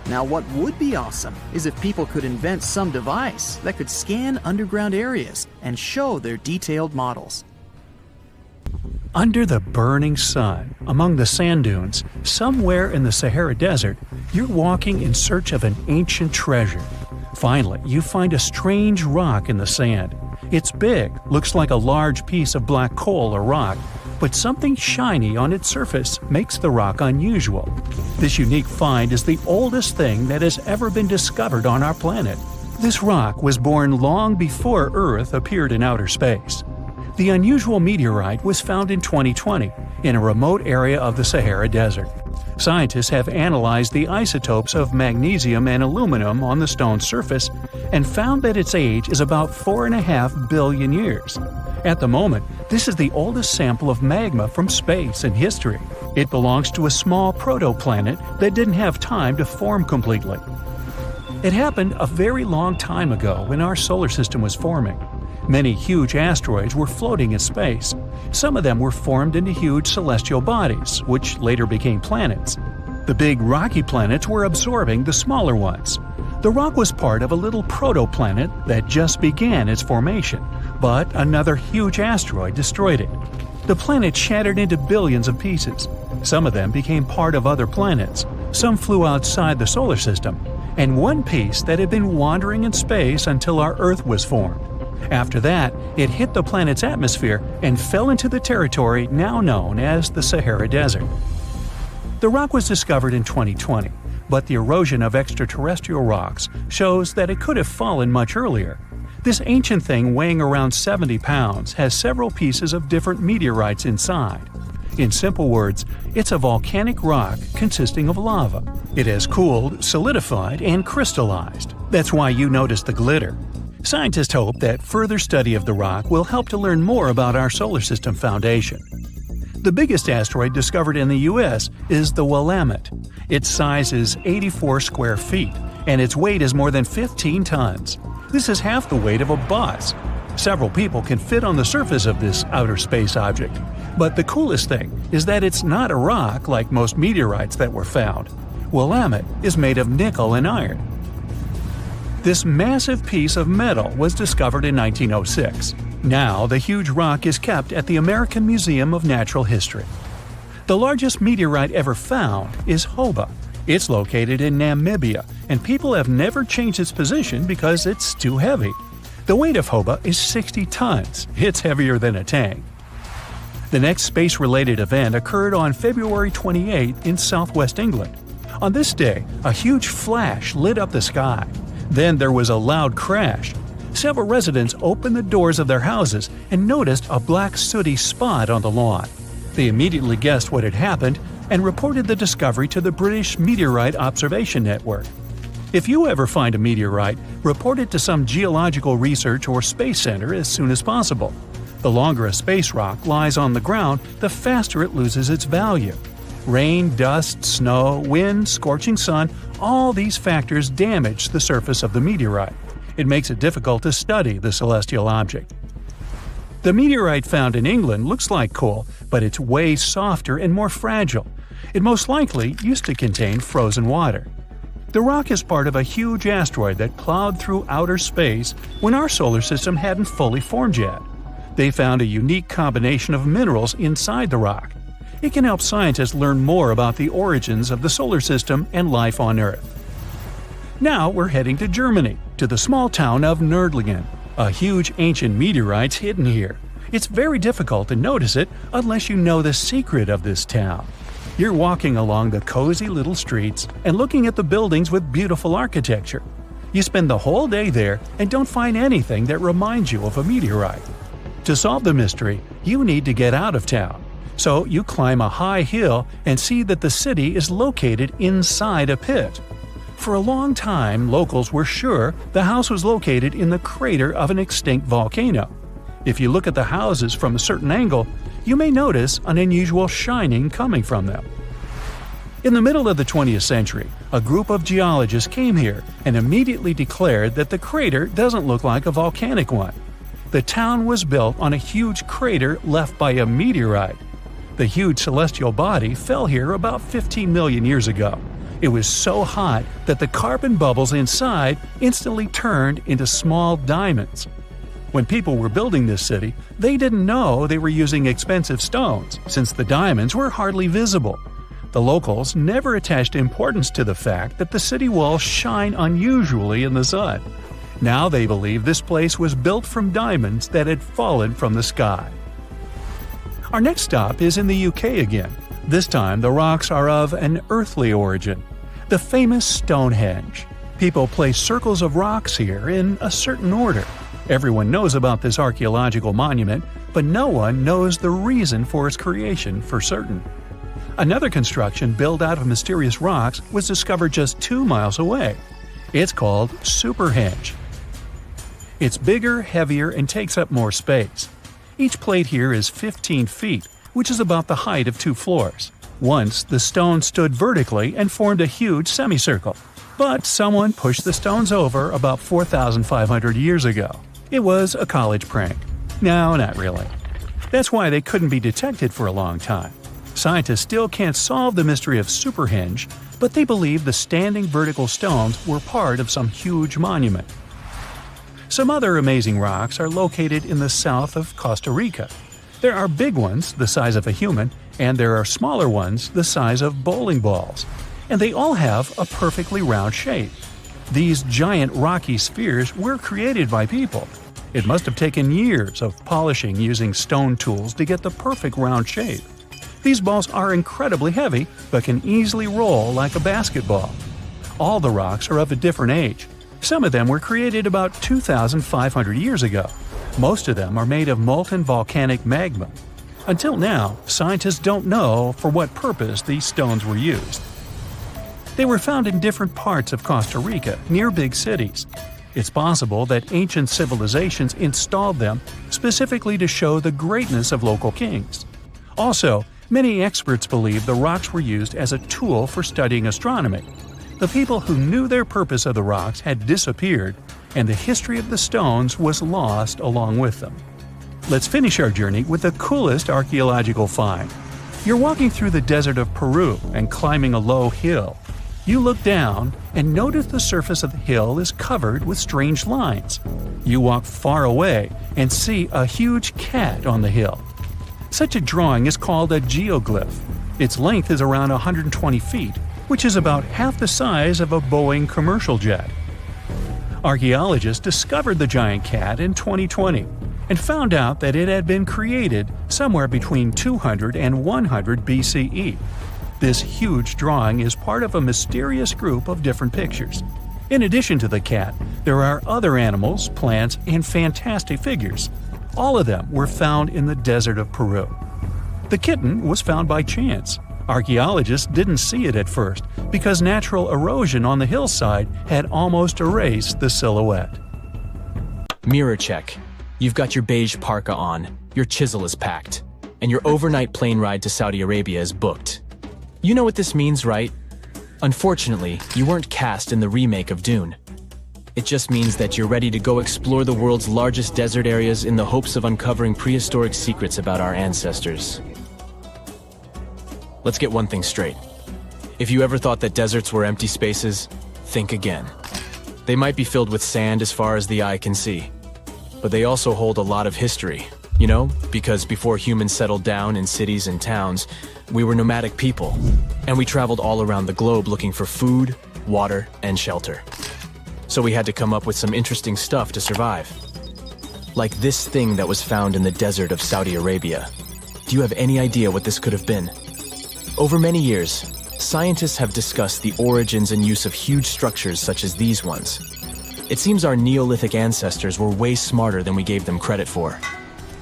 Now, what would be awesome is if people could invent some device that could scan underground areas and show their detailed models. Under the burning sun, among the sand dunes, somewhere in the Sahara Desert, you're walking in search of an ancient treasure. Finally, you find a strange rock in the sand. It's big, looks like a large piece of black coal or rock, but something shiny on its surface makes the rock unusual. This unique find is the oldest thing that has ever been discovered on our planet. This rock was born long before Earth appeared in outer space. The unusual meteorite was found in 2020 in a remote area of the Sahara Desert. Scientists have analyzed the isotopes of magnesium and aluminum on the stone's surface and found that its age is about 4.5 billion years. At the moment, this is the oldest sample of magma from space in history. It belongs to a small protoplanet that didn't have time to form completely. It happened a very long time ago when our solar system was forming. Many huge asteroids were floating in space. Some of them were formed into huge celestial bodies, which later became planets. The big rocky planets were absorbing the smaller ones. The rock was part of a little protoplanet that just began its formation, but another huge asteroid destroyed it. The planet shattered into billions of pieces. Some of them became part of other planets. Some flew outside the solar system, and one piece that had been wandering in space until our Earth was formed. After that, it hit the planet's atmosphere and fell into the territory now known as the Sahara Desert. The rock was discovered in 2020, but the erosion of extraterrestrial rocks shows that it could have fallen much earlier. This ancient thing weighing around 70 pounds has several pieces of different meteorites inside. In simple words, it's a volcanic rock consisting of lava. It has cooled, solidified, and crystallized. That's why you notice the glitter. Scientists hope that further study of the rock will help to learn more about our solar system foundation. The biggest asteroid discovered in the U.S. is the Willamette. Its size is 84 square feet, and its weight is more than 15 tons. This is half the weight of a bus. Several people can fit on the surface of this outer space object. But the coolest thing is that it's not a rock like most meteorites that were found. Willamette is made of nickel and iron. This massive piece of metal was discovered in 1906. Now, the huge rock is kept at the American Museum of Natural History. The largest meteorite ever found is Hoba. It's located in Namibia, and people have never changed its position because it's too heavy. The weight of Hoba is 60 tons. It's heavier than a tank. The next space-related event occurred on February 28 in southwest England. On this day, a huge flash lit up the sky. Then there was a loud crash. Several residents opened the doors of their houses and noticed a black sooty spot on the lawn. They immediately guessed what had happened and reported the discovery to the British Meteorite Observation Network. If you ever find a meteorite, report it to some geological research or space center as soon as possible. The longer a space rock lies on the ground, the faster it loses its value. Rain, dust, snow, wind, scorching sun, all these factors damage the surface of the meteorite. It makes it difficult to study the celestial object. The meteorite found in England looks like coal, but it's way softer and more fragile. It most likely used to contain frozen water. The rock is part of a huge asteroid that plowed through outer space when our solar system hadn't fully formed yet. They found a unique combination of minerals inside the rock. It can help scientists learn more about the origins of the solar system and life on Earth. Now we're heading to Germany, to the small town of Nördlingen. A huge ancient meteorite's hidden here. It's very difficult to notice it unless you know the secret of this town. You're walking along the cozy little streets and looking at the buildings with beautiful architecture. You spend the whole day there and don't find anything that reminds you of a meteorite. To solve the mystery, you need to get out of town. So you climb a high hill and see that the city is located inside a pit. For a long time, locals were sure the house was located in the crater of an extinct volcano. If you look at the houses from a certain angle, you may notice an unusual shining coming from them. In the middle of the 20th century, a group of geologists came here and immediately declared that the crater doesn't look like a volcanic one. The town was built on a huge crater left by a meteorite. The huge celestial body fell here about 15 million years ago. It was so hot that the carbon bubbles inside instantly turned into small diamonds. When people were building this city, they didn't know they were using expensive stones, since the diamonds were hardly visible. The locals never attached importance to the fact that the city walls shine unusually in the sun. Now they believe this place was built from diamonds that had fallen from the sky. Our next stop is in the UK again. This time the rocks are of an earthly origin. The famous Stonehenge. People place circles of rocks here in a certain order. Everyone knows about this archaeological monument, but no one knows the reason for its creation for certain. Another construction built out of mysterious rocks was discovered just 2 miles away. It's called Superhenge. It's bigger, heavier, and takes up more space. Each plate here is 15 feet, which is about the height of 2 floors. Once, the stone stood vertically and formed a huge semicircle. But someone pushed the stones over about 4,500 years ago. It was a college prank. No, not really. That's why they couldn't be detected for a long time. Scientists still can't solve the mystery of Superhenge, but they believe the standing vertical stones were part of some huge monument. Some other amazing rocks are located in the south of Costa Rica. There are big ones, the size of a human, and there are smaller ones, the size of bowling balls. And they all have a perfectly round shape. These giant rocky spheres were created by people. It must have taken years of polishing using stone tools to get the perfect round shape. These balls are incredibly heavy, but can easily roll like a basketball. All the rocks are of a different age. Some of them were created about 2,500 years ago. Most of them are made of molten volcanic magma. Until now, scientists don't know for what purpose these stones were used. They were found in different parts of Costa Rica, near big cities. It's possible that ancient civilizations installed them specifically to show the greatness of local kings. Also, many experts believe the rocks were used as a tool for studying astronomy. The people who knew their purpose of the rocks had disappeared, and the history of the stones was lost along with them. Let's finish our journey with the coolest archaeological find. You're walking through the desert of Peru and climbing a low hill. You look down and notice the surface of the hill is covered with strange lines. You walk far away and see a huge cat on the hill. Such a drawing is called a geoglyph. Its length is around 120 feet, which is about half the size of a Boeing commercial jet. Archaeologists discovered the giant cat in 2020 and found out that it had been created somewhere between 200 and 100 BCE. This huge drawing is part of a mysterious group of different pictures. In addition to the cat, there are other animals, plants, and fantastic figures. All of them were found in the desert of Peru. The kitten was found by chance. Archaeologists didn't see it at first because natural erosion on the hillside had almost erased the silhouette. Mirror check. You've got your beige parka on, your chisel is packed, and your overnight plane ride to Saudi Arabia is booked. You know what this means, right? Unfortunately, you weren't cast in the remake of Dune. It just means that you're ready to go explore the world's largest desert areas in the hopes of uncovering prehistoric secrets about our ancestors. Let's get one thing straight. If you ever thought that deserts were empty spaces, think again. They might be filled with sand as far as the eye can see, but they also hold a lot of history, because before humans settled down in cities and towns, we were nomadic people, and we traveled all around the globe looking for food, water, and shelter. So we had to come up with some interesting stuff to survive. Like this thing that was found in the desert of Saudi Arabia. Do you have any idea what this could have been? Over many years, scientists have discussed the origins and use of huge structures such as these ones. It seems our Neolithic ancestors were way smarter than we gave them credit for.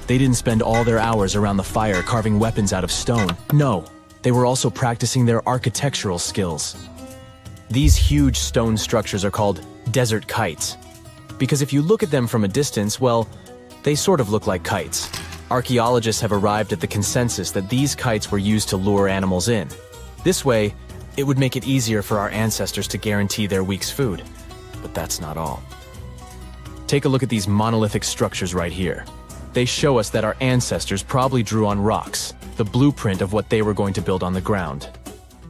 They didn't spend all their hours around the fire carving weapons out of stone. No, they were also practicing their architectural skills. These huge stone structures are called desert kites, because if you look at them from a distance, well, they sort of look like kites. Archaeologists have arrived at the consensus that these kites were used to lure animals in. This way, it would make it easier for our ancestors to guarantee their week's food. But that's not all. Take a look at these monolithic structures right here. They show us that our ancestors probably drew on rocks, the blueprint of what they were going to build on the ground.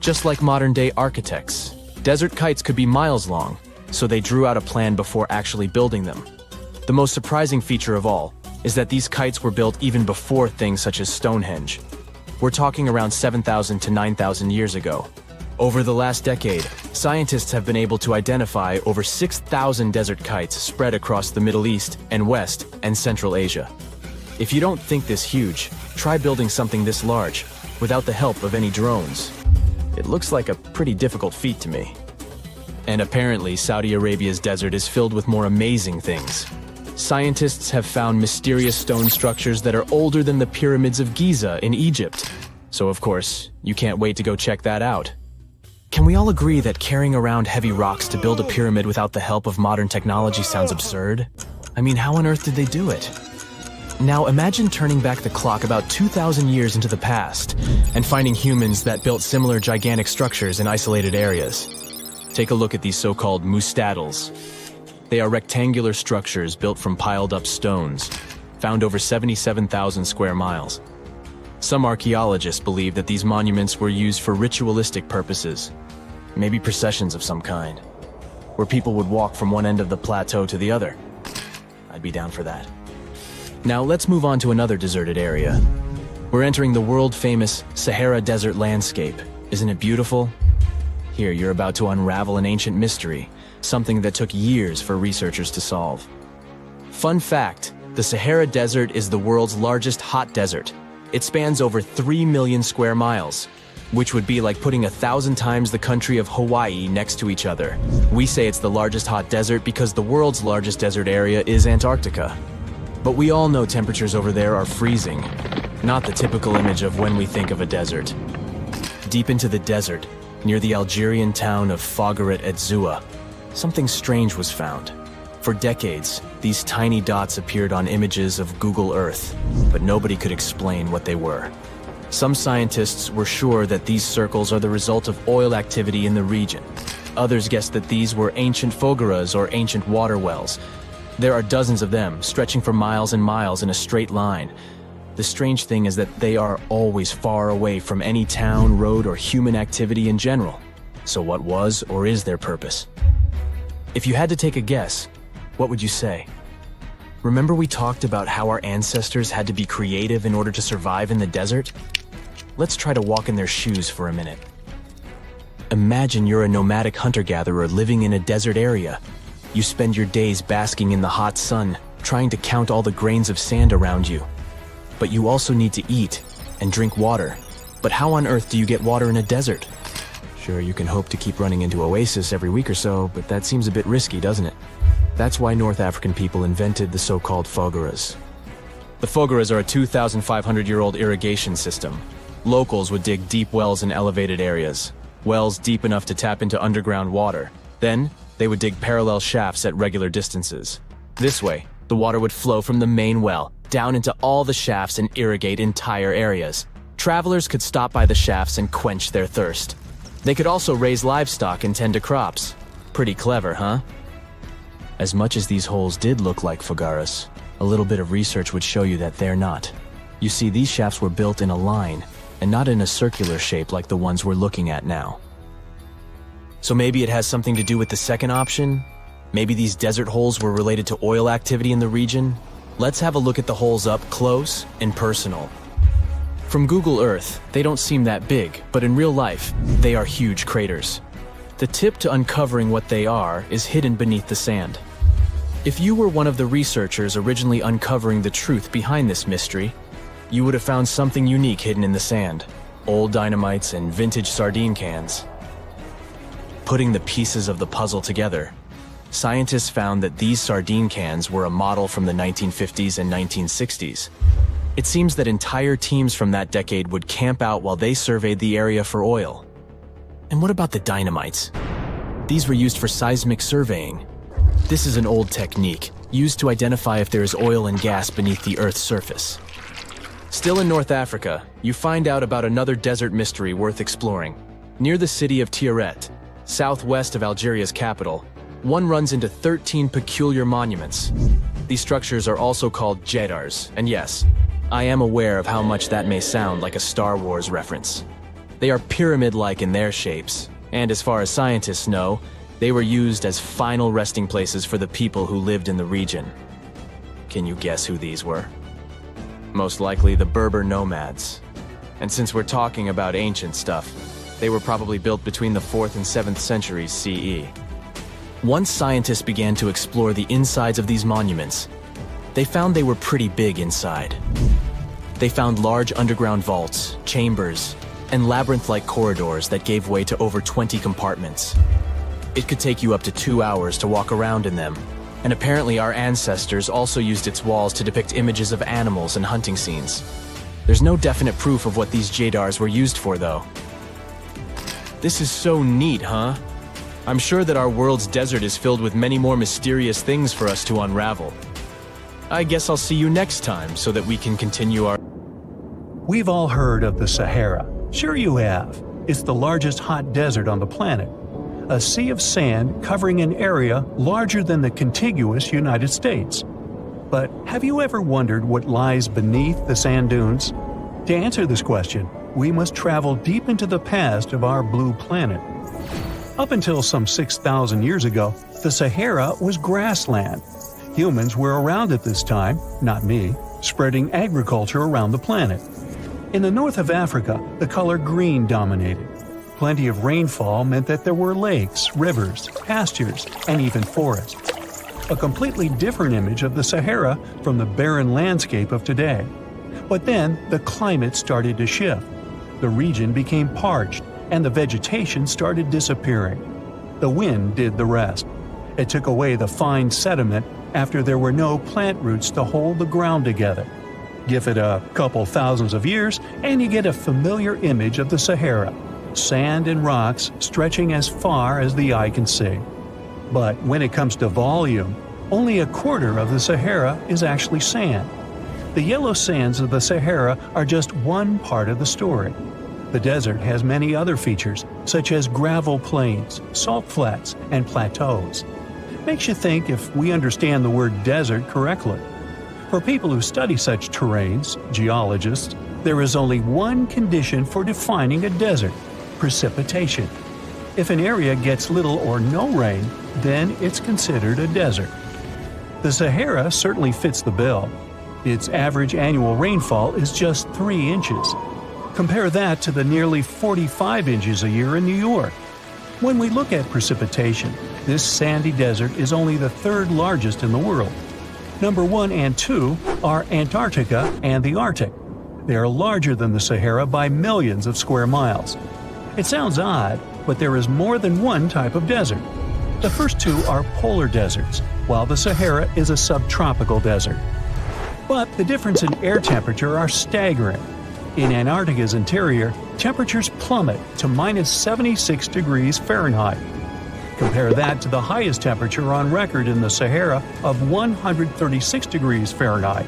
Just like modern-day architects, desert kites could be miles long, so they drew out a plan before actually building them. The most surprising feature of all is that these kites were built even before things such as Stonehenge. We're talking around 7,000 to 9,000 years ago. Over the last decade, scientists have been able to identify over 6,000 desert kites spread across the Middle East and West and Central Asia. If you don't think this huge, try building something this large without the help of any drones. It looks like a pretty difficult feat to me. And apparently, Saudi Arabia's desert is filled with more amazing things. Scientists have found mysterious stone structures that are older than the pyramids of Giza in Egypt. So of course, you can't wait to go check that out. Can we all agree that carrying around heavy rocks to build a pyramid without the help of modern technology sounds absurd? I mean, how on earth did they do it? Now imagine turning back the clock about 2,000 years into the past and finding humans that built similar gigantic structures in isolated areas. Take a look at these so-called mustadils. They are rectangular structures built from piled-up stones, found over 77,000 square miles. Some archaeologists believe that these monuments were used for ritualistic purposes, maybe processions of some kind, where people would walk from one end of the plateau to the other. I'd be down for that. Now let's move on to another deserted area. We're entering the world-famous Sahara Desert landscape. Isn't it beautiful? Here, you're about to unravel an ancient mystery, something that took years for researchers to solve. Fun fact, the Sahara Desert is the world's largest hot desert. It spans over 3 million square miles, which would be like putting 1,000 times the country of Hawaii next to each other. We say it's the largest hot desert because the world's largest desert area is Antarctica. But we all know temperatures over there are freezing, not the typical image of when we think of a desert. Deep into the desert, near the Algerian town of Fougeret et Zoua, something strange was found. For decades, these tiny dots appeared on images of Google Earth, but nobody could explain what they were. Some scientists were sure that these circles are the result of oil activity in the region. Others guessed that these were ancient fogeras or ancient water wells. There are dozens of them, stretching for miles and miles in a straight line. The strange thing is that they are always far away from any town, road, or human activity in general. So what was or is their purpose? If you had to take a guess, what would you say? Remember we talked about how our ancestors had to be creative in order to survive in the desert? Let's try to walk in their shoes for a minute. Imagine you're a nomadic hunter-gatherer living in a desert area. You spend your days basking in the hot sun, trying to count all the grains of sand around you. But you also need to eat and drink water. But how on earth do you get water in a desert? Sure, you can hope to keep running into oasis every week or so, but that seems a bit risky, doesn't it? That's why North African people invented the so-called fogeras. The fogeras are a 2,500-year-old irrigation system. Locals would dig deep wells in elevated areas, wells deep enough to tap into underground water. Then, they would dig parallel shafts at regular distances. This way, the water would flow from the main well down into all the shafts and irrigate entire areas. Travelers could stop by the shafts and quench their thirst. They could also raise livestock and tend to crops. Pretty clever, huh? As much as these holes did look like fogaras, a little bit of research would show you that they're not. You see, these shafts were built in a line, and not in a circular shape like the ones we're looking at now. So maybe it has something to do with the second option? Maybe these desert holes were related to oil activity in the region? Let's have a look at the holes up close and personal. From Google Earth, they don't seem that big, but in real life, they are huge craters. The tip to uncovering what they are is hidden beneath the sand. If you were one of the researchers originally uncovering the truth behind this mystery, you would have found something unique hidden in the sand: old dynamites and vintage sardine cans. Putting the pieces of the puzzle together, scientists found that these sardine cans were a model from the 1950s and 1960s. It seems that entire teams from that decade would camp out while they surveyed the area for oil. And what about the dynamites? These were used for seismic surveying. This is an old technique, used to identify if there is oil and gas beneath the Earth's surface. Still in North Africa, you find out about another desert mystery worth exploring. Near the city of Tiaret, southwest of Algeria's capital, one runs into 13 peculiar monuments. These structures are also called jedars, and yes, I am aware of how much that may sound like a Star Wars reference. They are pyramid-like in their shapes, and as far as scientists know, they were used as final resting places for the people who lived in the region. Can you guess who these were? Most likely the Berber nomads. And since we're talking about ancient stuff, they were probably built between the 4th and 7th centuries CE. Once scientists began to explore the insides of these monuments, they found they were pretty big inside. They found large underground vaults, chambers, and labyrinth-like corridors that gave way to over 20 compartments. It could take you up to 2 hours to walk around in them, and apparently our ancestors also used its walls to depict images of animals and hunting scenes. There's no definite proof of what these jedars were used for, though. This is so neat, huh? I'm sure that our world's desert is filled with many more mysterious things for us to unravel. I guess I'll see you next time so that we can continue our... We've all heard of the Sahara. Sure you have. It's the largest hot desert on the planet. A sea of sand covering an area larger than the contiguous United States. But have you ever wondered what lies beneath the sand dunes? To answer this question, we must travel deep into the past of our blue planet. Up until some 6,000 years ago, the Sahara was grassland. Humans were around at this time, not me, spreading agriculture around the planet. In the north of Africa, the color green dominated. Plenty of rainfall meant that there were lakes, rivers, pastures, and even forests. A completely different image of the Sahara from the barren landscape of today. But then the climate started to shift. The region became parched, and the vegetation started disappearing. The wind did the rest. It took away the fine sediment after there were no plant roots to hold the ground together. Give it a couple thousands of years, and you get a familiar image of the Sahara. Sand and rocks stretching as far as the eye can see. But when it comes to volume, only a quarter of the Sahara is actually sand. The yellow sands of the Sahara are just one part of the story. The desert has many other features, such as gravel plains, salt flats, and plateaus. Makes you think if we understand the word desert correctly. For people who study such terrains, geologists, there is only one condition for defining a desert: precipitation. If an area gets little or no rain, then it's considered a desert. The Sahara certainly fits the bill. Its average annual rainfall is just 3 inches. Compare that to the nearly 45 inches a year in New York. When we look at precipitation, this sandy desert is only the 3rd largest in the world. Number 1 and 2 are Antarctica and the Arctic. They are larger than the Sahara by millions of square miles. It sounds odd, but there is more than one type of desert. The first 2 are polar deserts, while the Sahara is a subtropical desert. But the difference in air temperature are staggering. In Antarctica's interior, temperatures plummet to minus 76 degrees Fahrenheit. Compare that to the highest temperature on record in the Sahara of 136 degrees Fahrenheit.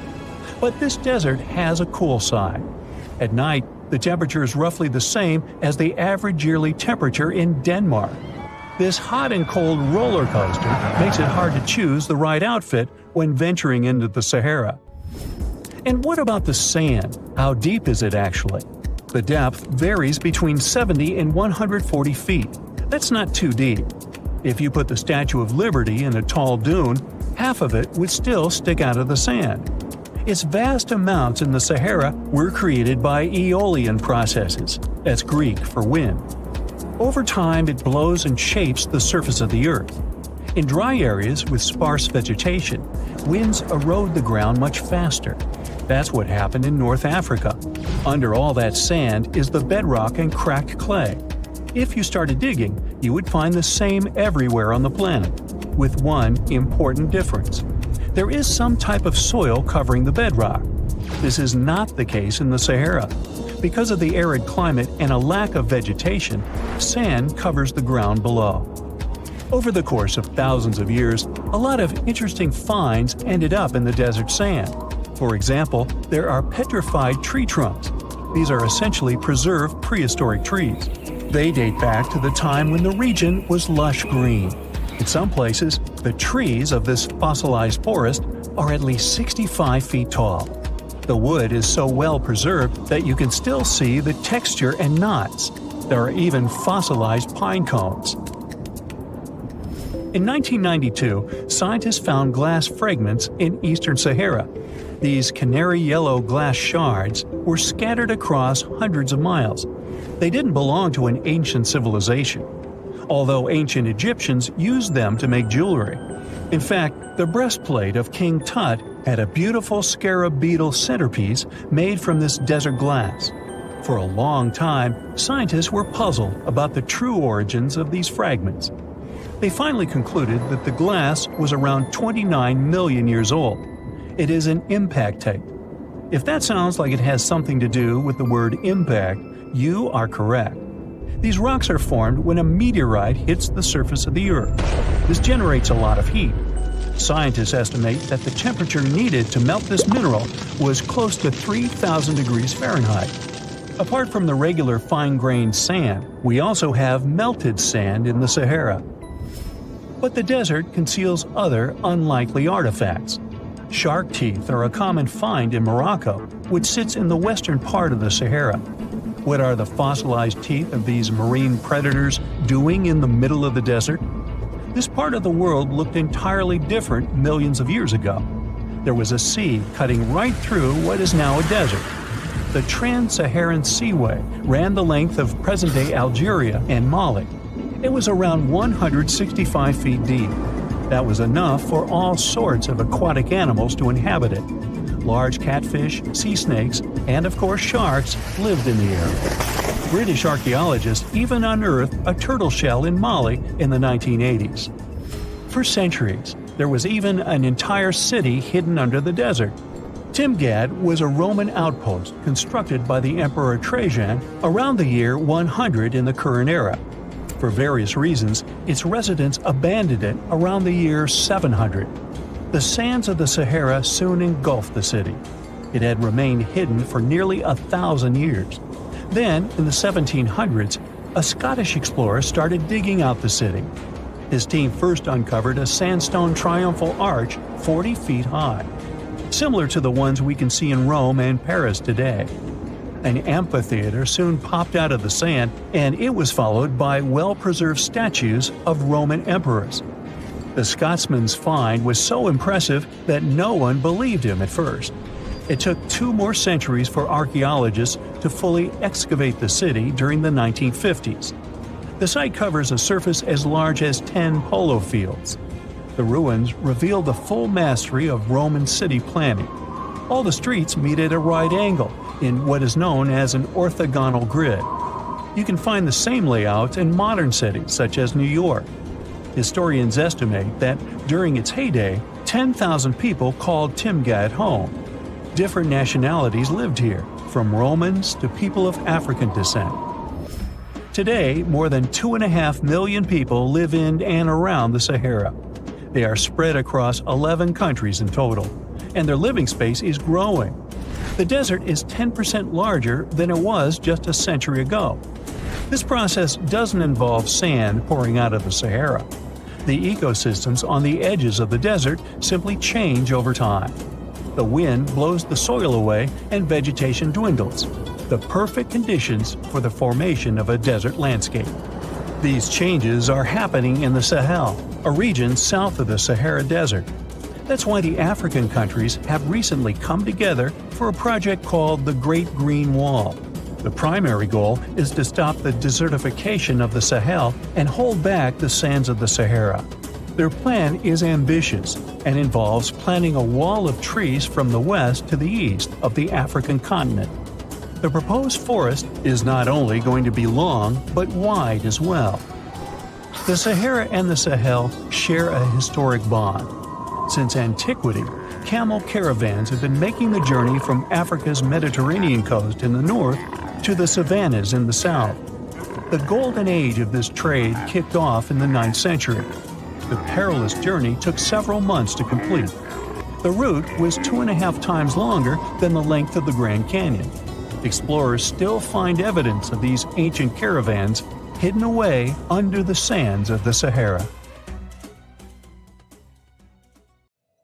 But this desert has a cool side. At night, the temperature is roughly the same as the average yearly temperature in Denmark. This hot and cold roller coaster makes it hard to choose the right outfit when venturing into the Sahara. And what about the sand? How deep is it actually? The depth varies between 70 and 140 feet. That's not too deep. If you put the Statue of Liberty in a tall dune, half of it would still stick out of the sand. Its vast amounts in the Sahara were created by aeolian processes. That's Greek for wind. Over time, it blows and shapes the surface of the earth. In dry areas with sparse vegetation, winds erode the ground much faster. That's what happened in North Africa. Under all that sand is the bedrock and cracked clay. If you started digging, you would find the same everywhere on the planet, with one important difference. There is some type of soil covering the bedrock. This is not the case in the Sahara. Because of the arid climate and a lack of vegetation, sand covers the ground below. Over the course of thousands of years, a lot of interesting finds ended up in the desert sand. For example, there are petrified tree trunks. These are essentially preserved prehistoric trees. They date back to the time when the region was lush green. In some places, the trees of this fossilized forest are at least 65 feet tall. The wood is so well preserved that you can still see the texture and knots. There are even fossilized pine cones. In 1992, scientists found glass fragments in eastern Sahara. These canary yellow glass shards were scattered across hundreds of miles. They didn't belong to an ancient civilization, although ancient Egyptians used them to make jewelry. In fact, the breastplate of King Tut had a beautiful scarab beetle centerpiece made from this desert glass. For a long time, scientists were puzzled about the true origins of these fragments. They finally concluded that the glass was around 29 million years old. It is an impact tape. If that sounds like it has something to do with the word impact, you are correct. These rocks are formed when a meteorite hits the surface of the Earth. This generates a lot of heat. Scientists estimate that the temperature needed to melt this mineral was close to 3,000 degrees Fahrenheit. Apart from the regular fine-grained sand, we also have melted sand in the Sahara. But the desert conceals other unlikely artifacts. Shark teeth are a common find in Morocco, which sits in the western part of the Sahara. What are the fossilized teeth of these marine predators doing in the middle of the desert? This part of the world looked entirely different millions of years ago. There was a sea cutting right through what is now a desert. The Trans-Saharan Seaway ran the length of present-day Algeria and Mali. It was around 165 feet deep. That was enough for all sorts of aquatic animals to inhabit it. Large catfish, sea snakes, and of course sharks lived in the area. British archaeologists even unearthed a turtle shell in Mali in the 1980s. For centuries, there was even an entire city hidden under the desert. Timgad was a Roman outpost constructed by the Emperor Trajan around the year 100 in the current era. For various reasons, its residents abandoned it around the year 700. The sands of the Sahara soon engulfed the city. It had remained hidden for nearly 1,000 years. Then, in the 1700s, a Scottish explorer started digging out the city. His team first uncovered a sandstone triumphal arch 40 feet high, similar to the ones we can see in Rome and Paris today. An amphitheater soon popped out of the sand, and it was followed by well-preserved statues of Roman emperors. The Scotsman's find was so impressive that no one believed him at first. It took 2 more centuries for archaeologists to fully excavate the city during the 1950s. The site covers a surface as large as 10 polo fields. The ruins reveal the full mastery of Roman city planning. All the streets meet at a right angle in what is known as an orthogonal grid. You can find the same layout in modern cities such as New York. Historians estimate that during its heyday, 10,000 people called Timgad home. Different nationalities lived here, from Romans to people of African descent. Today, more than 2.5 million people live in and around the Sahara. They are spread across 11 countries in total, and their living space is growing. The desert is 10% larger than it was just a century ago. This process doesn't involve sand pouring out of the Sahara. The ecosystems on the edges of the desert simply change over time. The wind blows the soil away and vegetation dwindles. the perfect conditions for the formation of a desert landscape. These changes are happening in the Sahel, a region south of the Sahara Desert. That's why the African countries have recently come together for a project called the Great Green Wall. The primary goal is to stop the desertification of the Sahel and hold back the sands of the Sahara. Their plan is ambitious and involves planting a wall of trees from the west to the east of the African continent. The proposed forest is not only going to be long, but wide as well. The Sahara and the Sahel share a historic bond. Since antiquity, camel caravans have been making the journey from Africa's Mediterranean coast in the north to the savannas in the south. The golden age of this trade kicked off in the 9th century. The perilous journey took several months to complete. The route was 2.5 times longer than the length of the Grand Canyon. Explorers still find evidence of these ancient caravans hidden away under the sands of the Sahara.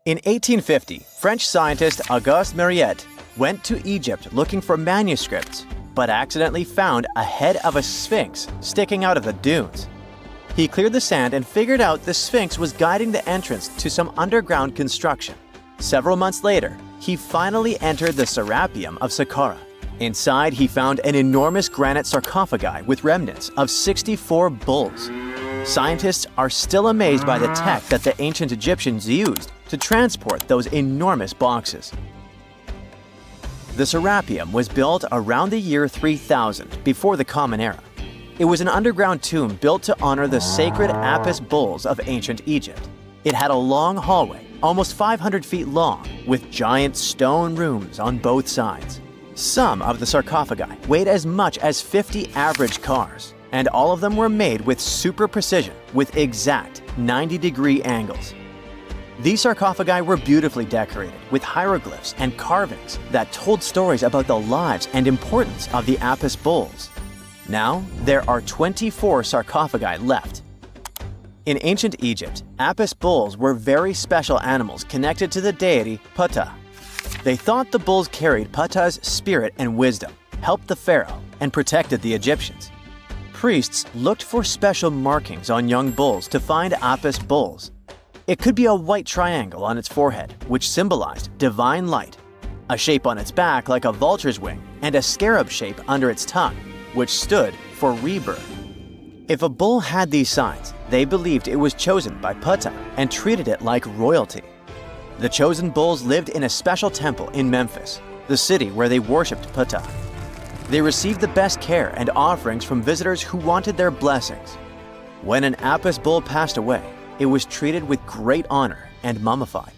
In 1850, French scientist Auguste Mariette went to Egypt looking for manuscripts, but accidentally found a head of a sphinx sticking out of the dunes. He cleared the sand and figured out the Sphinx was guiding the entrance to some underground construction. Several months later, he finally entered the Serapeum of Saqqara. Inside, he found an enormous granite sarcophagi with remnants of 64 bulls. Scientists are still amazed by the tech that the ancient Egyptians used to transport those enormous boxes. The Serapeum was built around the year 3000 before the Common Era. It was an underground tomb built to honor the sacred Apis bulls of ancient Egypt. It had a long hallway, almost 500 feet long, with giant stone rooms on both sides. Some of the sarcophagi weighed as much as 50 average cars, and all of them were made with super precision, with exact 90-degree angles. These sarcophagi were beautifully decorated with hieroglyphs and carvings that told stories about the lives and importance of the Apis bulls. Now, there are 24 sarcophagi left. In ancient Egypt, Apis bulls were very special animals connected to the deity Ptah. They thought the bulls carried Ptah's spirit and wisdom, helped the pharaoh, and protected the Egyptians. Priests looked for special markings on young bulls to find Apis bulls. It could be a white triangle on its forehead, which symbolized divine light, a shape on its back like a vulture's wing, and a scarab shape under its tongue, which stood for rebirth. If a bull had these signs, they believed it was chosen by Ptah and treated it like royalty. The chosen bulls lived in a special temple in Memphis, the city where they worshipped Ptah. They received the best care and offerings from visitors who wanted their blessings. When an Apis bull passed away, it was treated with great honor and mummified.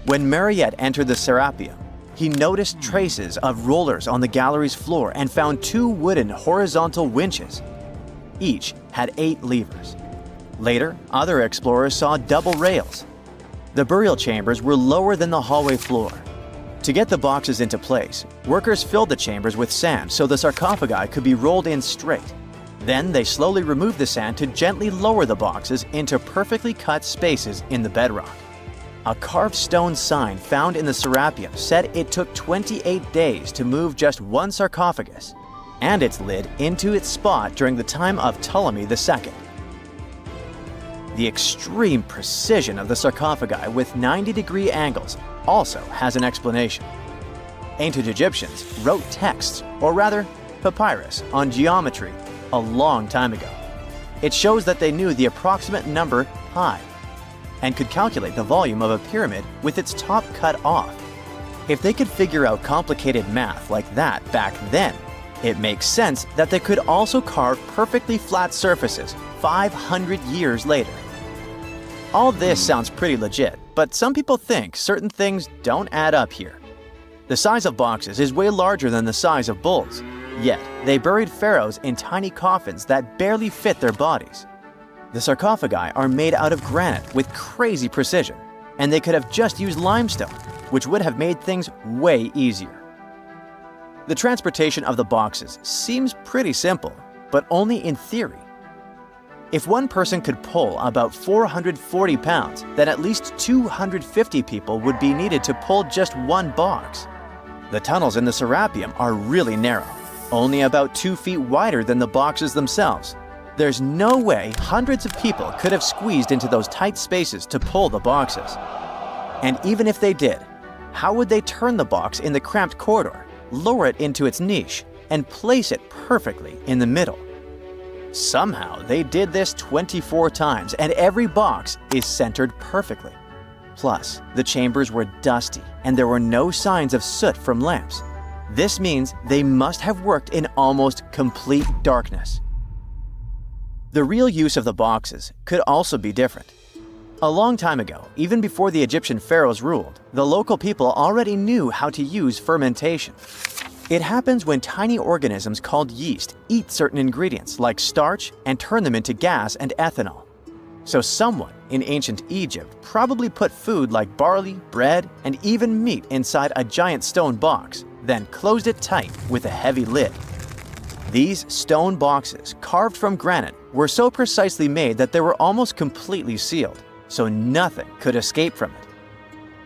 When Mariette entered the Serapeum, he noticed traces of rollers on the gallery's floor and found 2 wooden horizontal winches. Each had 8 levers. Later, other explorers saw double rails. The burial chambers were lower than the hallway floor. To get the boxes into place, workers filled the chambers with sand so the sarcophagi could be rolled in straight. Then they slowly removed the sand to gently lower the boxes into perfectly cut spaces in the bedrock. A carved stone sign found in the Serapeum said it took 28 days to move just one sarcophagus, and its lid into its spot during the time of Ptolemy II. The extreme precision of the sarcophagi with 90-degree angles also has an explanation. Ancient Egyptians wrote texts, or rather, papyrus, on geometry a long time ago. It shows that they knew the approximate number pi and could calculate the volume of a pyramid with its top cut off. If they could figure out complicated math like that back then, it makes sense that they could also carve perfectly flat surfaces 500 years later. All this sounds pretty legit, but some people think certain things don't add up here. The size of boxes is way larger than the size of bulls, yet they buried pharaohs in tiny coffins that barely fit their bodies. The sarcophagi are made out of granite with crazy precision, and they could have just used limestone, which would have made things way easier. The transportation of the boxes seems pretty simple, but only in theory. If one person could pull about 440 pounds, then at least 250 people would be needed to pull just one box. The tunnels in the Serapeum are really narrow, only about 2 feet wider than the boxes themselves. There's no way hundreds of people could have squeezed into those tight spaces to pull the boxes. And even if they did, how would they turn the box in the cramped corridor, lower it into its niche, and place it perfectly in the middle? Somehow, they did this 24 times, and every box is centered perfectly. Plus, the chambers were dusty, and there were no signs of soot from lamps. This means they must have worked in almost complete darkness. The real use of the boxes could also be different. A long time ago, even before the Egyptian pharaohs ruled, the local people already knew how to use fermentation. It happens when tiny organisms called yeast eat certain ingredients like starch and turn them into gas and ethanol. So someone in ancient Egypt probably put food like barley, bread, and even meat inside a giant stone box, then closed it tight with a heavy lid. These stone boxes, carved from granite, were so precisely made that they were almost completely sealed, so nothing could escape from it.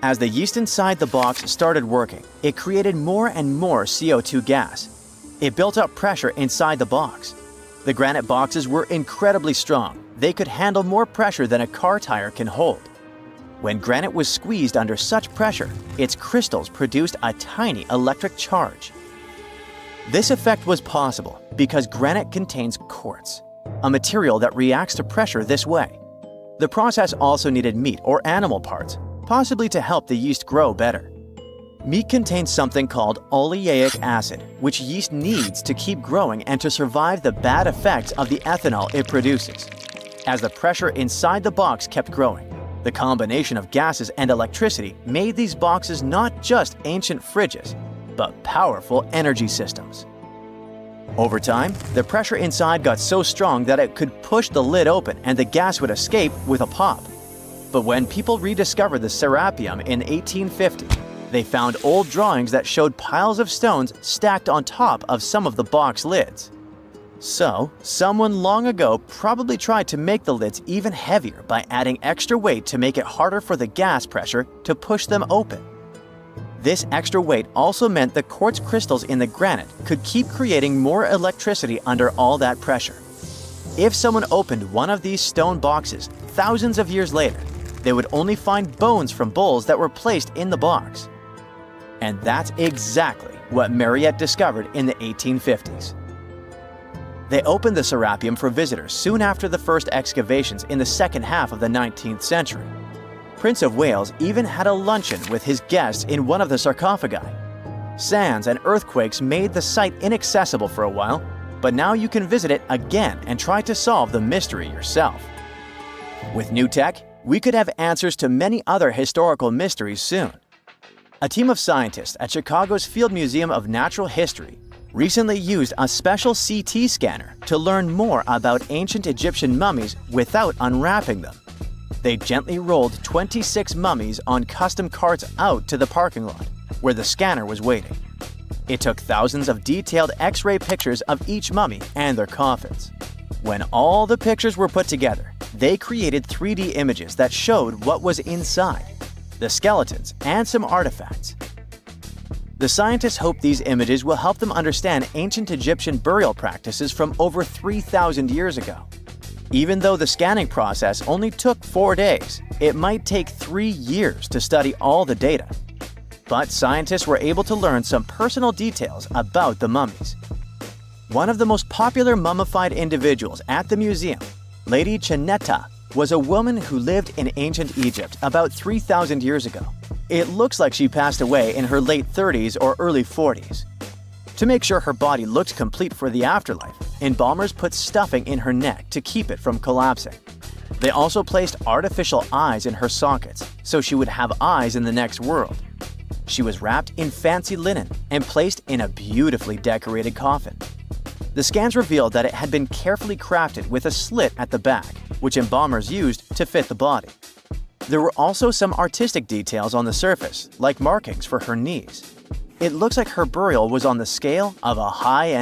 As the yeast inside the box started working, it created more and more CO2 gas. It built up pressure inside the box. The granite boxes were incredibly strong. They could handle more pressure than a car tire can hold. When granite was squeezed under such pressure, its crystals produced a tiny electric charge. This effect was possible because granite contains quartz, a material that reacts to pressure this way. The process also needed meat or animal parts, possibly to help the yeast grow better. Meat contains something called oleic acid, which yeast needs to keep growing and to survive the bad effects of the ethanol it produces. As the pressure inside the box kept growing, the combination of gases and electricity made these boxes not just ancient fridges, but powerful energy systems. Over time, the pressure inside got so strong that it could push the lid open and the gas would escape with a pop. But when people rediscovered the Serapeum in 1850, they found old drawings that showed piles of stones stacked on top of some of the box lids. So, someone long ago probably tried to make the lids even heavier by adding extra weight to make it harder for the gas pressure to push them open. This extra weight also meant the quartz crystals in the granite could keep creating more electricity under all that pressure. If someone opened one of these stone boxes thousands of years later, they would only find bones from bulls that were placed in the box. And that's exactly what Mariette discovered in the 1850s. They opened the Serapeum for visitors soon after the first excavations in the second half of the 19th century. Prince of Wales even had a luncheon with his guests in one of the sarcophagi. Sands and earthquakes made the site inaccessible for a while, but now you can visit it again and try to solve the mystery yourself. With new tech, we could have answers to many other historical mysteries soon. A team of scientists at Chicago's Field Museum of Natural History recently used a special CT scanner to learn more about ancient Egyptian mummies without unwrapping them. They gently rolled 26 mummies on custom carts out to the parking lot, where the scanner was waiting. It took thousands of detailed X-ray pictures of each mummy and their coffins. When all the pictures were put together, they created 3D images that showed what was inside, the skeletons, and some artifacts. The scientists hope these images will help them understand ancient Egyptian burial practices from over 3,000 years ago. Even though the scanning process only took 4 days, it might take 3 years to study all the data. But scientists were able to learn some personal details about the mummies. One of the most popular mummified individuals at the museum, Lady Chineta, was a woman who lived in ancient Egypt about 3,000 years ago. It looks like she passed away in her late 30s or early 40s. To make sure her body looked complete for the afterlife, embalmers put stuffing in her neck to keep it from collapsing. They also placed artificial eyes in her sockets, so she would have eyes in the next world. She was wrapped in fancy linen and placed in a beautifully decorated coffin. The scans revealed that it had been carefully crafted with a slit at the back, which embalmers used to fit the body. There were also some artistic details on the surface, like markings for her knees. It looks like her burial was on the scale of a high-end